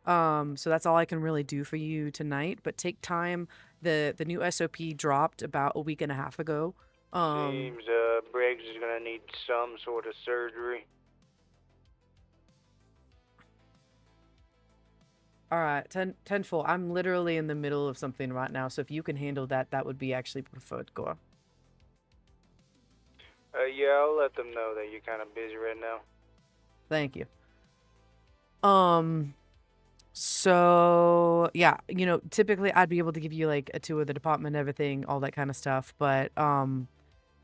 So that's all I can really do for you tonight. But take time. The new SOP dropped about a week and a half ago. Seems Briggs is gonna need some sort of surgery. All right, 10-4. I'm literally in the middle of something right now, so if you can handle that, that would be actually preferred, Gore. Yeah, I'll let them know that you're kind of busy right now. Thank you. So yeah, you know, typically I'd be able to give you like a tour of the department, everything, all that kind of stuff, but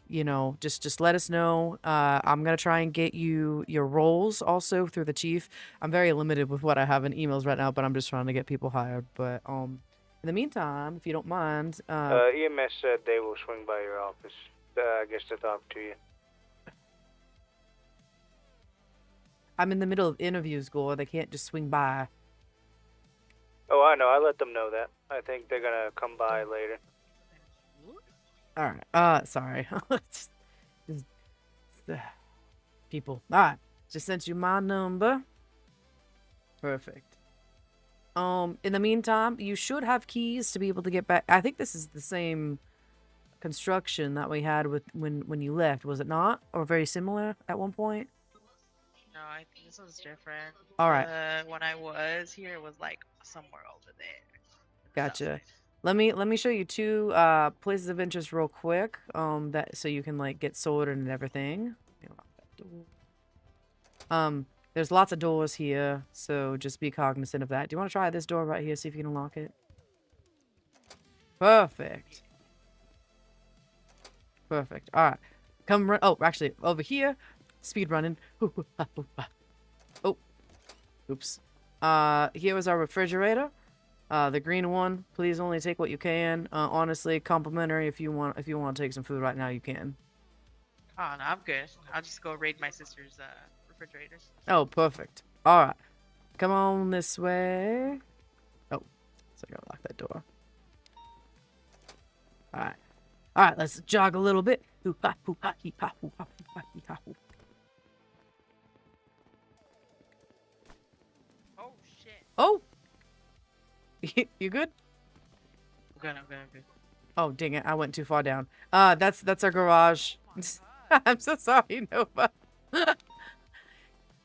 you know, just let us know. I'm gonna try and get you your roles also through the chief. I'm very limited with what I have in emails right now, but I'm just trying to get people hired. But in the meantime, if you don't mind, EMS said they will swing by your office. I guess to talk to you. I'm in the middle of interviews, Gore. They can't just swing by. Oh, I know. I let them know that. I think they're gonna come by later. All right. Sorry. just people. All right. Just sent you my number. Perfect. In the meantime, you should have keys to be able to get back. I think this is the same construction that we had with when you left, was it not? Or very similar at one point? No, I think this was different. All right. When I was here, it was like somewhere over there. Gotcha. Let me show you two places of interest real quick. That so you can like get sorted and everything. Let me lock that door. There's lots of doors here, so just be cognizant of that. Do you want to try this door right here, see if you can unlock it? Perfect. Perfect. All right. Come run. Oh, actually, over here. Speed running. Oh. Oops. Here is our refrigerator. The green one. Please only take what you can. Honestly, complimentary. If you want to take some food right now, you can. Oh no, I'm good. I'll just go raid my sister's refrigerator. Oh, perfect. All right. Come on this way. Oh, so I gotta lock that door. All right. All right. Let's jog a little bit. Oh shit. Oh. You good? I'm good. I'm good. I'm good. Oh, dang it. I went too far down. That's our garage. I'm so sorry, Nova.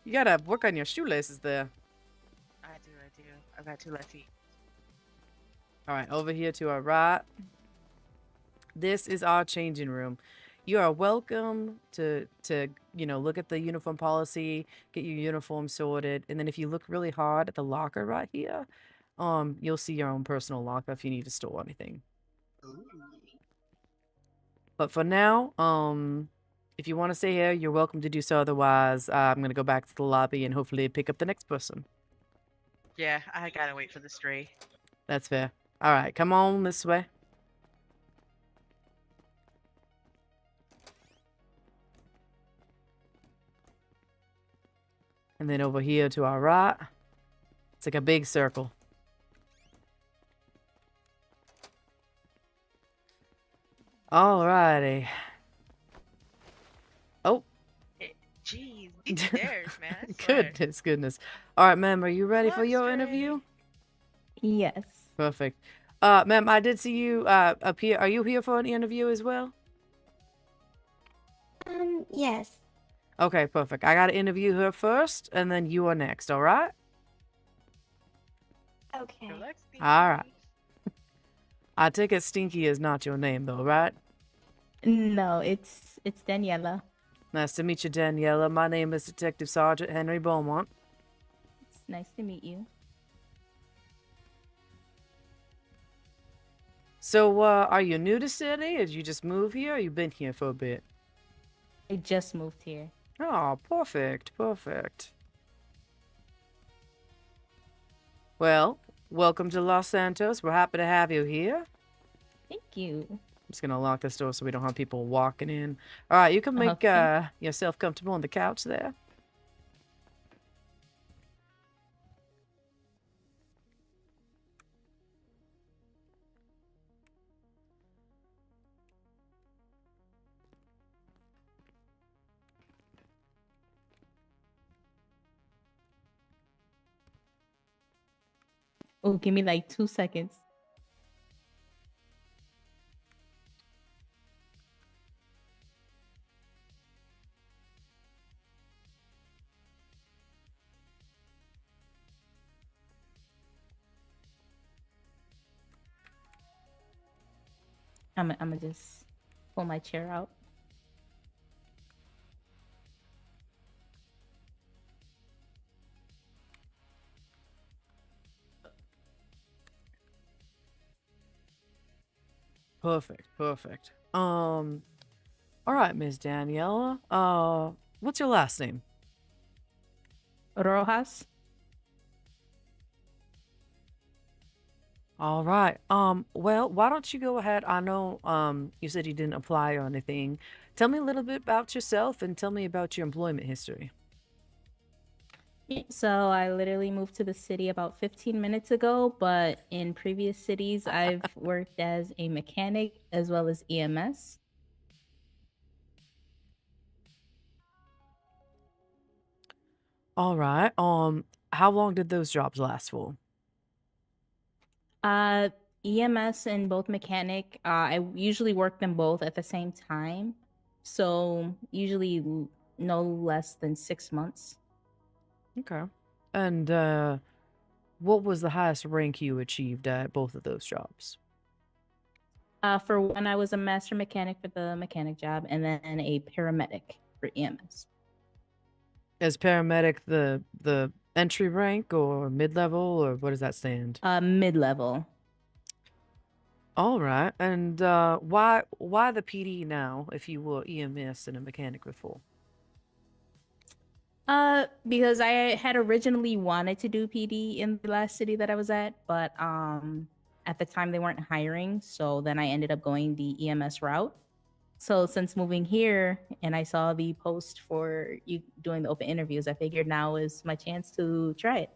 You gotta work on your shoelaces there. I do. I've got 2 left feet. All right, over here to our right. This is our changing room. You are welcome to you know, look at the uniform policy, get your uniform sorted, and then if you look really hard at the locker right here, you'll see your own personal locker if you need to store anything. Ooh. But for now, if you want to stay here, you're welcome to do so. Otherwise, I'm gonna go back to the lobby and hopefully pick up the next person. Yeah, I gotta wait for the stray. That's fair. All right, come on this way. And then over here to our right, it's like a big circle. Alrighty. Oh. Jeez, these stairs, man. I swear. Goodness. All right, ma'am, are you ready for Love your stray. interview? Yes. Perfect. Ma'am, I did see you up here. Are you here for an interview as well? Yes. Okay, perfect. I gotta interview her first, and then you are next, all right? Okay. All right. I take it Stinky is not your name, though, right? No, it's Daniela. Nice to meet you, Daniela. My name is Detective Sergeant Henry Beaumont. It's nice to meet you. So, are you new to city? Did you just move here, or you been here for a bit? I just moved here. Oh, perfect, perfect. Well, welcome to Los Santos. We're happy to have you here. Thank you. I'm just gonna lock this door so we don't have people walking in. All right, you can make yourself comfortable on the couch there. Oh, give me like 2 seconds. I'm gonna just pull my chair out. Perfect, perfect. All right, Miss Daniela. What's your last name? Rojas. All right. Well, why don't you go ahead? I know you said you didn't apply or anything. Tell me a little bit about yourself and tell me about your employment history. So I literally moved to the city about 15 minutes ago, but in previous cities, I've worked as a mechanic as well as EMS. All right. How long did those jobs last for? Uh, EMS and both mechanic. I usually work them both at the same time, so usually no less than 6 months. Okay. And what was the highest rank you achieved at both of those jobs? For one, I was a master mechanic for the mechanic job, and then a paramedic for EMS. Is paramedic the entry rank or mid-level or what does that stand? Mid-level. All right. And why the PD now if you were EMS and a mechanic before? Because I had originally wanted to do PD in the last city that I was at, but at the time they weren't hiring, so then I ended up going the EMS route. So since moving here and I saw the post for you doing the open interviews, I figured now is my chance to try it.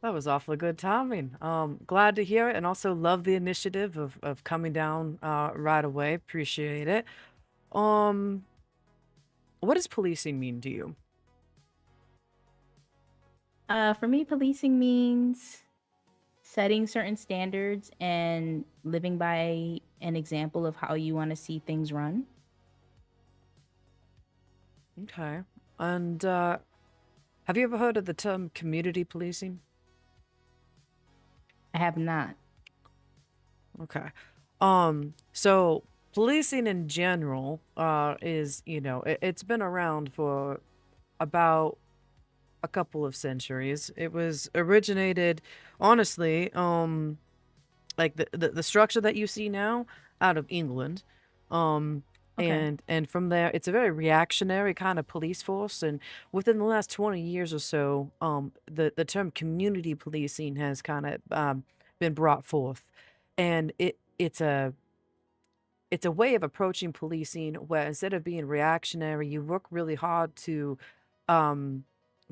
That was awfully good timing. Glad to hear it, and also love the initiative of coming down right away. Appreciate it. Um, what does policing mean to you? For me, policing means setting certain standards and living by an example of how you want to see things run. Okay. And have you ever heard of the term community policing? I have not. Okay. So policing in general is, it's been around for about a couple of centuries. It was originated, honestly, like the structure that you see now out of England. Okay. And from there it's a very reactionary kind of police force, and within the last 20 years or so, the term community policing has kind of been brought forth, and it's a way of approaching policing where instead of being reactionary, you work really hard to um,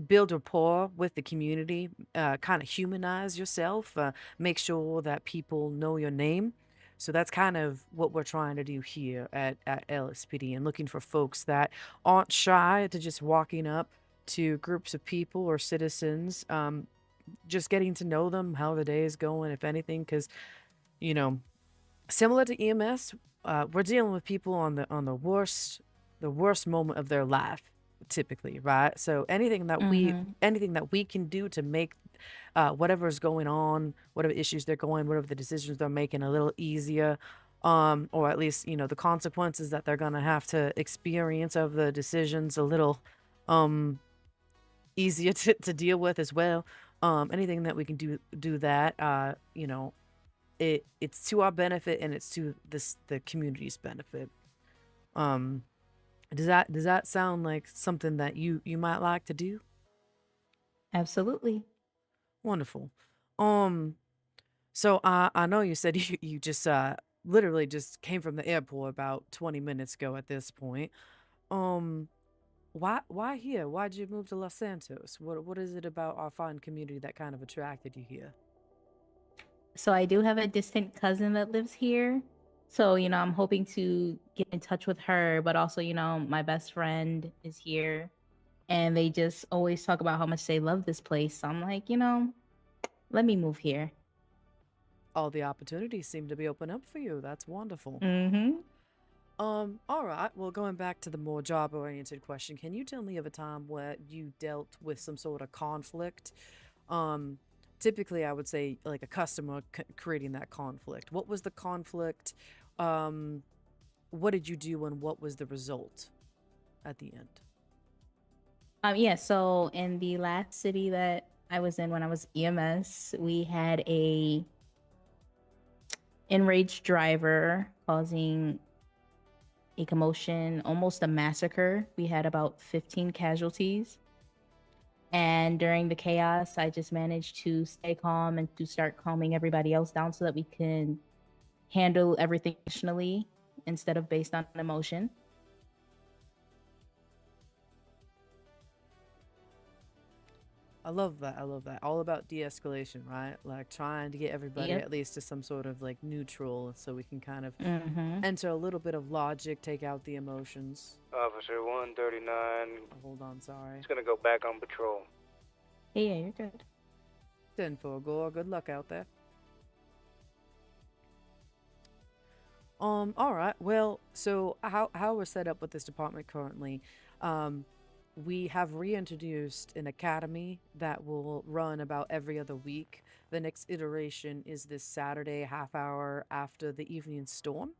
build rapport with the community, kind of humanize yourself, make sure that people know your name. So that's kind of what we're trying to do here at LSPD, and looking for folks that aren't shy to just walking up to groups of people or citizens, just getting to know them, how the day is going, if anything, because, you know, similar to EMS, we're dealing with people on the worst moment of their life, typically, right? So anything that we can do to make whatever is going on, whatever issues they're going, whatever the decisions they're making, a little easier, or at least the consequences that they're gonna have to experience of the decisions a little um easier to deal with as well. Anything that we can do that, it's to our benefit and it's to the community's benefit. Um, does that sound like something that you might like to do? Absolutely. Wonderful. Um, so I know you said you just literally just came from the airport about 20 minutes ago at this point. Um, why here? Why'd you move to Los Santos? What is it about our fine community that kind of attracted you here? So I do have a distant cousin that lives here. So, I'm hoping to get in touch with her, but also, my best friend is here and they just always talk about how much they love this place. So I'm like, let me move here. All the opportunities seem to be open up for you. That's wonderful. Mm-hmm. All right. Well, going back to the more job-oriented question, can you tell me of a time where you dealt with some sort of conflict? Typically, I would say like a customer creating that conflict. What was the conflict? what did you do and what was the result at the end? Yeah, so in the last city that I was in when I was EMS, we had a enraged driver causing a commotion, almost a massacre. We had about 15 casualties. And during the chaos, I just managed to stay calm and to start calming everybody else down so that we can handle everything rationally instead of based on emotion. I love that. I love that. All about de-escalation, right? Like trying to get everybody Yep. at least to some sort of like neutral so we can kind of Mm-hmm. enter a little bit of logic, take out the emotions. Officer 139. Hold on, sorry. He's gonna go back on patrol. Yeah, you're good. 10-4, Gore. Good luck out there. All right. Well, so how we're set up with this department currently, we have reintroduced an academy that will run about every other week. The next iteration is this Saturday, half hour after the evening storm.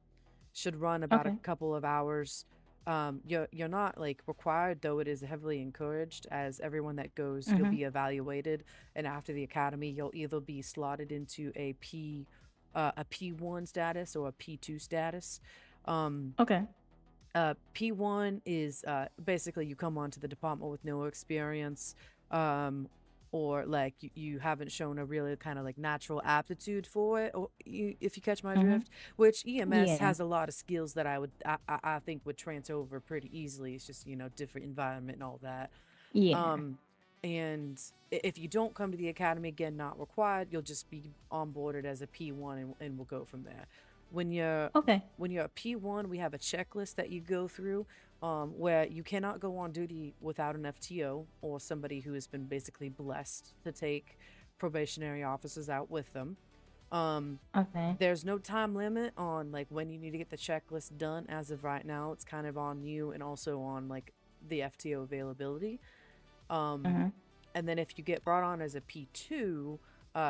Should run about a Okay. couple of hours. You're not like required, though it is heavily encouraged. As everyone that goes, you'll Mhm. be evaluated, and after the academy, you'll either be slotted into a P1 status or a P2 status. Okay. P1 is basically you come onto the department with no experience, or like you haven't shown a really kind of like natural aptitude for it, or if you catch my Mhm. drift. Which EMS Yeah. has a lot of skills that I think would transfer over pretty easily. It's just different environment and all that. Yeah. And if you don't come to the academy, again, not required, you'll just be onboarded as a P1 and we'll go from there. When you're Okay. a P1, we have a checklist that you go through, where you cannot go on duty without an FTO or somebody who has been basically blessed to take probationary officers out with them. Okay. There's no time limit on like when you need to get the checklist done. As of right now, it's kind of on you and also on like the FTO availability. Mhm. And then if you get brought on as a P2,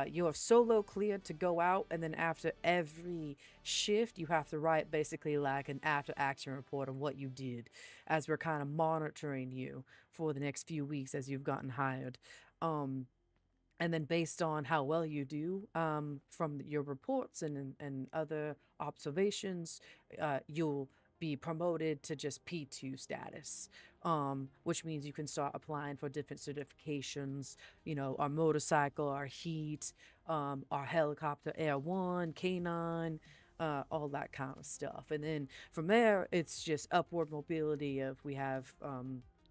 you have solo cleared to go out, and then after every shift, you have to write basically like an after action report of what you did, as we're kind of monitoring you for the next few weeks as you've gotten hired. And then based on how well you do, from your reports and other observations, you'll be promoted to just P2 status, which means you can start applying for different certifications, our motorcycle, our heat, our helicopter, Air 1, K9, all that kind of stuff. And then from there, it's just upward mobility of we have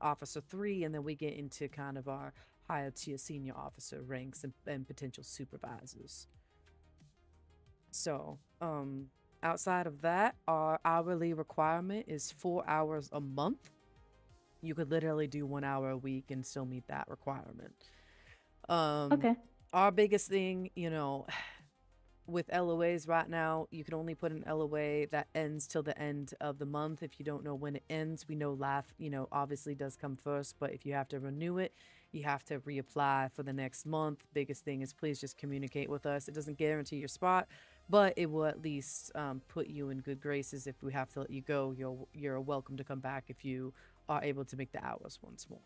Officer 3, and then we get into kind of our higher tier senior officer ranks and potential supervisors. So, outside of that, our hourly requirement is 4 hours a month. You could literally do 1 hour a week and still meet that requirement. Okay. Our biggest thing, with LOAs right now, you can only put an LOA that ends till the end of the month. If you don't know when it ends, we know LAF, obviously does come first, but if you have to renew it, you have to reapply for the next month. Biggest thing is please just communicate with us. It doesn't guarantee your spot, but it will at least put you in good graces. If we have to let you go, you're welcome to come back if you are able to make the hours once more.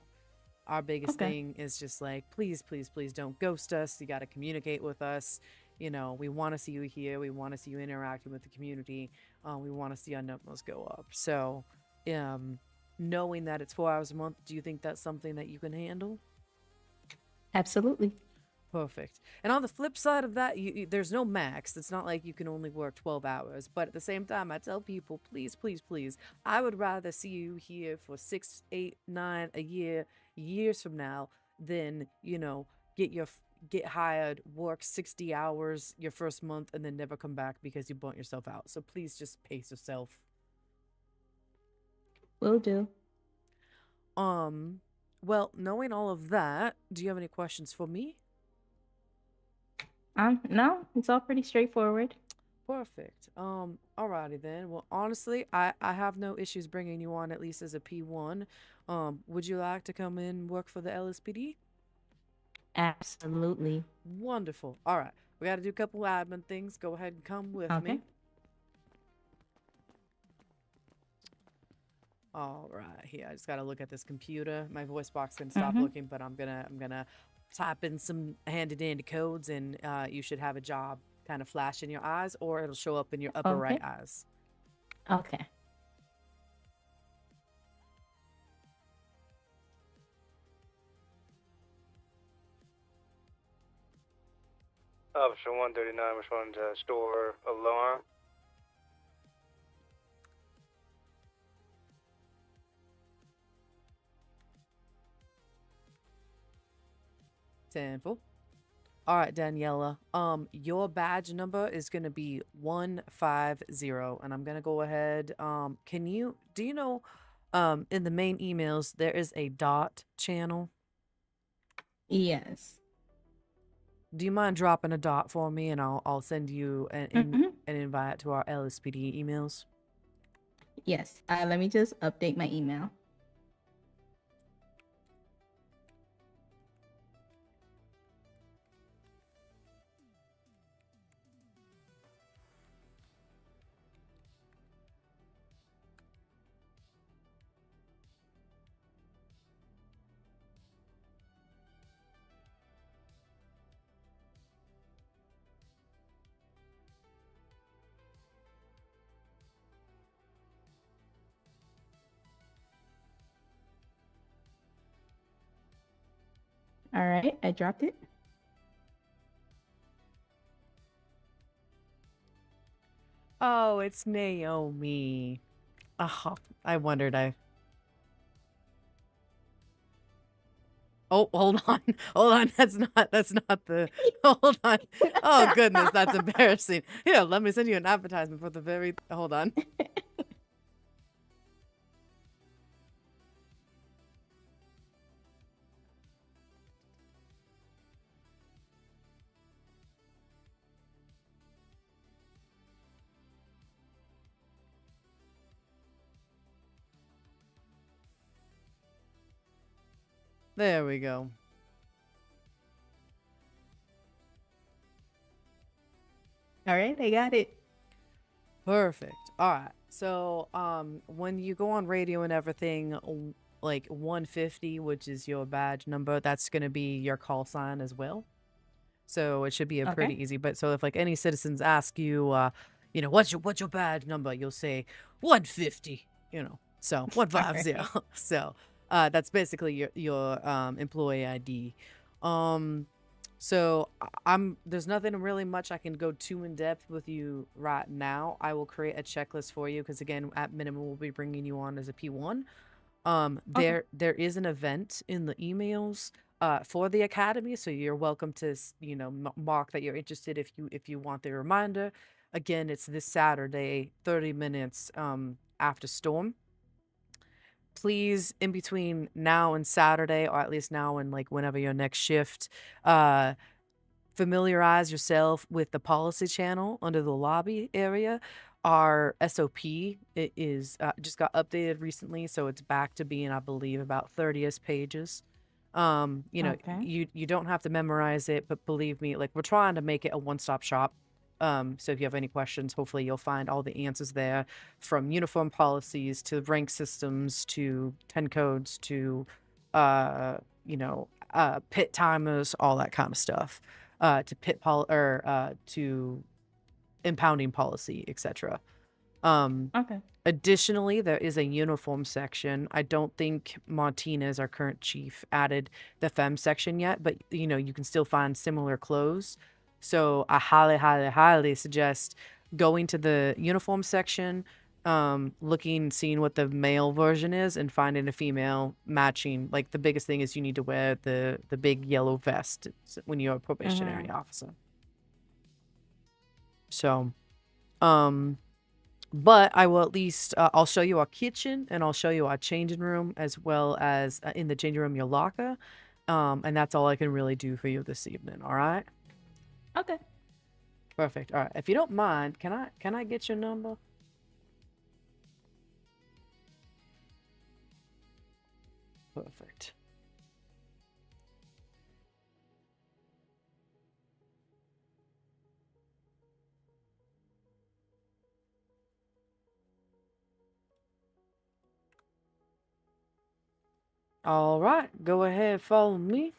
Our biggest Okay. thing is just like, please, please, please don't ghost us. You got to communicate with us. We want to see you here. We want to see you interacting with the community. We want to see our numbers go up. So, knowing that it's 4 hours a month, do you think that's something that you can handle? Absolutely. Perfect. And on the flip side of that, there's no max. It's not like you can only work 12 hours. But at the same time, I tell people, please, please, please, I would rather see you here for 6, 8, 9 a year, years from now, than, get hired, work 60 hours your first month, and then never come back because you burnt yourself out. So please just pace yourself. Will do. Well, knowing all of that, do you have any questions for me? No, it's all pretty straightforward. Perfect. Alrighty then. Well, honestly, I have no issues bringing you on, at least as a P1. Would you like to come in and work for the LSPD? Absolutely. Wonderful. All right. We got to do a couple admin things. Go ahead and come with Okay. me. All right, here I just gotta look at this computer. My voice box can stop Mm-hmm. looking, but I'm gonna type in some handy dandy codes, and you should have a job kind of flash in your eyes, or it'll show up in your upper right Okay. eyes. Okay. Officer 139 responding to store alarm. Tenfold. All right, Daniela. Your badge number is gonna be 150, and I'm gonna go ahead. Do you know, in the main emails there is a dot channel? Yes. Do you mind dropping a dot for me, and I'll send you Mm-hmm. an invite to our LSPD emails. Yes. Let me just update my email. All right, I dropped it. Oh, it's Naomi. Oh, I wondered. Oh, hold on. Hold on. That's not the hold on. Oh goodness, that's embarrassing. Here, let me send you an advertisement for the very hold on. There we go. All right, I got it. Perfect. All right. So, when you go on radio and everything, like 150, which is your badge number, that's going to be your call sign as well. So it should be a Okay. pretty easy. But so if like any citizens ask you, what's your badge number, you'll say 150. So All 150. right. So that's basically your employee ID. So there's nothing really much I can go too in depth with you right now. I will create a checklist for you because again, at minimum, we'll be bringing you on as a P1. Okay. There is an event in the emails for the academy, so you're welcome to mark that you're interested if you want the reminder. Again, it's this Saturday, 30 minutes after storm. Please, in between now and Saturday, or at least now and like whenever your next shift, familiarize yourself with the policy channel under the lobby area. Our SOP it is just got updated recently, so it's back to being, I believe, about 30ish pages. Okay. You don't have to memorize it, but believe me, like we're trying to make it a one-stop shop. So if you have any questions, hopefully you'll find all the answers there, from uniform policies to rank systems to 10 codes to pit timers, all that kind of stuff. To impounding policy, etc. Okay. Additionally, there is a uniform section. I don't think Martinez, our current chief, added the femme section yet, but you can still find similar clothes. So I highly, highly, highly suggest going to the uniform section, seeing what the male version is, and finding a female matching. Like the biggest thing is you need to wear the big yellow vest when you're a probationary officer. So, but I will at least I'll show you our kitchen and I'll show you our changing room, as well as in the changing room your locker. And that's all I can really do for you this evening. All right. Okay. Perfect. All right. If you don't mind, can I get your number? Perfect. All right, go ahead, follow me.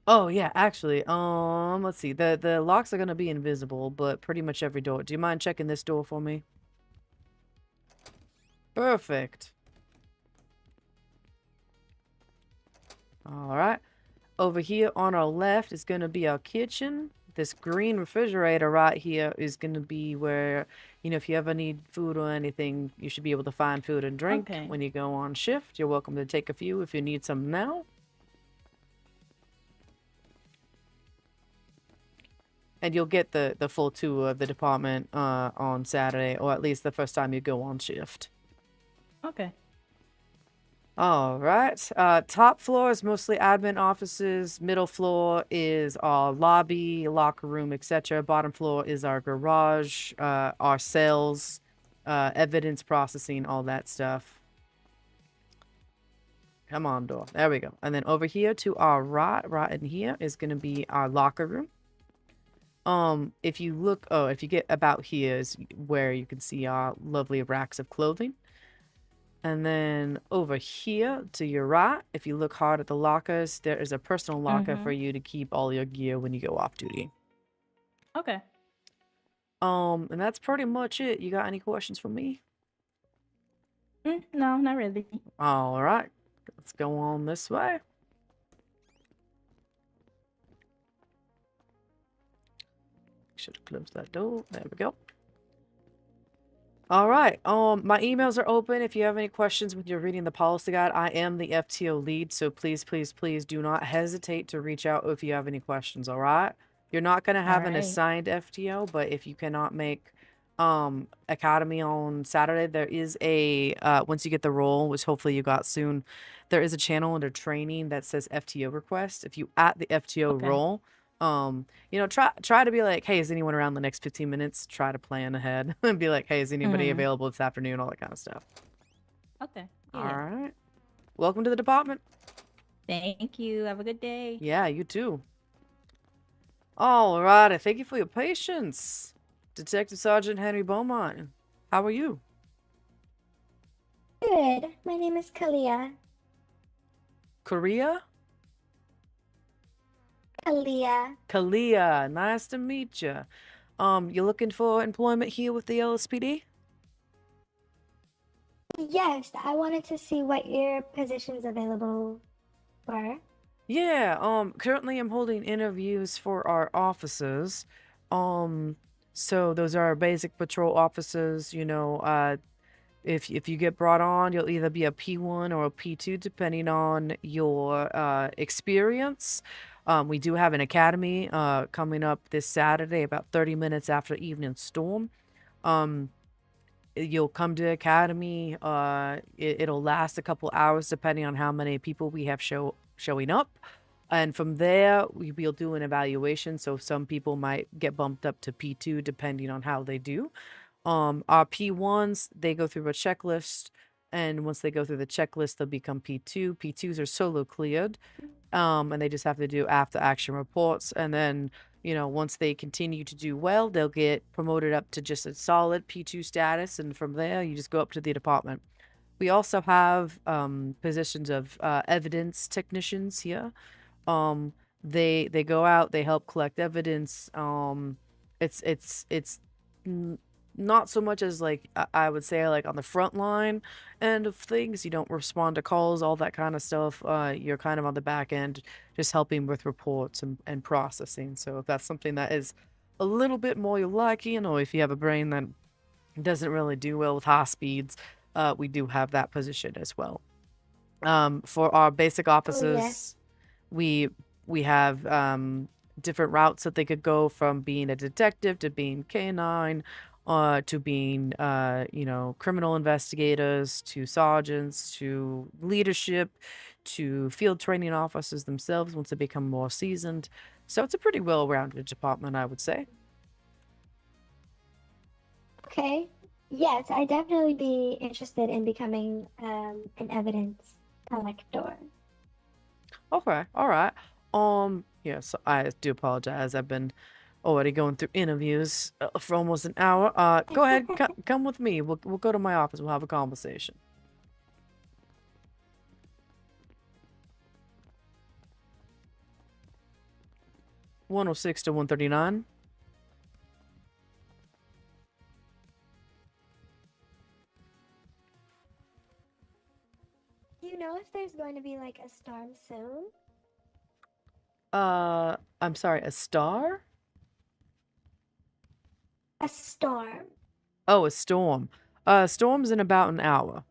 Oh yeah, actually, let's see. The locks are gonna be invisible, but pretty much every door. Do you mind checking this door for me? Perfect. All right. Over here on our left is gonna be our kitchen. This green refrigerator right here is gonna be where, if you ever need food or anything, you should be able to find food and drink Okay. when you go on shift. You're welcome to take a few if you need some now. And you'll get the full tour of the department on Saturday, or at least the first time you go on shift. Okay. All right. Top floor is mostly admin offices. Middle floor is our lobby, locker room, etc. Bottom floor is our garage, our cells, evidence processing, all that stuff. Come on, door. There we go. And then over here to our right in here is going to be our locker room. If you get about here is where you can see our lovely racks of clothing. And then over here to your right, if you look hard at the lockers, there is a personal locker for you to keep all your gear when you go off duty. Okay. And that's pretty much it. You got any questions for me? No, not really. All right. Let's go on this way. Should have closed that door. There we go. All right. My emails are open. If you have any questions when you're reading the policy guide, I am the FTO lead, so please, please, please do not hesitate to reach out if you have any questions. All right. You're not gonna have an Alright. assigned FTO, but if you cannot make academy on Saturday, there is a once you get the role, which hopefully you got soon, there is a channel under training that says FTO request. If you at the FTO Okay. role, try to be like, hey, is anyone around the next 15 minutes? Try to plan ahead and be like, hey, is anybody available this afternoon? All that kind of stuff. Okay. All Yeah. right. Welcome to the department. Thank you. Have a good day. Yeah, you too. All right. Thank you for your patience. Detective Sergeant Henry Beaumont. How are you? Good. My name is Kalia. Korea? Kalia. Kalia. Nice to meet you. You looking for employment here with the LSPD? Yes, I wanted to see what your positions available were. Yeah, currently I'm holding interviews for our officers. So those are our basic patrol officers, if you get brought on, you'll either be a P1 or a P2 depending on your experience. We do have an academy coming up this Saturday about 30 minutes after evening storm. You'll come to academy. It'll last a couple hours depending on how many people we have showing up. And from there, we'll do an evaluation. So some people might get bumped up to P2 depending on how they do. Our P1s, they go through a checklist. And once they go through the checklist, they'll become P2. P2s are solo cleared. And they just have to do after action reports. And then, once they continue to do well, they'll get promoted up to just a solid P2 status. And from there, you just go up to the department. We also have positions of evidence technicians here. They go out, they help collect evidence. It's not so much as like I would say like on the front line end of things. You don't respond to calls, all that kind of stuff. You're kind of on the back end, just helping with reports and processing. So if that's something that is a little bit more your liking, or if you have a brain that doesn't really do well with high speeds, we do have that position as well. For our basic officers, we have different routes that they could go, from being a detective to being canine, to being criminal investigators, to sergeants, to leadership, to field training officers themselves once they become more seasoned. So it's a pretty well-rounded department, I would say. Okay. Yes, I'd definitely be interested in becoming an evidence collector. Okay, all right. Yes, I do apologize. I've been already going through interviews for almost an hour. Go ahead, come with me. We'll go to my office. We'll have a conversation. (106) to 139. Do you know if there's going to be like a storm soon? I'm sorry, a star? A storm. Oh, a storm. Storm's in about an hour.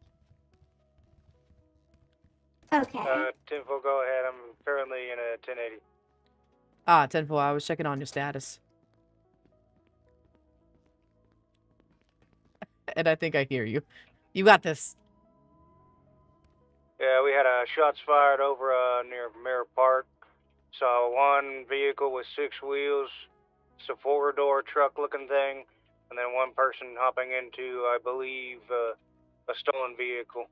Okay. 10-4, go ahead. I'm currently in a 1080. 10-4, I was checking on your status. And I think I hear you. You got this. Yeah, we had shots fired over near Mirror Park. Saw one vehicle with 6 wheels. It's a 4-door truck-looking thing. And then one person hopping into, I believe, a stolen vehicle.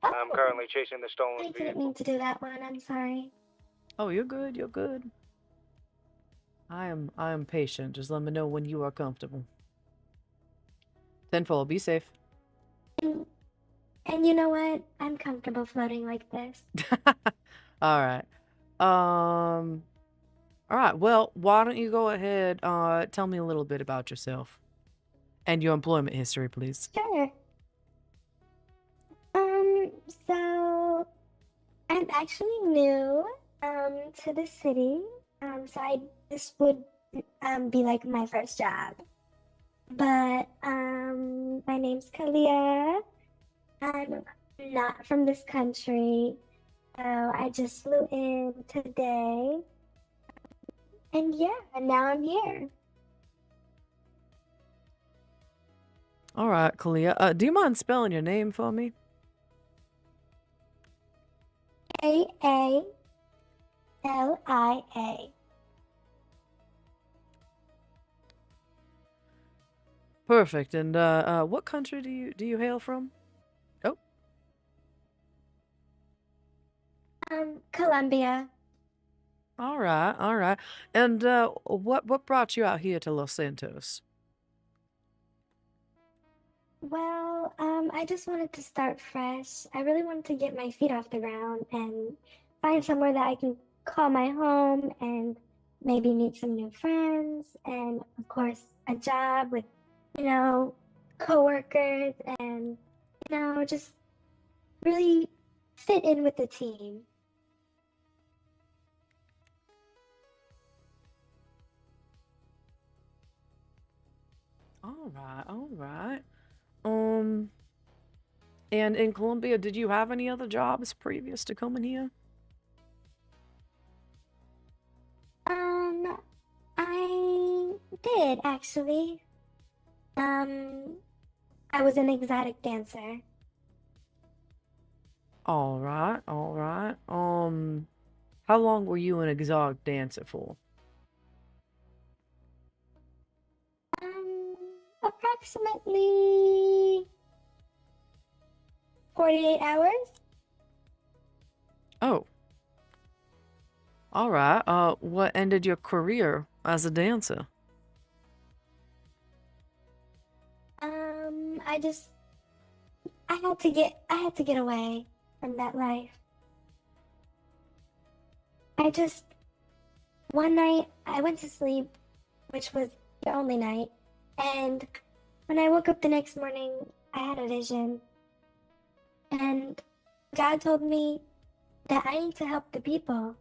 I'm currently chasing the stolen I didn't vehicle. mean to do that one. I'm sorry. Oh, you're good. You're good. I am patient. Just let me know when you are comfortable. 10-4, be safe. And you know what? I'm comfortable floating like this. All right. All right. Well, why don't you go ahead? Tell me a little bit about yourself and your employment history, please. Sure. So I'm actually new to the city. So this would be like my first job. But my name's Kalia. I'm not from this country. So I just flew in today. And yeah, now I'm here. All right, Kalia. Do you mind spelling your name for me? Kaalia. Perfect. And what country do you hail from? Oh. Colombia. All right, all right. And what brought you out here to Los Santos? Well, I just wanted to start fresh. I really wanted to get my feet off the ground and find somewhere that I can call my home and maybe meet some new friends and, of course, a job with, coworkers and, just really fit in with the team. All right, all right. And in Colombia, did you have any other jobs previous to coming here? I did actually. I was an exotic dancer. All right, all right. How long were you an exotic dancer for? Approximately 48 hours. Oh. All right. What ended your career as a dancer? I had to get away from that life. One night I went to sleep, which was the only night, and when I woke up the next morning, I had a vision. And God told me that I need to help the people.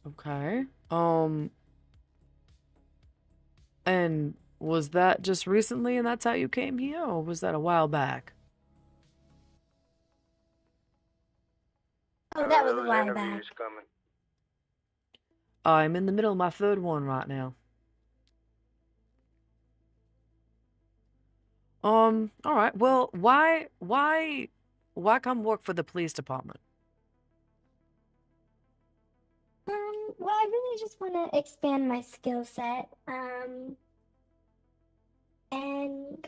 Okay. And was that just recently and that's how you came here, or was that a while back? Oh, that was a Those while back. interviews coming. I'm in the middle of my third one right now. All right. Well, why come work for the police department? Well, I really just want to expand my skill set. And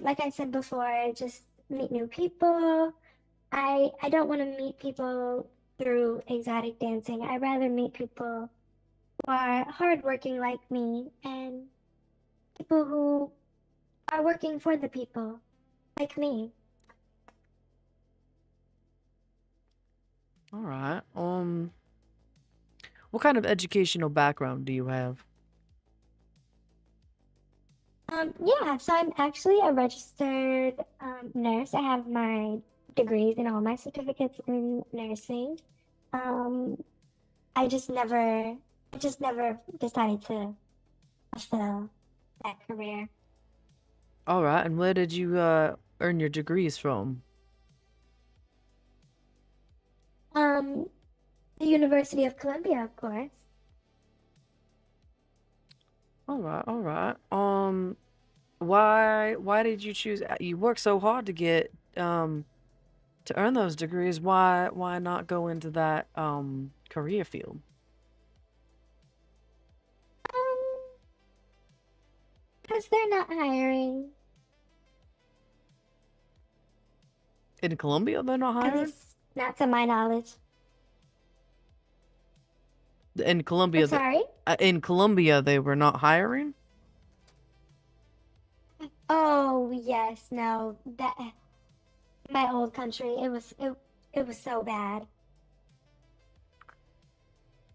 like I said before, just meet new people. I don't want to meet people through exotic dancing. I'd rather meet people who are hardworking like me and people who are working for the people like me. All right. What kind of educational background do you have? Yeah, so I'm actually a registered nurse. I have my degrees and all my certificates in nursing. Um, I just never decided to fulfill that career. All right. And where did you earn your degrees from? The University of Columbia, of course. All right. All right. Why did you choose? You worked so hard to get to earn those degrees. Why not go into that career field? Because they're not hiring. In Colombia, they're not At hiring? least not to my knowledge. In Colombia, I'm sorry? in Colombia, they were not hiring? Oh yes, no. That my old country, it was so bad.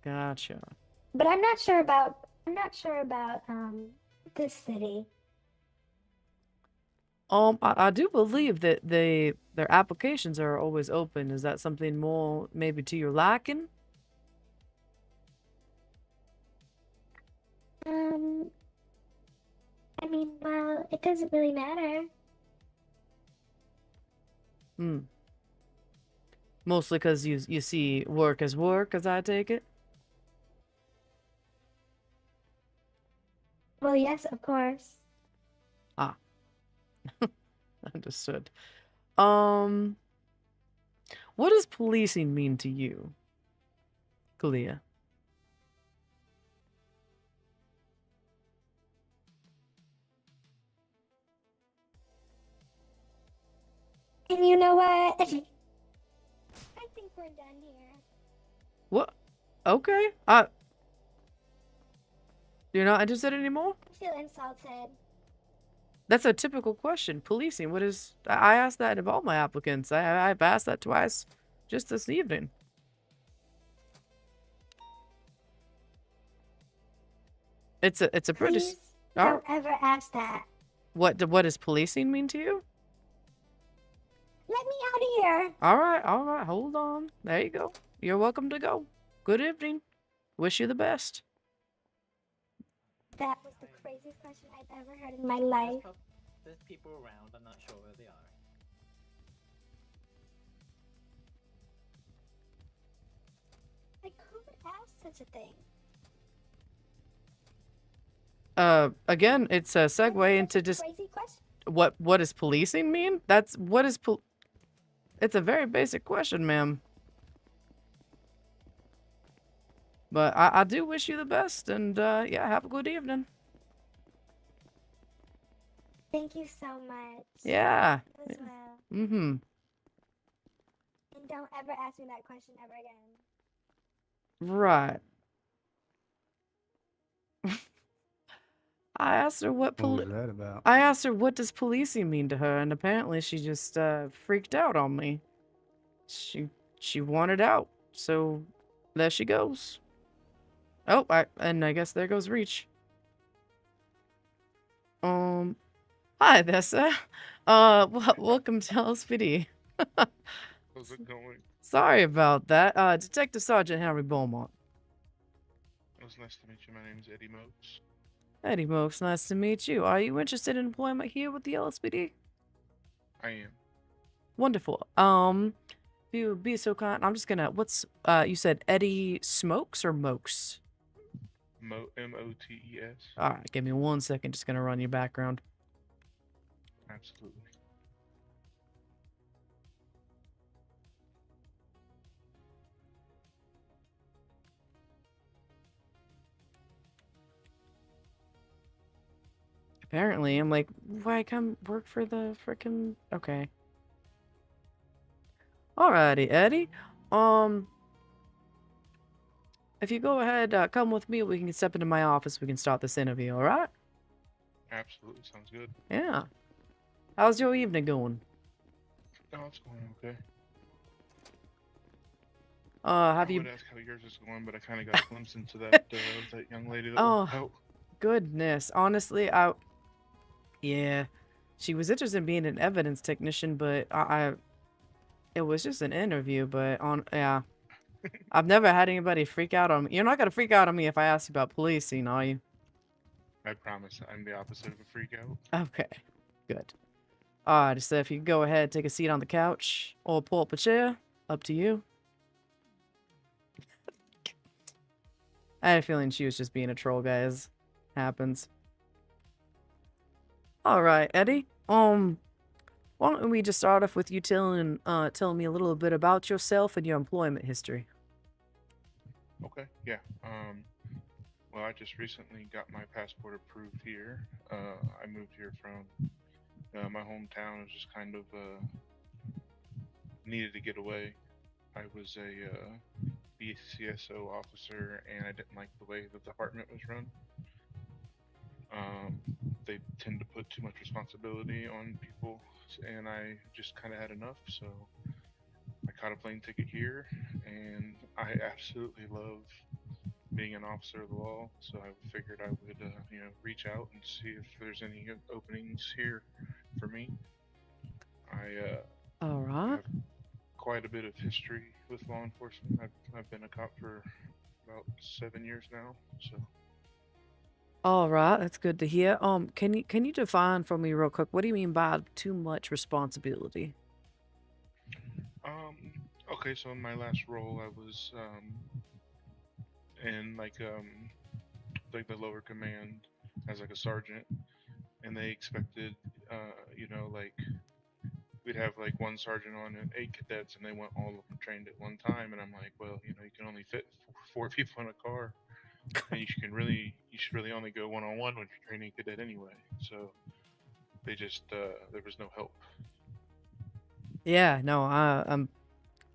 Gotcha. But I'm not sure about this city. I do believe that their applications are always open. Is that something more maybe to your liking? I mean, well, it doesn't really matter. Hmm. Mostly because you see work as work, as I take it. Well, yes, of course. Ah. Understood. What does policing mean to you, Kalia? And you know what? I think we're done here. What? Okay. You're not interested anymore? I feel insulted. That's a typical question. Policing. What is? I asked that of all my applicants. I've asked that twice, just this evening. It's a pretty. Please don't ever ask that. What does policing mean to you? Let me out of here. All right. Hold on. There you go. You're welcome to go. Good evening. Wish you the best. That was the craziest question I've ever heard in my life. There's people around, I'm not sure where they are. Like, who would ask such a thing? Again, it's a segue into just Crazy question. what does policing mean? That's what is It's a very basic question, ma'am. But I do wish you the best, and yeah, have a good evening. Thank you so much. Yeah. As well. Mm-hmm. And don't ever ask me that question ever again. Right. I asked her what was that about? I asked her what does policing mean to her, and apparently she just freaked out on me. She wanted out, so there she goes. Oh, and I guess there goes Reach. Hi there, sir. Welcome to LSPD. How's it going? Sorry about that. Detective Sergeant Harry Beaumont. It was nice to meet you. My name is Eddie Mokes. Eddie Mokes, nice to meet you. Are you interested in employment here with the LSPD? I am. Wonderful. If you would be so kind, I'm just gonna. What's you said Eddie Smokes or Mokes? M-O-T-E-S. All right, give me 1 second. Just gonna run your background. Absolutely. Apparently, I'm like, why come work for the frickin'... Okay. Alrighty, Eddie. if you go ahead, come with me, we can step into my office. We can start this interview, all right? Absolutely, sounds good. Yeah. How's your evening going? No, it's going okay. Have I you? would ask how yours is going, but I kind of got a glimpse into that that young lady that walked Oh, out. goodness. Honestly, yeah, she was interested in being an evidence technician, but it was just an interview. But yeah, I've never had anybody freak out on me. You're not gonna freak out on me if I ask you about policing, are you? I promise I'm the opposite of a freak out. Okay, good. Alright, so if you could go ahead, take a seat on the couch, or pull up a chair, up to you. I had a feeling she was just being a troll, guys. Happens. Alright, Eddie. Why don't we just start off with you telling me a little bit about yourself and your employment history. Okay, yeah. Well, I just recently got my passport approved here. I moved here from my hometown. It was just kind of needed to get away. I was a BCSO officer, and I didn't like the way the department was run. They tend to put too much responsibility on people, and I just kind of had enough. So I caught a plane ticket here, and I absolutely love being an officer of the law. So I figured I would, reach out and see if there's any openings here for me. I All right. have quite a bit of history with law enforcement. I've been a cop for about 7 years now. So All right, that's good to hear. Can you define for me real quick, what do you mean by too much responsibility? okay, so in my last role, I was in like the lower command as like a sergeant, and they expected like we'd have like one sergeant on and 8 cadets, and they want all of them trained at one time, and I'm like, well, you can only fit 4 people in a car, and you should really only go one-on-one when you're training a cadet anyway. So they just there was no help. Yeah, no,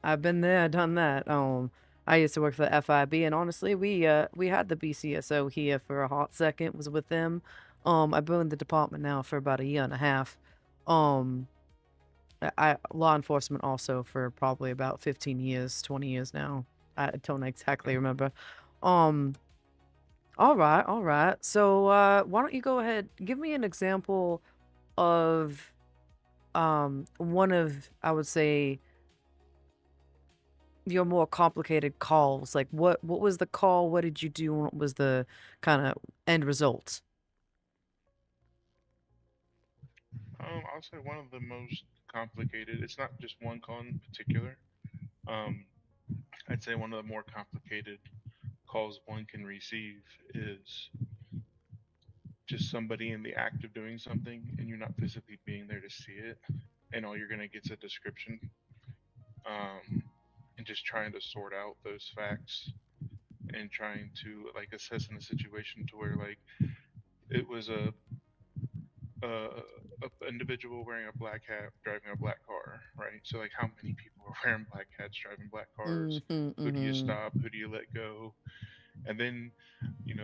I've been there, done that. I used to work for the FIB, and honestly, we had the BCSO here for a hot second. Was with them. I've been in the department now for about a year and a half. I law enforcement also for probably about 15 years, 20 years now. I don't exactly remember. All right. So, why don't you go ahead, give me an example of one of, I would say, your more complicated calls. Like what was the call? What did you do? And what was the kind of end result? I'll say one of the most complicated. It's not just one call in particular. Um, I'd say one of the more complicated calls one can receive is just somebody in the act of doing something, and you're not physically being there to see it, and all you're gonna get's a description. And just trying to sort out those facts and trying to like assess in a situation to where like it was a individual wearing a black hat driving a black car, right? So like how many people are wearing black hats driving black cars? Who do you stop? Who do you let go? And then,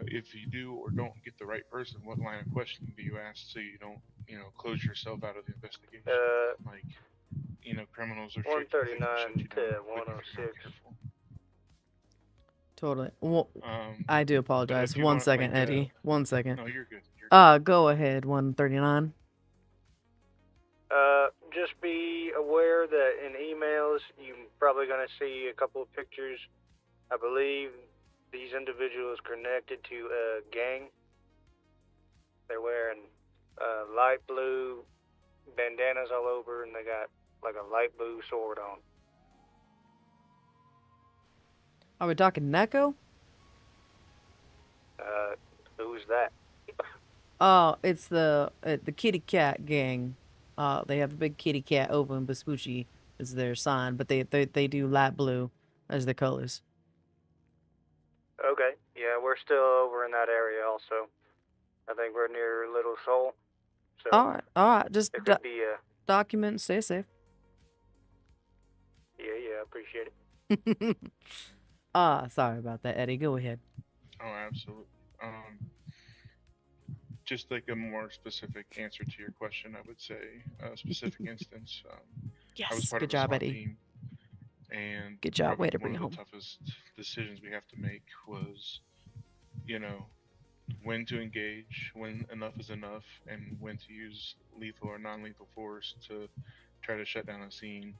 if you do or don't get the right person, what line of questioning do you ask so you don't, close yourself out of the investigation? Like, criminals are 139 to 106. Totally. Well, I do apologize. if you 1 want, second, like, Eddie. 1 second. No, you're good. Go ahead. 139. Just be aware that in emails you're probably going to see a couple of pictures. I believe these individuals connected to a gang. They're wearing light blue bandanas all over, and they got like a light blue sword on. Are we talking Neko? Who's that? Oh, it's the kitty cat gang. They have a big kitty cat over in Vespucci is their sign, but they do light blue as their colors. Okay, yeah, we're still over in that area also. I think we're near Little Soul. So All right. Just there could be a... document and stay safe. Yeah, I appreciate it. Sorry about that, Eddie. Go ahead. Oh, absolutely. Just like a more specific answer to your question, I would say a specific instance. I was Yes. part Good of a job, SWAT Eddie. team, and Good job. probably Way to one bring it of the home. toughest decisions we have to make was, you know, when to engage, when enough is enough, and when to use lethal or non-lethal force to try to shut down a scene.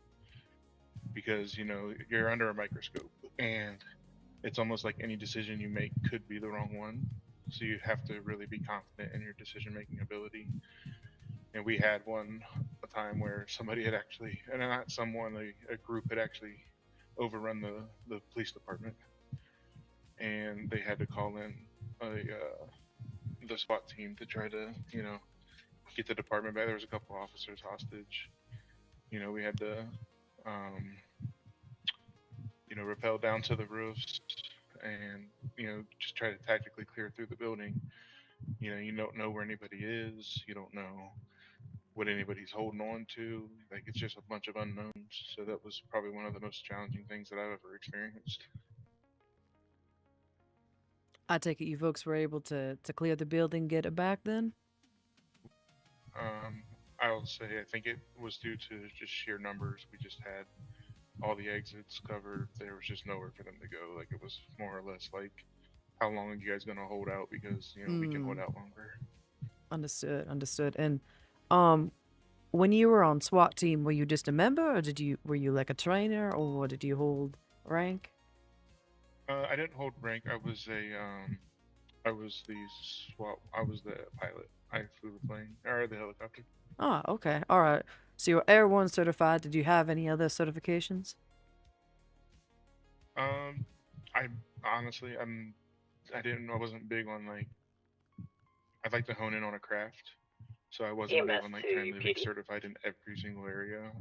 Because you're under a microscope, and it's almost like any decision you make could be the wrong one. So you have to really be confident in your decision-making ability. And we had a time where somebody had actually, and not someone, a group had actually overrun the police department, and they had to call in the SWAT team to try to get the department back. There was a couple officers hostage. We had to rappel down to the roofs and just try to tactically clear through the building. You don't know where anybody is. You don't know what anybody's holding on to. Like, it's just a bunch of unknowns. So that was probably one of the most challenging things that I've ever experienced. I take it you folks were able to clear the building, get it back then? I'll say I think it was due to just sheer numbers. We just had all the exits covered. There was just nowhere for them to go. Like, it was more or less like, how long are you guys gonna hold out? Because we can hold out longer. Understood. And when you were on SWAT team, were you just a member, or were you like a trainer, or did you hold rank? I didn't hold rank. I was I was the pilot. I flew the plane or the helicopter. Oh, okay. All right. So you're Air 1 certified. Did you have any other certifications? I honestly, I wasn't big on I'd like to hone in on a craft. So I wasn't big on trying to be certified in every single area.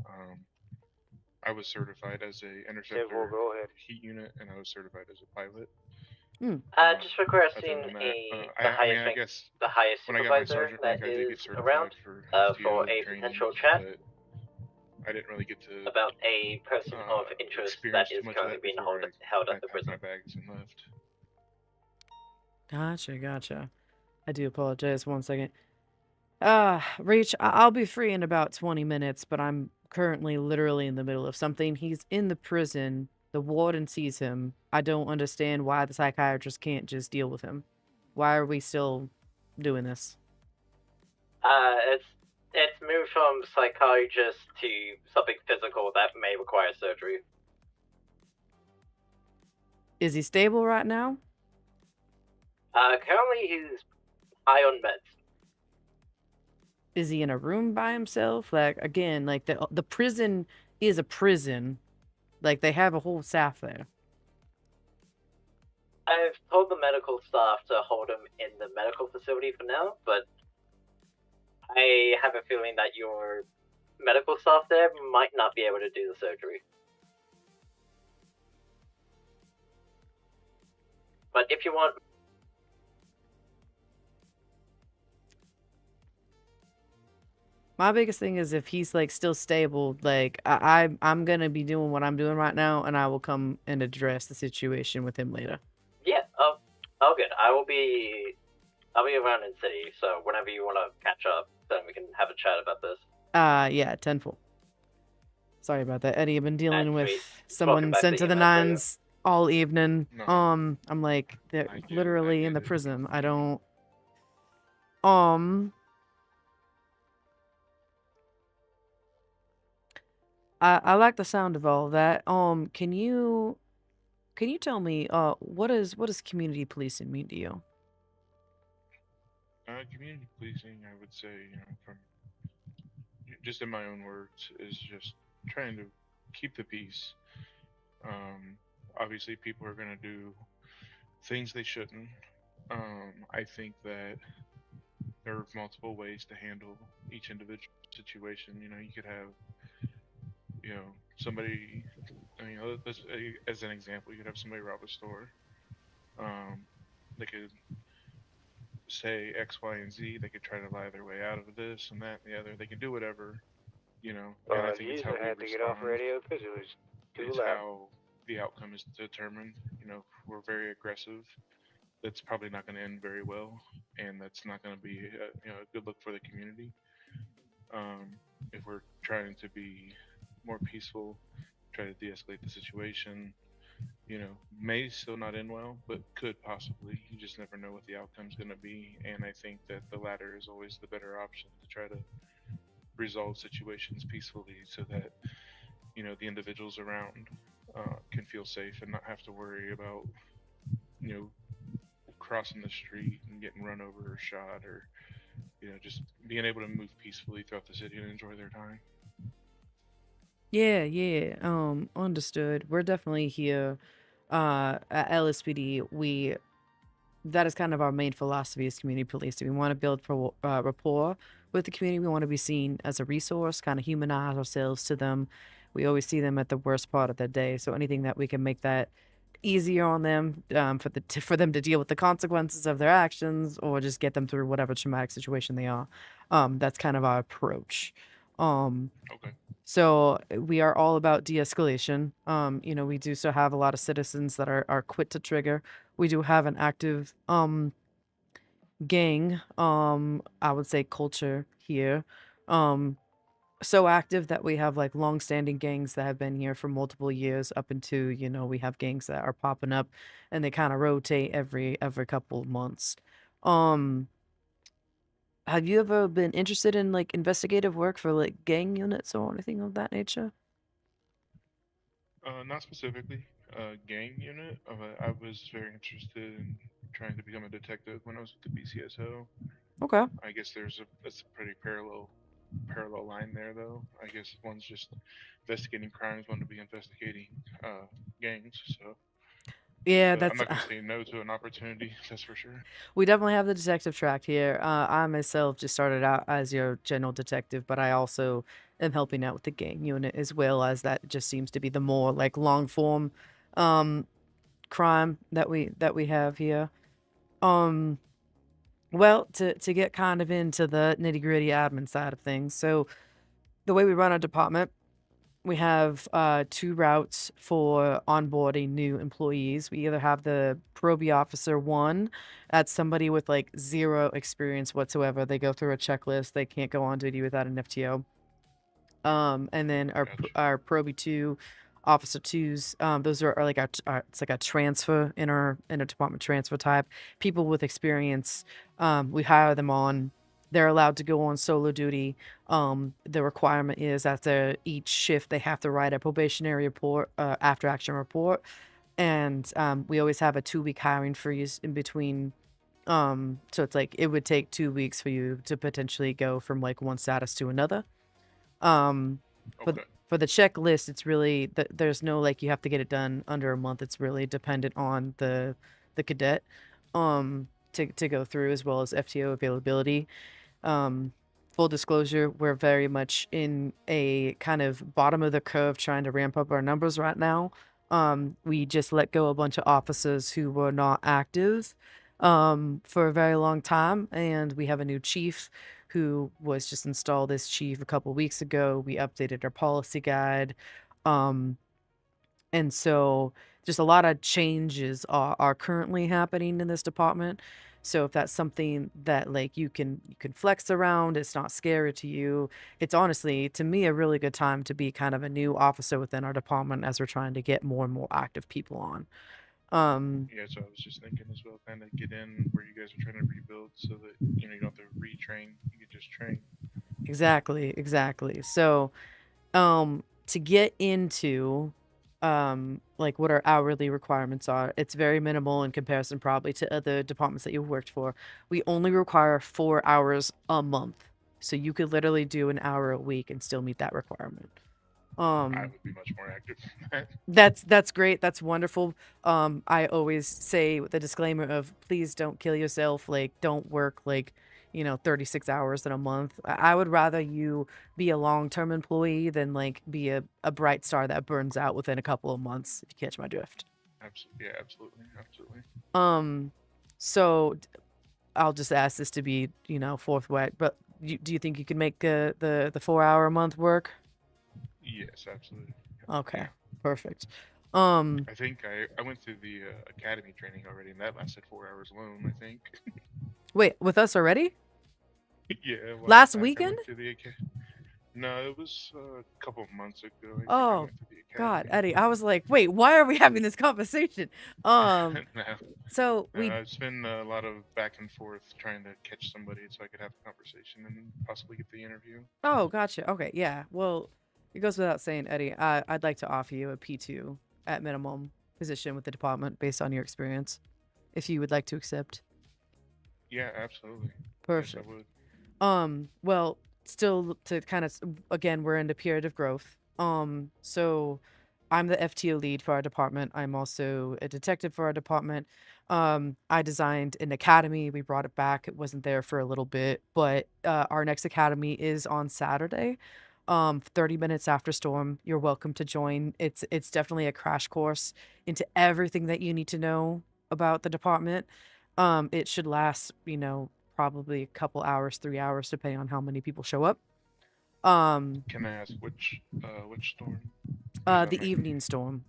I was certified as a interceptor go ahead. heat unit, and I was certified as a pilot. Just requesting Other than that, I guess the highest when I got my supervisor sergeant rank, that I did is get certified around for for FTO a training, potential chat but I didn't really get to about a person of interest that experience too is much of currently that being before held I at the packed my prison. bags and left. Gotcha. I do apologize. 1 second. Reach, I'll be free in about 20 minutes, but I'm currently literally in the middle of something. He's in the prison. The warden sees him. I don't understand why the psychiatrist can't just deal with him. Why are we still doing this? It's moved from psychologist to something physical that may require surgery. Is he stable right now? Currently he's high on meds. Is he in a room by himself? Like, again, like the prison is a prison. Like, they have a whole staff there. I've told the medical staff to hold him in the medical facility for now, but I have a feeling that your medical staff there might not be able to do the surgery. But if you want... My biggest thing is if he's like still stable, like I'm gonna be doing what I'm doing right now, and I will come and address the situation with him later. Yeah, oh good. I'll be around in city, so whenever you want to catch up, then we can have a chat about this. Yeah, tenfold. Sorry about that, Eddie. I've been dealing with sweet. someone back sent to to the EMS, are you? nines all evening. No. I'm like, they're I get it, literally I in the get it. prison. I don't. I like the sound of all that. Can you tell me what does community policing mean to you? Community policing, I would say, from just in my own words, is just trying to keep the peace. Obviously, people are going to do things they shouldn't. I think that there are multiple ways to handle each individual situation. You could have, somebody, as an example, you could have somebody rob a store. They could say X, Y, and Z. They could try to lie their way out of this and that and the other. They can do whatever, and I think it's how we had to get off respond. radio because it was too It's loud. how the outcome is determined. who are very aggressive, that's probably not going to end very well, and that's not going to be a good look for the community. If we're trying to be more peaceful, try to de-escalate the situation, may still not end well, but could possibly. You just never know what the outcome's going to be, and I think that the latter is always the better option to try to resolve situations peacefully, so that the individuals around can feel safe and not have to worry about you know crossing the street and getting run over or shot, or just being able to move peacefully throughout the city and enjoy their time. Yeah, yeah. Understood. We're definitely here at LSPD. That is kind of our main philosophy as community policing. We want to build rapport with the community. We want to be seen as a resource, kind of humanize ourselves to them. We always see them at the worst part of their day, so anything that we can make that easier on them, for them to deal with the consequences of their actions, or just get them through whatever traumatic situation they are. That's kind of our approach. Okay. So we are all about de-escalation. We do still have a lot of citizens that are quick to trigger. We do have an active gang, I would say culture here. So active that we have like long-standing gangs that have been here for multiple years, up into, we have gangs that are popping up, and they kind of rotate every couple of months. Um, have you ever been interested in like investigative work for like gang units or anything of that nature? Not specifically gang unit. I was very interested in trying to become a detective when I was with the BCSO. Okay. I guess that's a pretty parallel line there, though. I guess one's just investigating crimes, one to be investigating gangs. So, Yeah, but I'm that's not gonna say no to an opportunity. That's for sure. we definitely have the detective track here. I myself just started out as your general detective, but I also am helping out with the gang unit, as well as that just seems to be the more like long form um crime that we have here. Um well, to get kind of into the nitty-gritty admin side of things. So the way we run our department, we have two routes for onboarding new employees. We either have the probie officer one, that's somebody with like zero experience whatsoever. They go through a checklist. They can't go on duty without an FTO. And then our probie two, officer twos, those are like it's like a transfer in a department transfer type. People with experience, we hire them on. They're allowed to go on solo duty. The requirement is after each shift they have to write a probationary report, after action report, and we always have a 2-week hiring freeze in between. So it's like it would take 2 weeks for you to potentially go from like one status to another. Um, for Okay. for the checklist, it's really there's no like you have to get it done under a month. It's really dependent on the cadet to go through, as well as FTO availability. Um, full disclosure, we're very much in a kind of bottom of the curve trying to ramp up our numbers right now. We just let go a bunch of officers who were not active for a very long time, and we have a new chief who was just installed as chief a couple weeks ago. We updated our policy guide. Um, and so just a lot of changes are currently happening in this department. So if that's something that like you can flex around, it's not scary to you. It's honestly, to me, a really good time to be kind of a new officer within our department as we're trying to get more and more active people on. Yeah, so I was just thinking as well, kind of get in where you guys are trying to rebuild, so that you don't have to retrain. You can just train. Exactly. So to get into like what our hourly requirements are, it's very minimal in comparison probably to other departments that you've worked for. We only require 4 hours a month, so you could literally do an hour a week and still meet that requirement. I would be much more active than that. That's great. That's wonderful. I always say with the disclaimer of please don't kill yourself. Like don't work like 36 hours in a month. I would rather you be a long-term employee than like be a bright star that burns out within a couple of months, if you catch my drift. Absolutely, yeah, absolutely. So I'll just ask this to be forthright, but do you think you can make the 4 hour a month work? Yes, absolutely. Okay, perfect. I think I went through the academy training already, and that lasted 4 hours alone. I think. Wait, with us already? Yeah. a while Last back I weekend? went through the No, it was a couple of months ago. I think I Oh, went through the God, academy. Eddie. I was like, wait, why are we having this conversation? No. So we It's been a lot of back and forth trying to catch somebody so I could have a conversation and possibly get the interview. Oh, gotcha. Okay, yeah. Well, it goes without saying, Eddie, I'd like to offer you a P2 at minimum position with the department based on your experience, if you would like to accept. Yeah, absolutely. Perfect. Yes, I would. Well, still to kind of again, we're in the period of growth. So I'm the FTO lead for our department. I'm also a detective for our department. I designed an academy. We brought it back. It wasn't there for a little bit, but our next academy is on Saturday. 30 minutes after storm. You're welcome to join. It's definitely a crash course into everything that you need to know about the department. It should last, probably a couple hours, 3 hours, depending on how many people show up. Can I ask which storm? 'Cause I The might evening storm.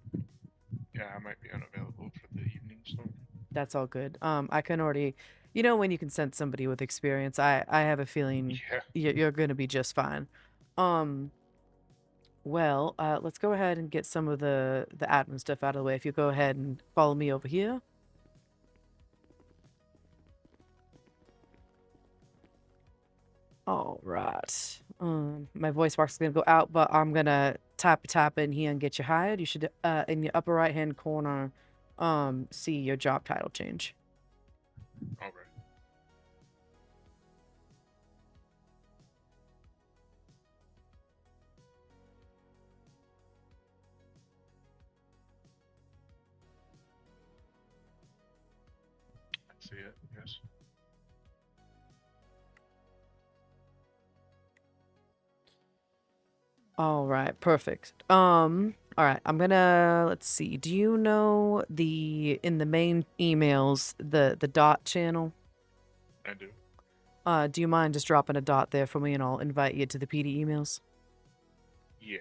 Yeah, I might be unavailable for the evening storm. That's all good. I can already, when you can sense somebody with experience, I have a feeling Yeah. you're going to be just fine. Well, let's go ahead and get some of the admin stuff out of the way. If you go ahead and follow me over here. All right. My voice box is gonna go out, but I'm gonna tap in here and get you hired. You should, in your upper right hand corner, see your job title change. All right. I see it. Yes. All right, perfect. All right, let's see. Do you know in the main emails, the dot channel? I do. Do you mind just dropping a dot there for me and I'll invite you to the PD emails? Yeah.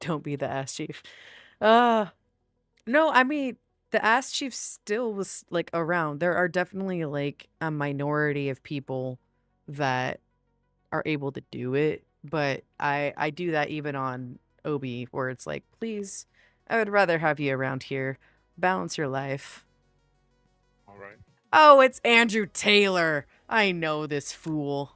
Don't be the ass chief. No, I mean, the ass chief still was like around. There are definitely like a minority of people that are able to do it, but I do that even on Obi where it's like, please, I would rather have you around here. Balance your life. All right. Oh, it's Andrew Taylor. I know this fool.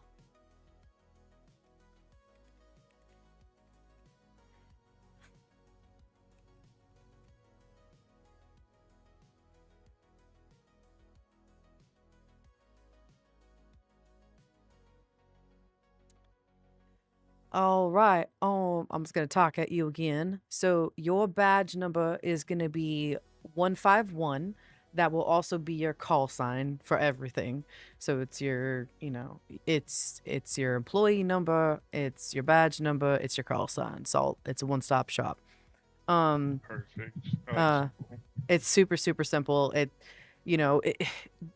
All right. I'm just gonna talk at you again. So your badge number is gonna be 151. That will also be your call sign for everything. So it's your, it's your employee number, it's your badge number, it's your call sign. So it's a one-stop shop. Perfect. Oh, that's cool. It's super, super simple.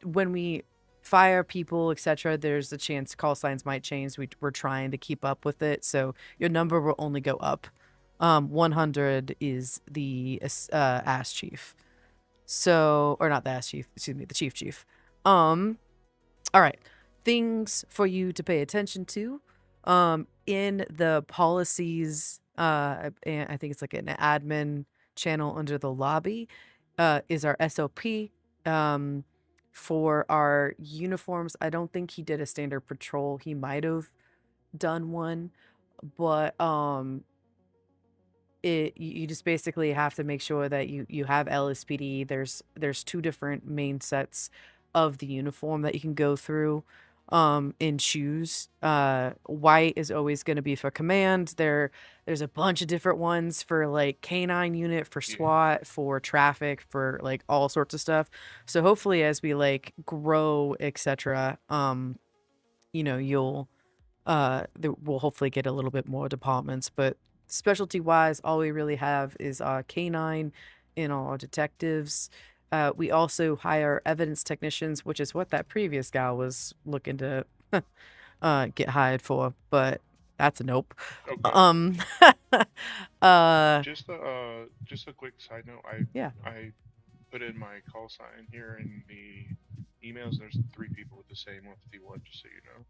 When we fire people, etc., there's a chance call signs might change. We're trying to keep up with it, so your number will only go up. 100 is the ass chief. So, or not the ass chief, excuse me, the chief. All right, things for you to pay attention to. In the policies, and I think it's like an admin channel under the lobby, is our SOP. For our uniforms, I don't think he did a standard patrol. He might have done one, but you just basically have to make sure that you have LSPD. There's two different main sets of the uniform that you can go through. and choose. White is always going to be for command. There's a bunch of different ones for like canine unit, for SWAT, for traffic, for like all sorts of stuff. So hopefully as we like grow, etc., you know, we'll hopefully get a little bit more departments, but specialty wise, all we really have is canine and our detectives. We also hire evidence technicians, which is what that previous guy was looking to get hired for, but that's a nope. Okay. Uh, Just a quick side note. Yeah. I put in my call sign here in the emails. There's 3 people with the same 151, just so you know.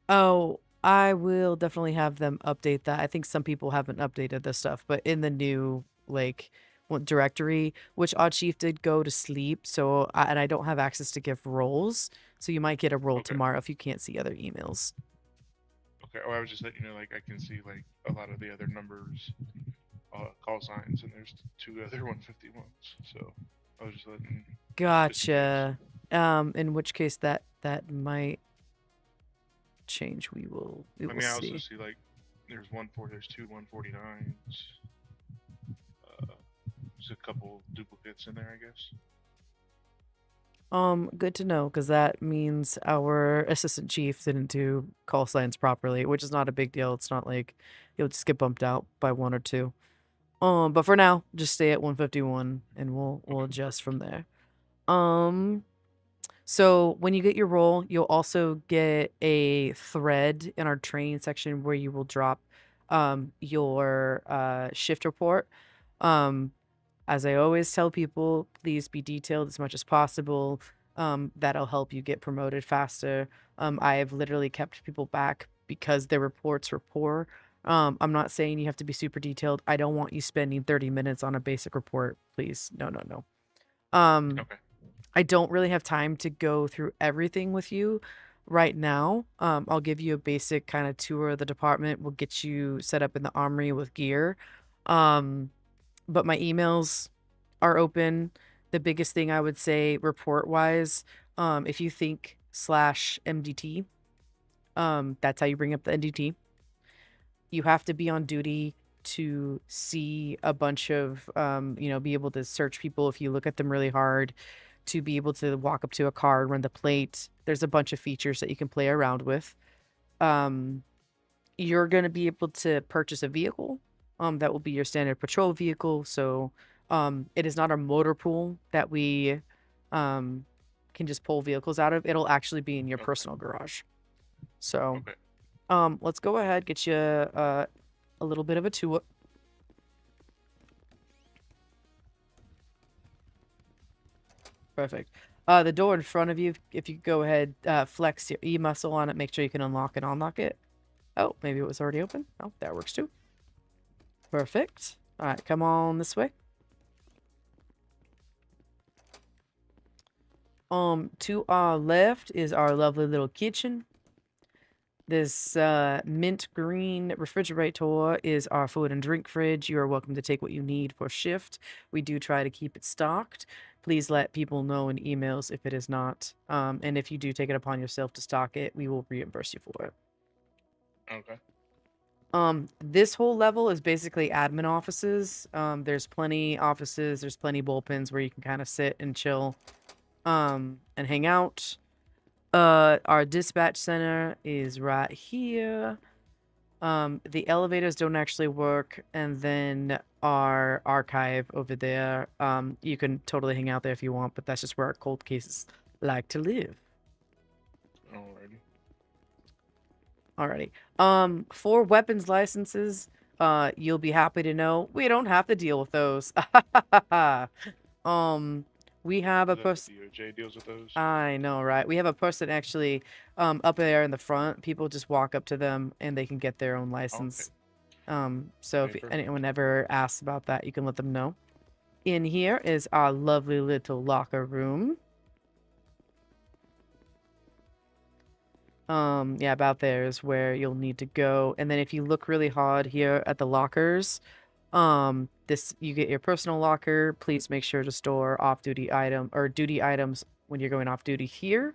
Oh, I will definitely have them update that. I think some people haven't updated this stuff, but in the new like directory, which Odd Chief did go to sleep, so and I don't have access to give roles, so you might get a role tomorrow if you can't see other emails. Okay. Oh, I was just letting you know, like I can see like a lot of the other numbers, call signs, and there's 2 other 151s. So I was just letting. Gotcha. In which case that might change. We will I mean, I also see. see like there's 2 149s. There's a couple duplicates in there, I guess. Good to know, because that means our assistant chief didn't do call signs properly, which is not a big deal. It's not like you'll just get bumped out by 1 or 2. But for now, just stay at 151 and we'll adjust from there. So when you get your role, you'll also get a thread in our training section where you will drop your shift report. As I always tell people, please be detailed as much as possible. That'll help you get promoted faster. I have literally kept people back because their reports were poor. I'm not saying you have to be super detailed. I don't want you spending 30 minutes on a basic report, please. No, no, no. Okay. I don't really have time to go through everything with you right now. I'll give you a basic kind of tour of the department. We'll get you set up in the armory with gear. But my emails are open. The biggest thing I would say report wise, if you think /MDT, that's how you bring up the NDT. You have to be on duty to see a bunch of, be able to search people if you look at them really hard, to be able to walk up to a car and run the plate. There's a bunch of features that you can play around with. You're going to be able to purchase a vehicle. That will be your standard patrol vehicle. So it is not a motor pool that we can just pull vehicles out of. It'll actually be in your personal garage. So let's go ahead, get you a little bit of a tour. Perfect. The door in front of you, if you go ahead, flex your E muscle on it, make sure you can unlock and unlock it. Oh, maybe it was already open. Oh, that works too. Perfect. All right, come on this way. To our left is our lovely little kitchen. This mint green refrigerator is our food and drink fridge. You are welcome to take what you need for shift. We do try to keep it stocked. Please let people know in emails if it is not. And if you do take it upon yourself to stock it, we will reimburse you for it. Okay. This whole level is basically admin offices. There's plenty offices, there's plenty bullpens where you can kind of sit and chill, and hang out. Our dispatch center is right here. The elevators don't actually work, and then our archive over there. You can totally hang out there if you want, but that's just where our cold cases like to live. Alrighty. For weapons licenses, you'll be happy to know we don't have to deal with those. We have a person. DOJ deals with those. I know, right? We have a person actually, up there in the front. People just walk up to them and they can get their own license. So if anyone ever asks about that, you can let them know. In here is our lovely little locker room. Yeah, about there is where you'll need to go. And then if you look really hard here at the lockers, you get your personal locker. Please make sure to store off-duty item or duty items when you're going off duty here.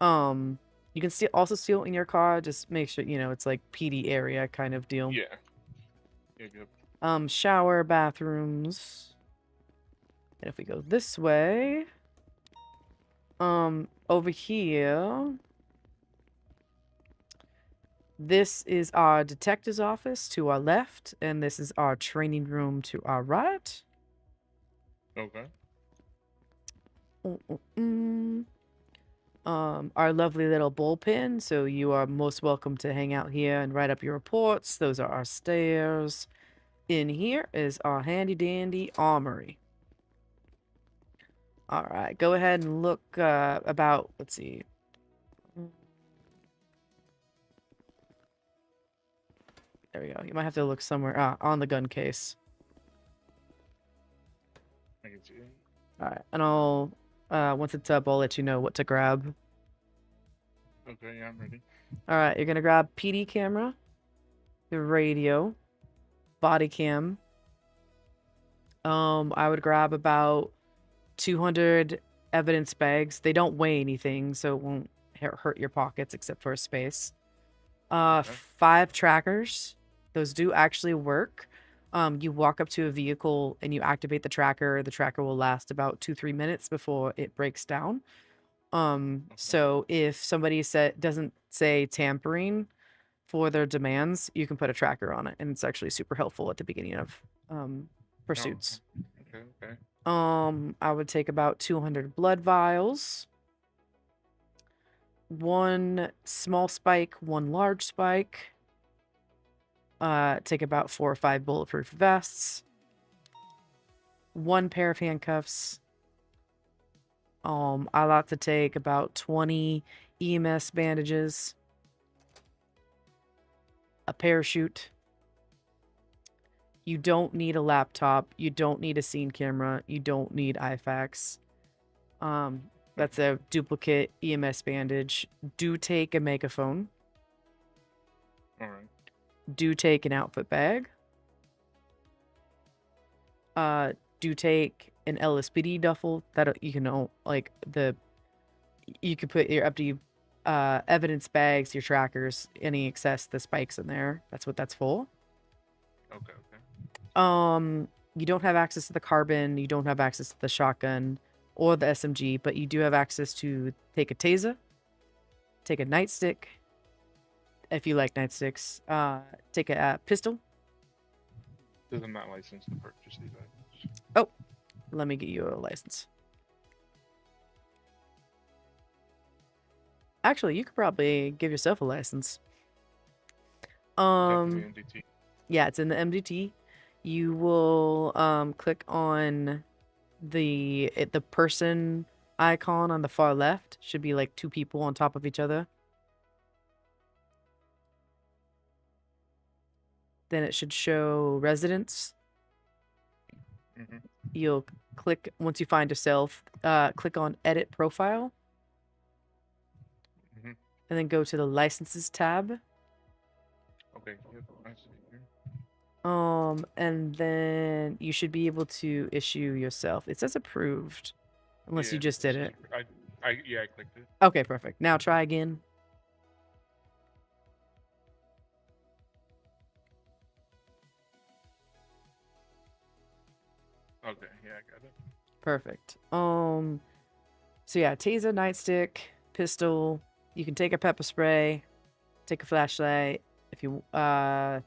You can also steal in your car. Just make sure it's like PD area kind of deal. Yeah. Yep. Shower, bathrooms. And if we go this way, over here, this is our detective's office to our left, and this is our training room to our right. Okay. Our lovely little bullpen, so you are most welcome to hang out here and write up your reports. Those are our stairs. In here is our handy dandy armory. All right, go ahead and look about, let's see. There we go. You might have to look somewhere on the gun case. I can see it. All right, and I'll once it's up, I'll let you know what to grab. Okay, yeah, I'm ready. All right, you're gonna grab PD camera, the radio, body cam. I would grab about 200 evidence bags. They don't weigh anything, so it won't hurt your pockets except for a space. 5 trackers. Those do actually work. You walk up to a vehicle and you activate the tracker. The tracker will last about 2-3 minutes before it breaks down. So if somebody doesn't say tampering for their demands, you can put a tracker on it, and it's actually super helpful at the beginning of pursuits. Okay. I would take about 200 blood vials, 1 small spike, 1 large spike. Take about 4 or 5 bulletproof vests, 1 pair of handcuffs. I like to take about 20 EMS bandages, a parachute. You don't need a laptop. You don't need a scene camera. You don't need IFAKs. That's a duplicate EMS bandage. Do take a megaphone. All right. Do take an outfit bag. Do take an LSPD duffel that you can you could put your evidence bags, your trackers, any excess, the spikes in there. That's what that's for. Okay. You don't have access to the carbine, you don't have access to the shotgun or the SMG, but you do have access to take a taser, take a nightstick, if you like nightsticks, take a pistol. Because I'm not licensed to purchase these items. Oh, let me get you a license. Actually, you could probably give yourself a license. MDT. Yeah, it's in the MDT. You will click on the person icon on the far left. Should be like 2 people on top of each other. Then it should show residence. You'll click, once you find yourself, click on edit profile. And then go to the licenses tab. Okay, yep, I see it here. And then you should be able to issue yourself. It says approved, unless you just did it. I clicked it. Okay, perfect. Now try again. Okay, yeah, I got it. Perfect. So yeah, taser, nightstick, pistol. You can take a pepper spray, take a flashlight. If you the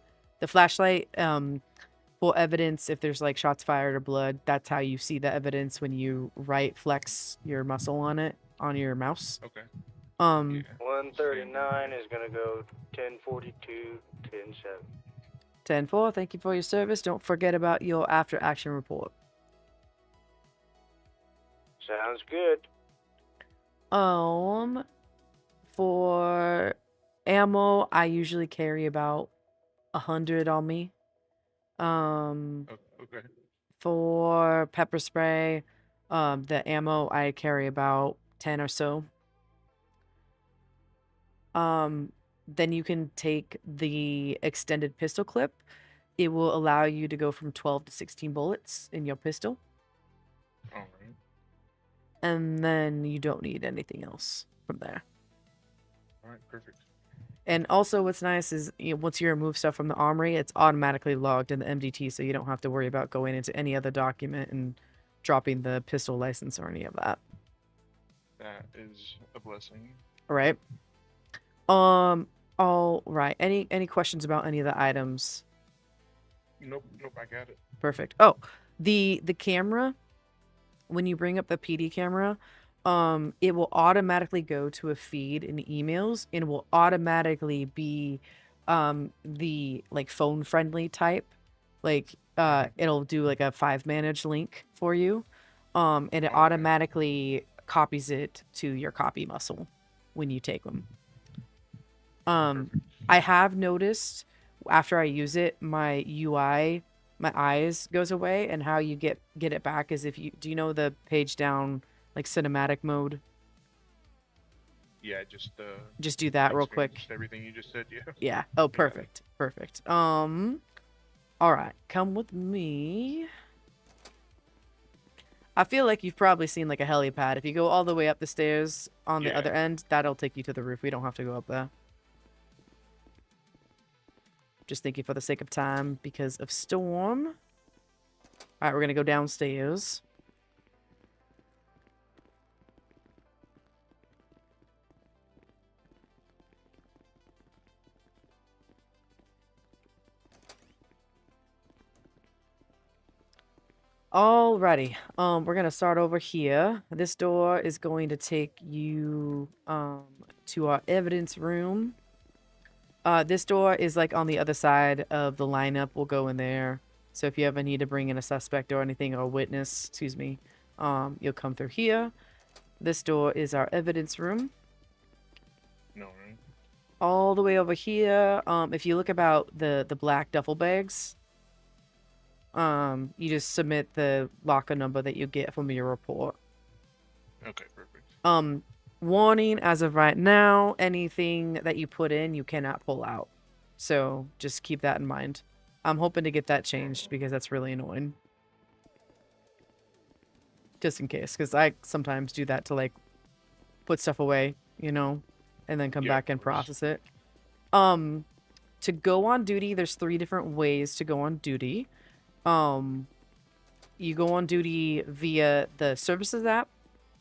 flashlight for evidence, if there's like shots fired or blood, that's how you see the evidence when you flex your muscle on it on your mouse. Okay. 139 is gonna go 1042, 107. 10-4, thank you for your service. Don't forget about your after action report. Sounds good. For ammo, I usually carry about 100 on me. Okay. For pepper spray, the ammo I carry about 10 or so. Then you can take the extended pistol clip. It will allow you to go from 12 to 16 bullets in your pistol. All right. And then you don't need anything else from there. All right, perfect. And also, what's nice is once you remove stuff from the armory, it's automatically logged in the MDT, so you don't have to worry about going into any other document and dropping the pistol license or any of that. That is a blessing. All right. All right. Any questions about any of the items? Nope, I got it. Perfect. Oh, the camera, when you bring up the PD camera, it will automatically go to a feed in emails and will automatically be the like phone friendly type. Like it'll do like a 5-manage link for you. And it automatically copies it to your copy muscle when you take them. I have noticed after I use it, my UI, my eyes goes away, and how you get it back is if you do you know the page down like cinematic mode? Yeah, Just do that real screen, quick. Just everything you just said, yeah. Yeah. Oh, perfect. Perfect. All right, come with me. I feel like you've probably seen like a helipad. If you go all the way up the stairs on the other end, that'll take you to the roof. We don't have to go up there. Just thinking for the sake of time because of storm. All right, we're going to go downstairs. Alrighty, we're gonna start over here. This door is going to take you to our evidence room. This door is like on the other side of the lineup. We'll go in there. So if you ever need to bring in a suspect or anything or a witness, excuse me, you'll come through here. This door is our evidence room. No, right? All the way over here. If you look about the black duffel bags, you just submit the locker number that you get from your report. Okay, perfect. Warning, as of right now, anything that you put in, you cannot pull out. So just keep that in mind. I'm hoping to get that changed because that's really annoying. Just in case, because I sometimes do that to like put stuff away, you know, and then come back and process it. To go on duty, there's 3 different ways to go on duty. You go on duty via the services app.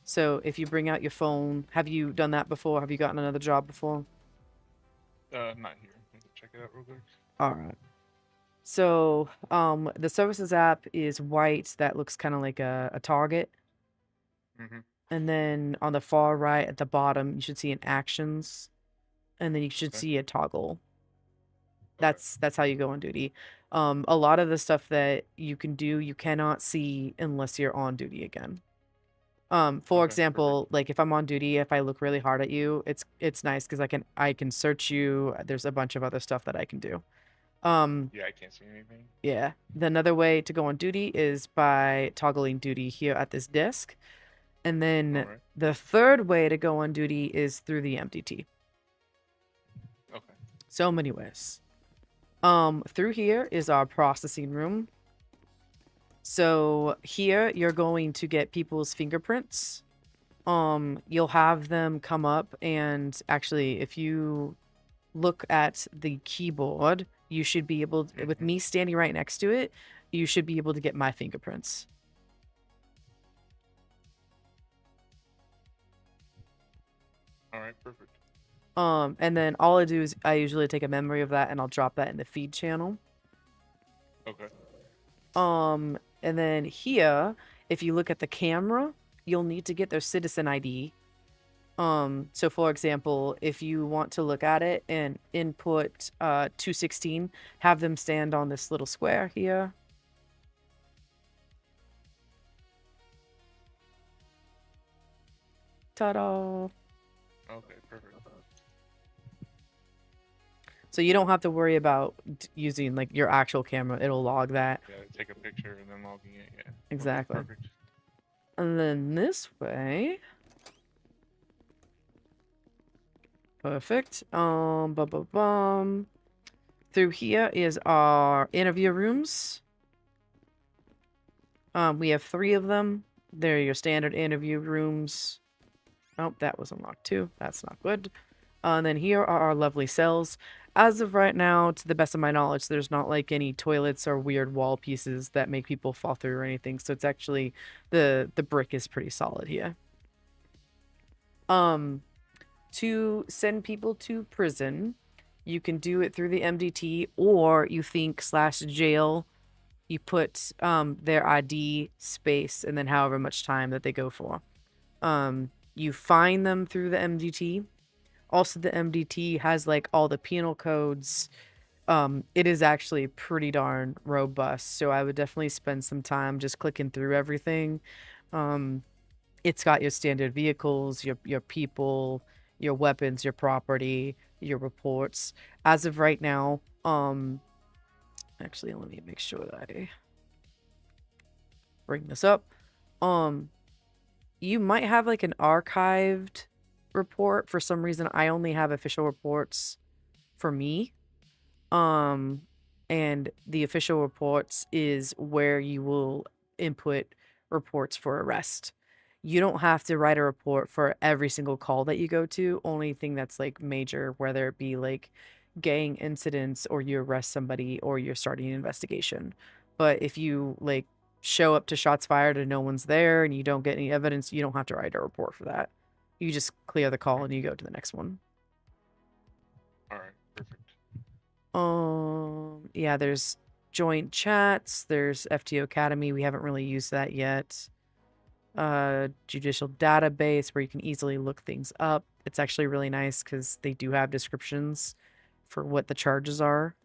So if you bring out your phone, have you done that before? Have you gotten another job before? Not here. Let me check it out real quick. All right. So, the services app is white. That looks kind of like a target. And then on the far right at the bottom, you should see an actions. And then you should see a toggle. That's how you go on duty. A lot of the stuff that you can do, you cannot see unless you're on duty again. For example, like if I'm on duty, if I look really hard at you, it's nice because I can search you. There's a bunch of other stuff that I can do. Yeah, I can't see anything. Yeah. Another way to go on duty is by toggling duty here at this desk. And then the third way to go on duty is through the MDT. Okay. So many ways. Through here is our processing room. So here you're going to get people's fingerprints. You'll have them come up and actually if you look at the keyboard, you should be able to, with me standing right next to it, you should be able to get my fingerprints. All right, perfect. And then all I do is I usually take a memory of that and I'll drop that in the feed channel. Okay. And then here, if you look at the camera, you'll need to get their citizen ID. So for example, if you want to look at it and input 216, have them stand on this little square here. Ta-da! Okay, perfect. So you don't have to worry about using like your actual camera. It'll log that. Yeah, take a picture and then logging it, yeah. Exactly. Okay, perfect. And then this way. Perfect. Through here is our interview rooms. We have 3 of them. They're your standard interview rooms. Oh, that was unlocked too. That's not good. And then here are our lovely cells. As of right now, to the best of my knowledge, there's not like any toilets or weird wall pieces that make people fall through or anything. So it's actually the brick is pretty solid here. To send people to prison, you can do it through the MDT, or you think /jail. You put their ID space and then however much time that they go for. You find them through the MDT. Also, the MDT has like all the penal codes. It is actually pretty darn robust, so I would definitely spend some time just clicking through everything. It's got your standard vehicles, your people, your weapons, your property, your reports. As of right now, actually, let me make sure that I bring this up. You might have like an archived report. For some reason, I only have official reports for me. And the official reports is where you will input reports for arrest. You don't have to write a report for every single call that you go to. Only thing that's like major, whether it be like gang incidents or you arrest somebody or you're starting an investigation. But if you like show up to shots fired and no one's there and you don't get any evidence, you don't have to write a report for that. You just clear the call and you go to the next one. All right, perfect. Yeah, there's joint chats, there's FTO Academy, we haven't really used that yet. Judicial database where you can easily look things up. It's actually really nice because they do have descriptions for what the charges are.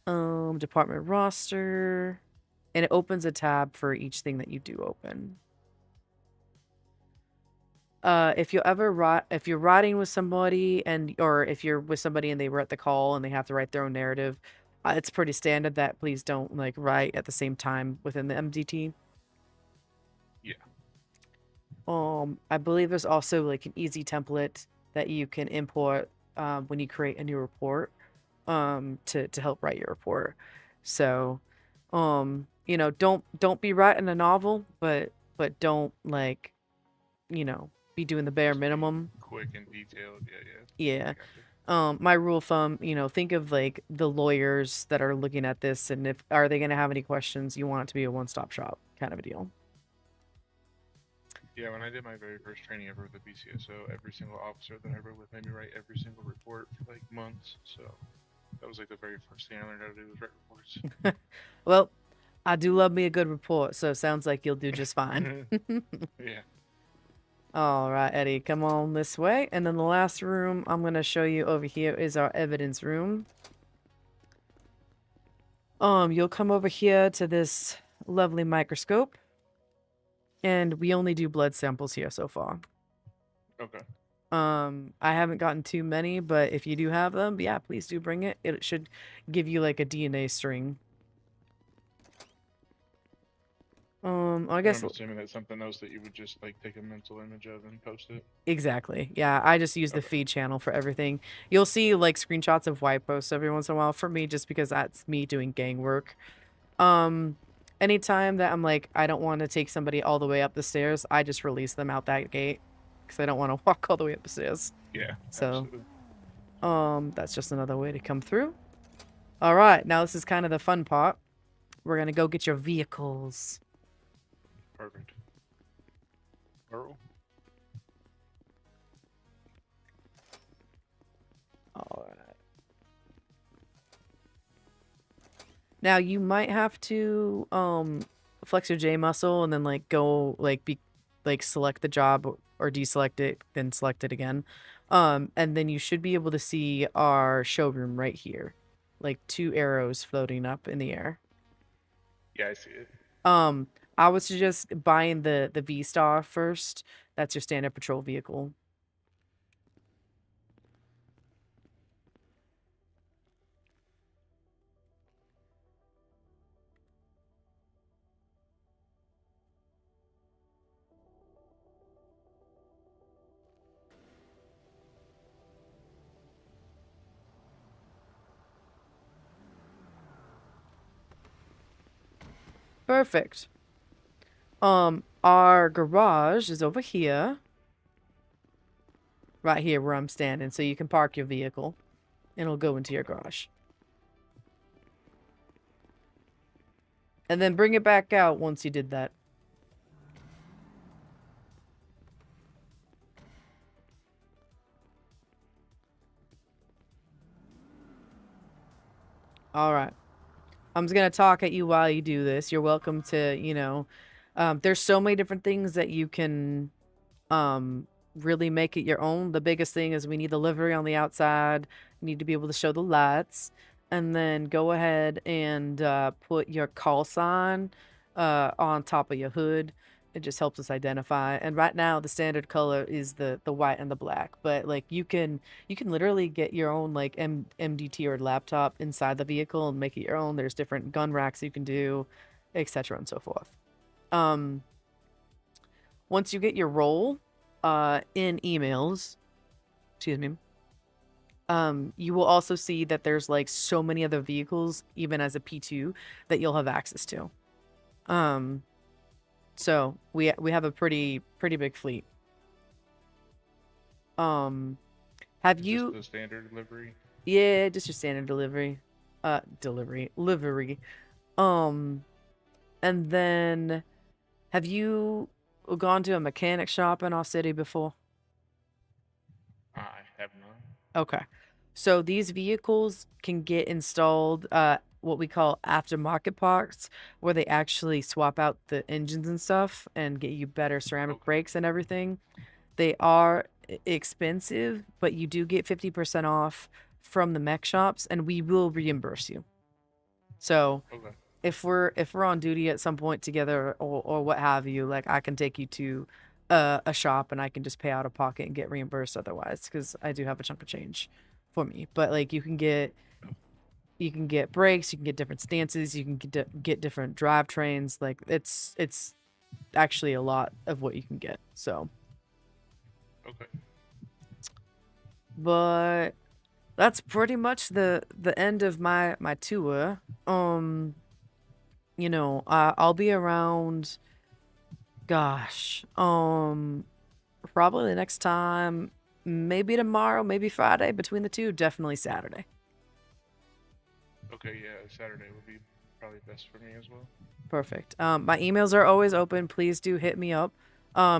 Department roster, and it opens a tab for each thing that you do open. If you're riding with somebody or if you're with somebody and they were at the call and they have to write their own narrative, it's pretty standard that please don't like write at the same time within the MDT. Yeah. I believe there's also like an easy template that you can import when you create a new report to help write your report. So, you know, don't be writing a novel, but don't like, you know, be doing the bare minimum. Quick and detailed. Yeah. Yeah. My rule of thumb, you know, think of like the lawyers that are looking at this and if are they going to have any questions, you want it to be a one-stop shop kind of a deal. Yeah, when I did my very first training ever with the BCSO, every single officer that I rode with made me write every single report for like months. So that was like the very first thing I learned how to do was write reports. Well, I do love me a good report, so it sounds like you'll do just fine. Yeah. All right, Eddie, come on this way. And then the last room I'm going to show you over here is our evidence room. You'll come over here to this lovely microscope. And we only do blood samples here so far. Okay. I haven't gotten too many, but if you do have them, yeah, please do bring it. It should give you like a DNA string. I guess I'm assuming that's something else that you would just like take a mental image of and post it. Exactly. Yeah, I just use the feed channel for everything. You'll see like screenshots of white posts every once in a while for me just because that's me doing gang work. Anytime that I'm like, I don't want to take somebody all the way up the stairs, I just release them out that gate because I don't want to walk all the way up the stairs. Yeah. So, absolutely. that's just another way to come through. All right, now this is kind of the fun part. We're gonna go get your vehicles. Perfect. Earl. All right. Now you might have to flex your J muscle and then like go like select the job or deselect it, then select it again. And then you should be able to see our showroom right here. Like 2 arrows floating up in the air. Yeah, I see it. I would suggest buying the V-Star first. That's your standard patrol vehicle. Perfect. Our garage is over here. right here where I'm standing, so you can park your vehicle, and it'll go into your garage. And then bring it back out once you did that. All right. I'm just gonna talk at you while you do this. You're welcome to, there's so many different things that you can really make it your own. The biggest thing is we need the livery on the outside. You need to be able to show the lights. And then go ahead and put your call sign on top of your hood. It just helps us identify. And right now the standard color is the white and the black. But like you can literally get your own like MDT or laptop inside the vehicle and make it your own. There's different gun racks you can do, etc. and so forth. Once you get your role in emails, excuse me, you will also see that there's like so many other vehicles, even as a P2, that you'll have access to. So we have a pretty big fleet. Have Is you? this the standard delivery? Yeah, just your standard livery. And then have you gone to a mechanic shop in our city before? I have not. Okay. So these vehicles can get installed what we call aftermarket parts, where they actually swap out the engines and stuff and get you better ceramic brakes and everything. They are expensive, but you do get 50% off from the mech shops, and we will reimburse you. So Okay. if we're on duty at some point together or what have you, like I can take you to a shop and I can just pay out of pocket and get reimbursed otherwise, because I do have a chunk of change for me. But like you can get brakes, you can get different stances, you can get different drivetrains. Like it's actually a lot of what you can get. So Okay. but that's pretty much the end of my tour. I'll be around, gosh, probably the next time, maybe tomorrow, maybe Friday. Between the two, definitely Saturday. Okay, yeah, Saturday would be probably best for me as well. Perfect. My emails are always open. Please do hit me up.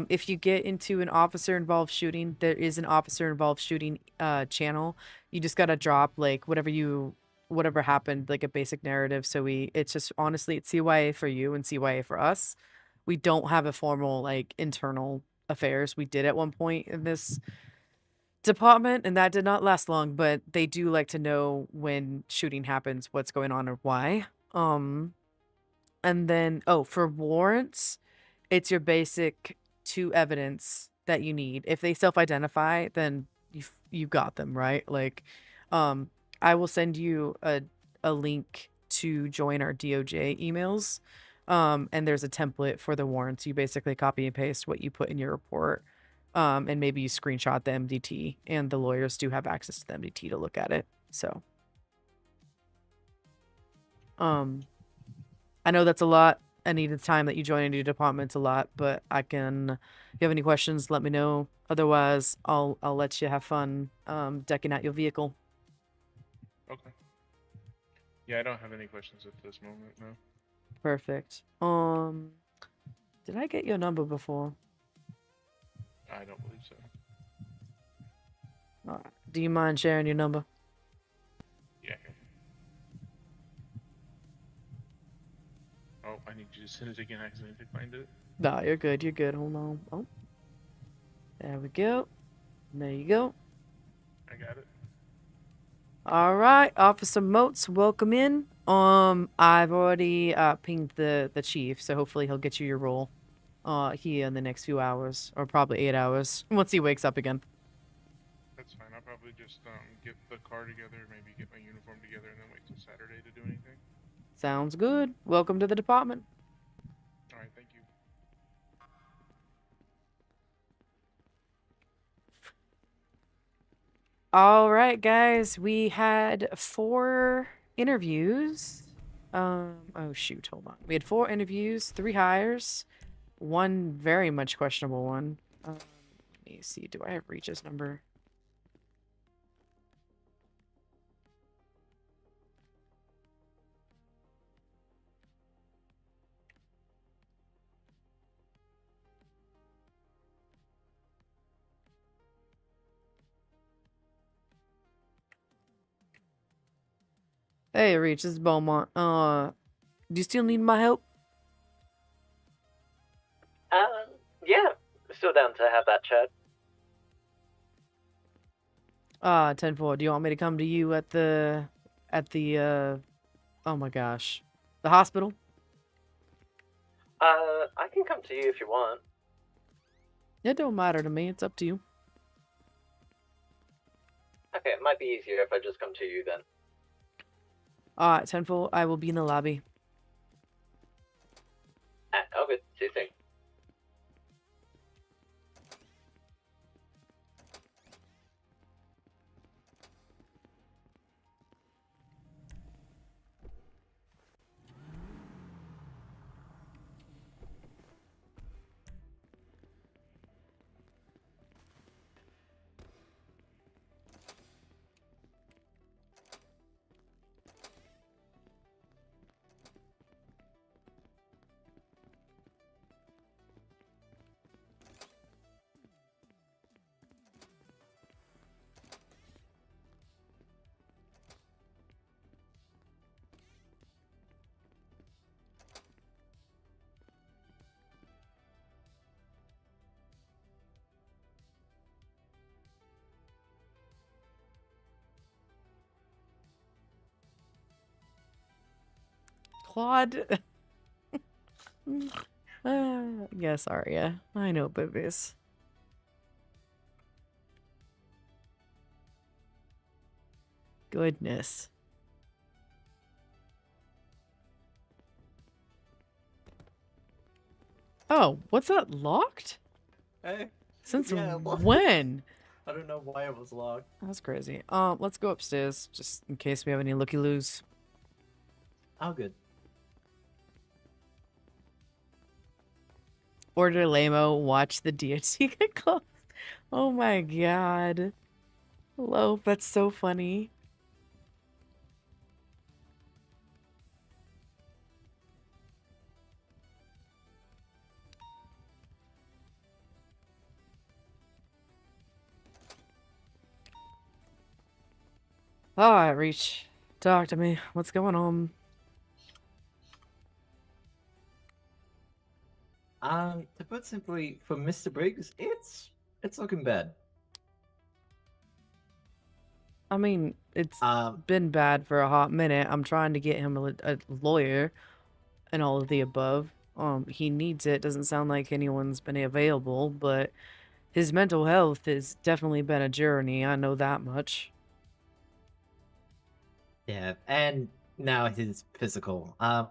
If you get into an officer involved shooting, there is an officer involved shooting channel. You just gotta drop like whatever happened, like a basic narrative. So it's just honestly, it's CYA for you and CYA for us. We don't have a formal like internal affairs. We did at one point in this department, and that did not last long, but they do like to know when shooting happens, what's going on or why. And then, for warrants, it's your basic 2 evidence that you need. If they self-identify, then you got them, right? Like, I will send you a link to join our DOJ emails. And there's a template for the warrants. You basically copy and paste what you put in your report. And maybe you screenshot the MDT, and the lawyers do have access to the MDT to look at it. So, I know that's a lot. Any of the time that you join a new department's a lot, but if you have any questions, let me know. Otherwise, I'll let you have fun decking out your vehicle. Okay. Yeah, I don't have any questions at this moment, no. Perfect. Did I get your number before? I don't believe so. Do you mind sharing your number? Yeah. Oh, I need you to send it again. I accidentally find it. No, you're good. You're good. Hold on. Oh, there we go. There you go. I got it. All right, Officer Moats, welcome in. I've already pinged the chief, so hopefully he'll get you your role here in the next few hours, or probably 8 hours, once he wakes up again. That's fine. I'll probably just get the car together, maybe get my uniform together, and then wait till Saturday to do anything. Sounds good. Welcome to the department. All right, thank you. All right, guys, we had 4 interviews. Oh shoot, hold on. We had 4 interviews, 3 hires, 1 very much questionable one. Let me see. Do I have Reach's number? Hey, Reach, this is Beaumont. Do you still need my help? Yeah, still down to have that chat. 10-4, do you want me to come to you at the, oh my gosh, the hospital? I can come to you if you want. It don't matter to me, it's up to you. Okay, it might be easier if I just come to you then. 10-4, I will be in the lobby. Okay, see you soon. Claude. Yes, Arya. I know, babies. Goodness. Oh, what's that locked? Hey. Since Yeah, when? I don't know why it was locked. That's crazy. Let's go upstairs, just in case we have any looky-loos. Oh, good. Order Lamo, watch the DHC get closed. Oh my god. Hello, that's so funny. Alright, Reach. Talk to me. What's going on? To put simply, for Mr. Briggs, it's looking bad. I mean, it's been bad for a hot minute. I'm trying to get him a lawyer and all of the above. He needs it. Doesn't sound like anyone's been available, but his mental health has definitely been a journey. I know that much. Yeah, and now his physical. I'm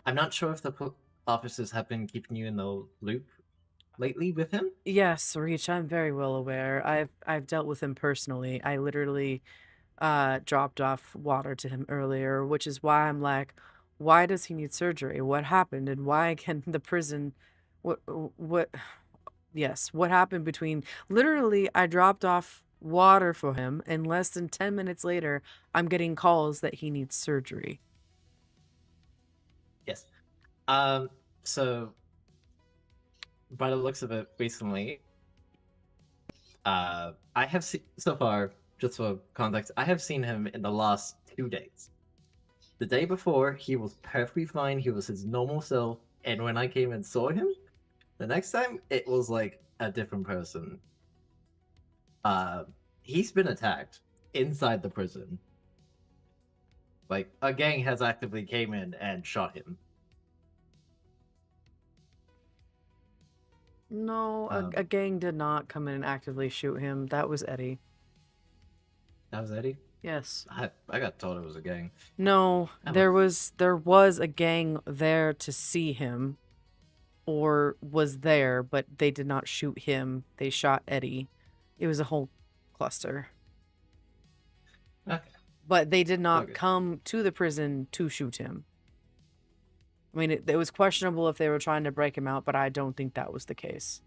not sure if the officers have been keeping you in the loop lately with him. Yes, Reach, I'm very well aware. I've dealt with him personally. I literally dropped off water to him earlier, which is why I'm like, why does he need surgery? What happened and why can the prison what yes, what happened between literally I dropped off water for him and less than 10 minutes later I'm getting calls that he needs surgery. Yes. So by the looks of it, recently, I have seen so far. Just for context, I have seen him in the last 2 days. The day before, he was perfectly fine. He was his normal self, and when I came and saw him, the next time it was like a different person. He's been attacked inside the prison. Like a gang has actively came in and shot him. No, a gang did not come in and actively shoot him. That was Eddie. That was Eddie? Yes. I got told it was a gang. No, there was a gang there to see him, or was there, but they did not shoot him. They shot Eddie. It was a whole cluster. Okay. But they did not come to the prison to shoot him. I mean, it was questionable if they were trying to break him out, but I don't think that was the case.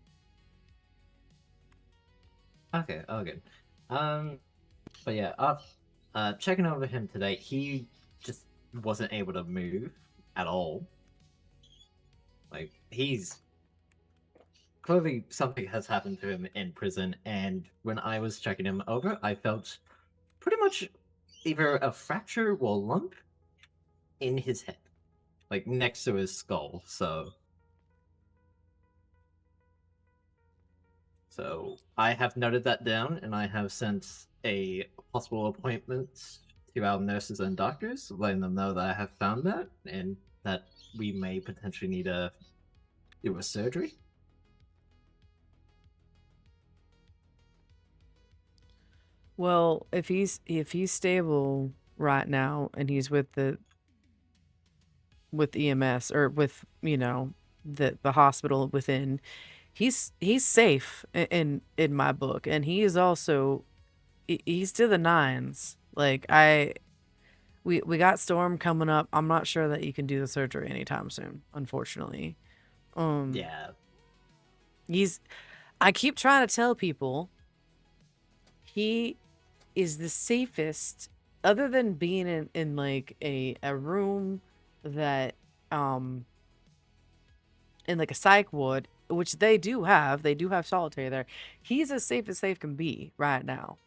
Okay, good. But yeah, checking over him today, he just wasn't able to move at all. Like, he's clearly something has happened to him in prison, and when I was checking him over, I felt pretty much either a fracture or lump in his head, like next to his skull. So I have noted that down, and I have sent a possible appointment to our nurses and doctors, letting them know that I have found that, and that we may potentially need to do a surgery. Well, if he's stable right now and he's with EMS or with, the hospital within, he's safe in my book, and he is also he's to the nines. Like we got Storm coming up. I'm not sure that you can do the surgery anytime soon, unfortunately. Yeah. I keep trying to tell people he is the safest, other than being in like a room that in like a psych ward, which they do have solitary there. He's as safe as safe can be right now.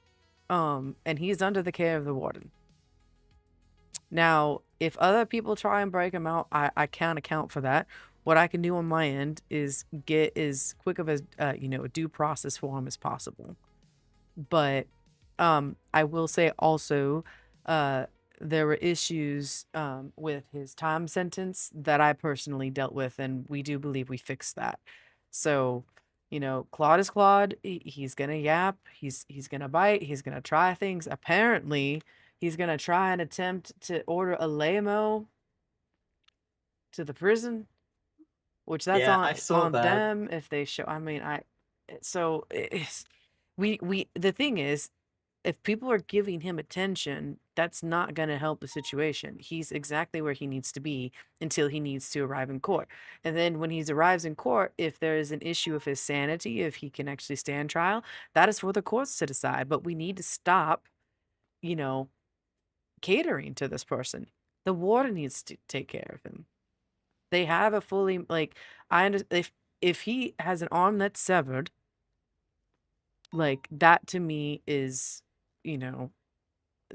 And he's under the care of the warden. Now, if other people try and break him out, I can't account for that. What I can do on my end is get as quick of a due process for him as possible. But I will say also, there were issues with his time sentence that I personally dealt with, and we do believe we fixed that. So, Claude is Claude. He's gonna yap. He's gonna bite. He's gonna try things. Apparently, he's gonna try and attempt to order a lamo to the prison, which that's Yeah, I saw on that. them if they show. I mean, so it's we the thing is, if people are giving him attention, that's not going to help the situation. He's exactly where he needs to be until he needs to arrive in court. And then when he arrives in court, if there is an issue of his sanity, if he can actually stand trial, that is for the courts to decide. But we need to stop, you know, catering to this person. The warden needs to take care of him. They have a fully, like, if he has an arm that's severed, like, that to me is, you know,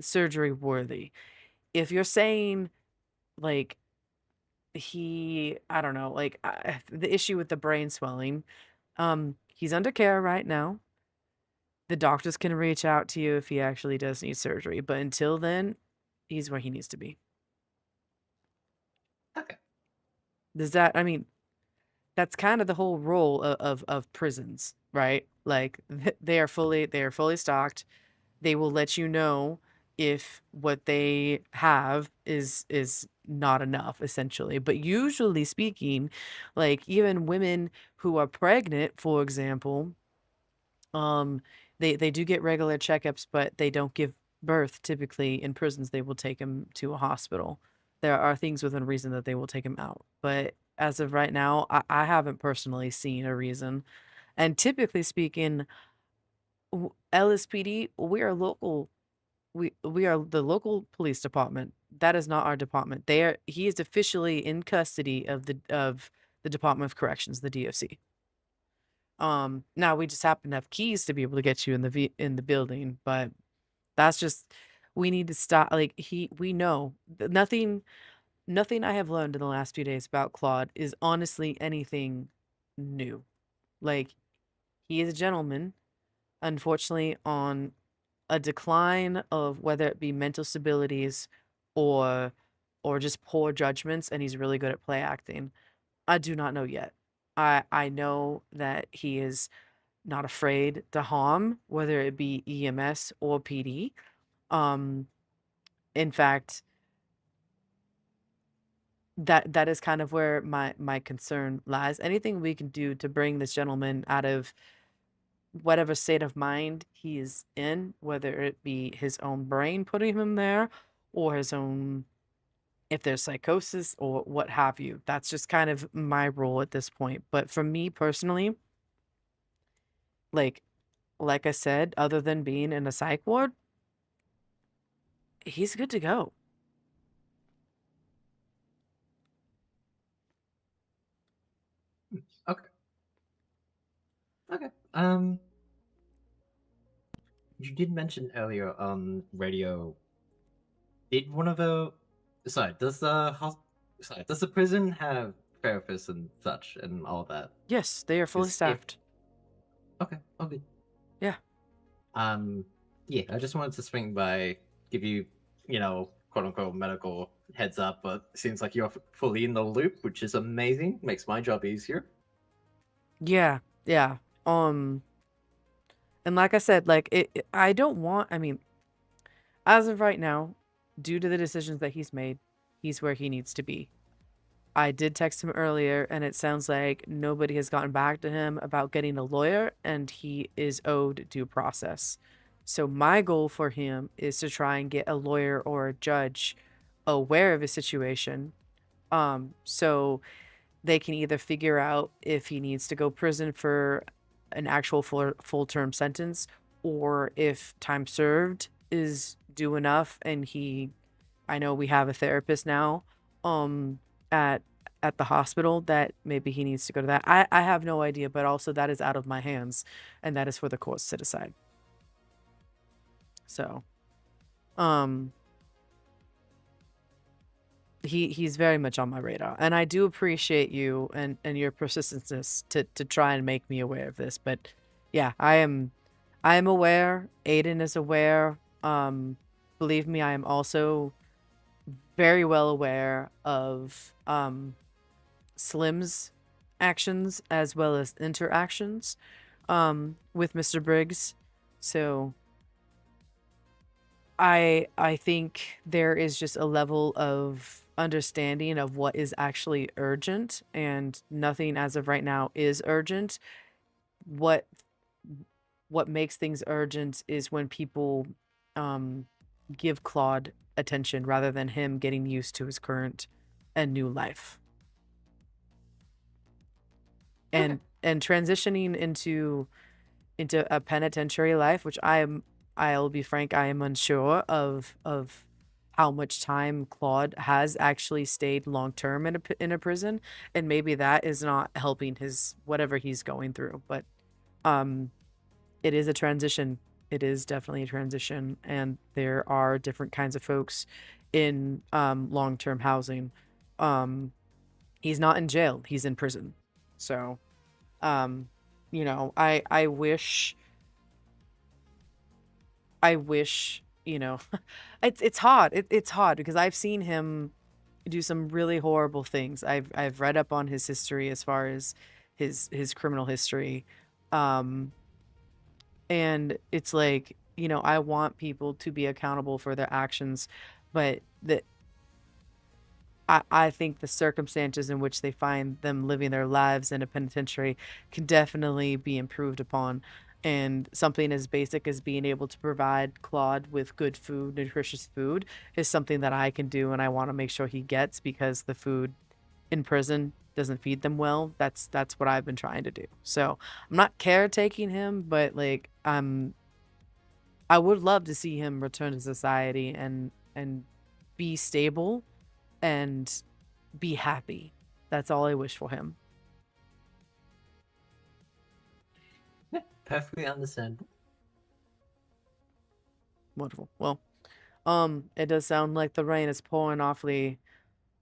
surgery worthy. If you're saying, like, I don't know, like, the issue with the brain swelling, he's under care right now. The doctors can reach out to you if he actually does need surgery, but until then, he's where he needs to be. Okay. I mean, that's kind of the whole role of prisons, right? Like, they are fully stocked. They will let you know if what they have is not enough, essentially. But usually speaking, like, even women who are pregnant, for example, they do get regular checkups, but they don't give birth typically in prisons. They will take them to a hospital. There are things within reason that they will take them out, but as of right now, I haven't personally seen a reason. And typically speaking, LSPD, we are local. We are the local police department. That is not our department. He is officially in custody of the Department of Corrections, the DOC. Now we just happen to have keys to be able to get you in the building, but that's just, we need to stop. Like, we know nothing I have learned in the last few days about Claude is honestly anything new. Like, he is a gentleman, unfortunately, on a decline of whether it be mental stabilities or just poor judgments, and he's really good at play acting. I do not know yet. I know that he is not afraid to harm, whether it be EMS or PD. In fact, that is kind of where my concern lies. Anything we can do to bring this gentleman out of whatever state of mind he is in, whether it be his own brain putting him there, or his own, if there's psychosis or what have you. That's just kind of my role at this point. But for me personally, like I said, other than being in a psych ward, he's good to go. Okay. Okay. You did mention earlier on radio Did one of the sorry, does the sorry, does the prison have therapists and such and all that? Yes, they are fully 'Cause if staffed. okay, okay. Yeah. Yeah, I just wanted to swing by, give you, quote unquote medical heads up, but it seems like you're fully in the loop, which is amazing. Makes my job easier. Yeah, yeah. And like I said, like I don't want. I mean, as of right now, due to the decisions that he's made, he's where he needs to be. I did text him earlier, and it sounds like nobody has gotten back to him about getting a lawyer, and he is owed due process. So my goal for him is to try and get a lawyer or a judge aware of his situation, so they can either figure out if he needs to go prison for an actual full term sentence, or if time served is due enough, and I know we have a therapist now at the hospital that maybe he needs to go to that. I have no idea, but also that is out of my hands, and that is for the courts to decide. So he's very much on my radar, and I do appreciate you and your persistence to try and make me aware of this. But yeah, I am aware. Aiden is aware. Believe me, I am also very well aware of Slim's actions as well as interactions with Mr. Briggs. So I think there is just a level of understanding of what is actually urgent, and nothing as of right now is urgent. What makes things urgent is when people give Claude attention rather than him getting used to his current and new life. And transitioning into a penitentiary life, which I'll be frank, I am unsure of how much time Claude has actually stayed long term in a prison, and maybe that is not helping his whatever he's going through. But it is a transition. It is definitely a transition, and there are different kinds of folks in long term housing. He's not in jail; he's in prison. So, I wish, it's hard. It's hard because I've seen him do some really horrible things. I've read up on his history as far as his criminal history. And it's like, I want people to be accountable for their actions, but I think the circumstances in which they find them living their lives in a penitentiary can definitely be improved upon. And something as basic as being able to provide Claude with good food, nutritious food, is something that I can do, and I want to make sure he gets, because the food in prison doesn't feed them well. That's what I've been trying to do. So I'm not caretaking him, but like I would love to see him return to society and be stable and be happy. That's all I wish for him. Perfectly understandable. Wonderful. Well, it does sound like the rain is pouring awfully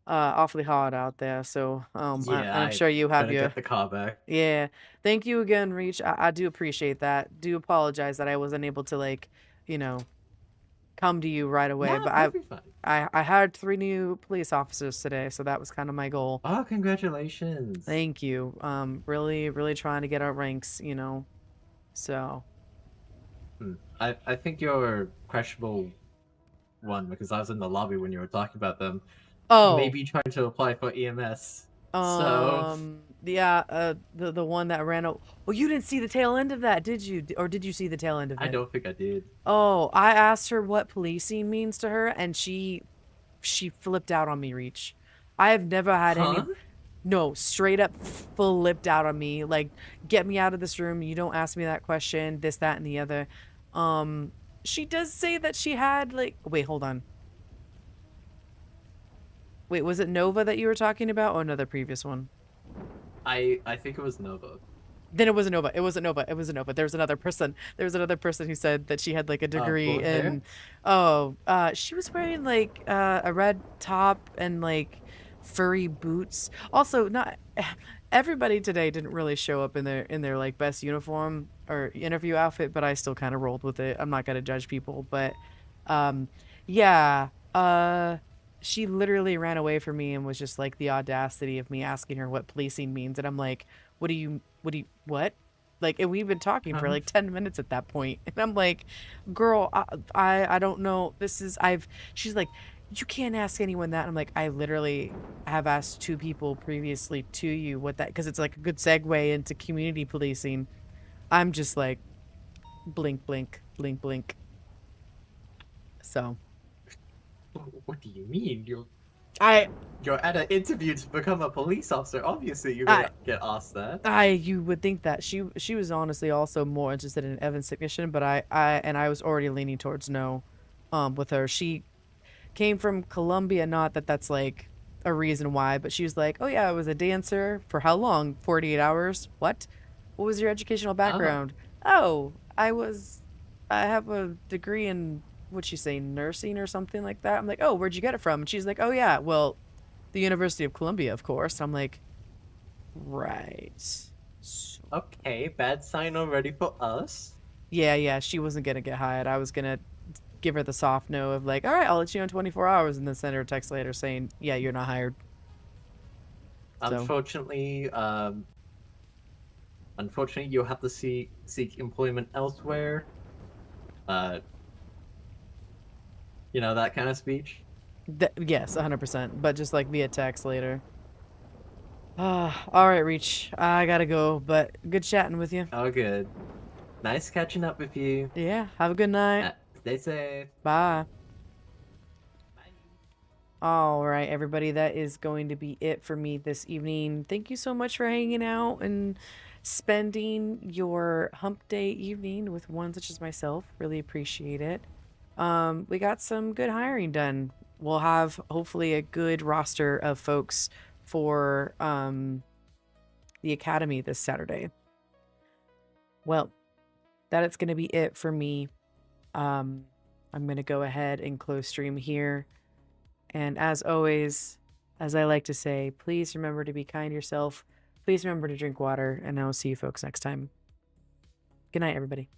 hard out there. So, Yeah, I'm sure you have better your get the car back. Yeah. Thank you again, Reach. I do appreciate that. Do apologize that I wasn't able to come to you right away, No, but perfectly fine. I hired 3 new police officers today, so that was kind of my goal. Oh, congratulations. Thank you. Really trying to get our ranks, So, I think you're questionable one, because I was in the lobby when you were talking about them. Oh. Maybe trying to apply for EMS. So yeah, the one that ran out. Well, you didn't see the tail end of that, did you? Or did you see the tail end of it? I don't think I did. Oh, I asked her what policing means to her, and she flipped out on me, Reach. I have never had any. No, straight up flipped out on me. Like, get me out of this room. You don't ask me that question. This, that, and the other. She does say that she had wait, hold on. Wait, was it Nova that you were talking about, or another previous one? I think it was Nova. Then it wasn't Nova. It wasn't Nova. It wasn't Nova. There was another person. There was another person who said that she had like a degree blonde hair? in. She was wearing like a red top and like furry boots. Also, not everybody today didn't really show up in their like best uniform or interview outfit, but I still kind of rolled with it. I'm not gonna judge people, but um, yeah. She literally ran away from me and was just like the audacity of me asking her what policing means, and I'm like, what? Like, and we've been talking for like 10 minutes at that point. And I'm like, girl, I don't know. She's like, you can't ask anyone that. I'm like, I literally have asked 2 people previously to you what that, because it's like a good segue into community policing. I'm just like, blink, blink, blink, blink. So. What do you mean? You're I You're at an interview to become a police officer. Obviously, you're gonna get asked that. You would think that she was honestly also more interested in Evan's technician, but I was already leaning towards no, with her. She came from Colombia, not that that's like a reason why, but she was like, oh yeah, I was a dancer for how long? 48 hours. What was your educational background? Oh, I have a degree in, what'd she say, nursing or something like that. I'm like, oh, where'd you get it from? And she's like, oh yeah, well, the University of Columbia, of course. I'm like, right. Okay, bad sign already for us. Yeah, she wasn't gonna get hired. I was gonna give her the soft no of like, all right, I'll let you know in 24 hours, and then send her a text later saying, yeah, you're not hired. Unfortunately, you'll have to seek employment elsewhere. You know, that kind of speech. Yes, 100%, but just like via text later. All right, Reach. I gotta go, but good chatting with you. Oh, good. Nice catching up with you. Yeah, have a good night. Stay safe. Bye. All right, everybody, that is going to be it for me this evening. Thank you so much for hanging out and spending your hump day evening with one such as myself. Really appreciate it. We got some good hiring done. We'll have hopefully a good roster of folks for the academy this Saturday. Well, that is going to be it for me. I'm going to go ahead and close stream here. And as always, as I like to say, please remember to be kind to yourself. Please remember to drink water, and I will see you folks next time. Good night, everybody.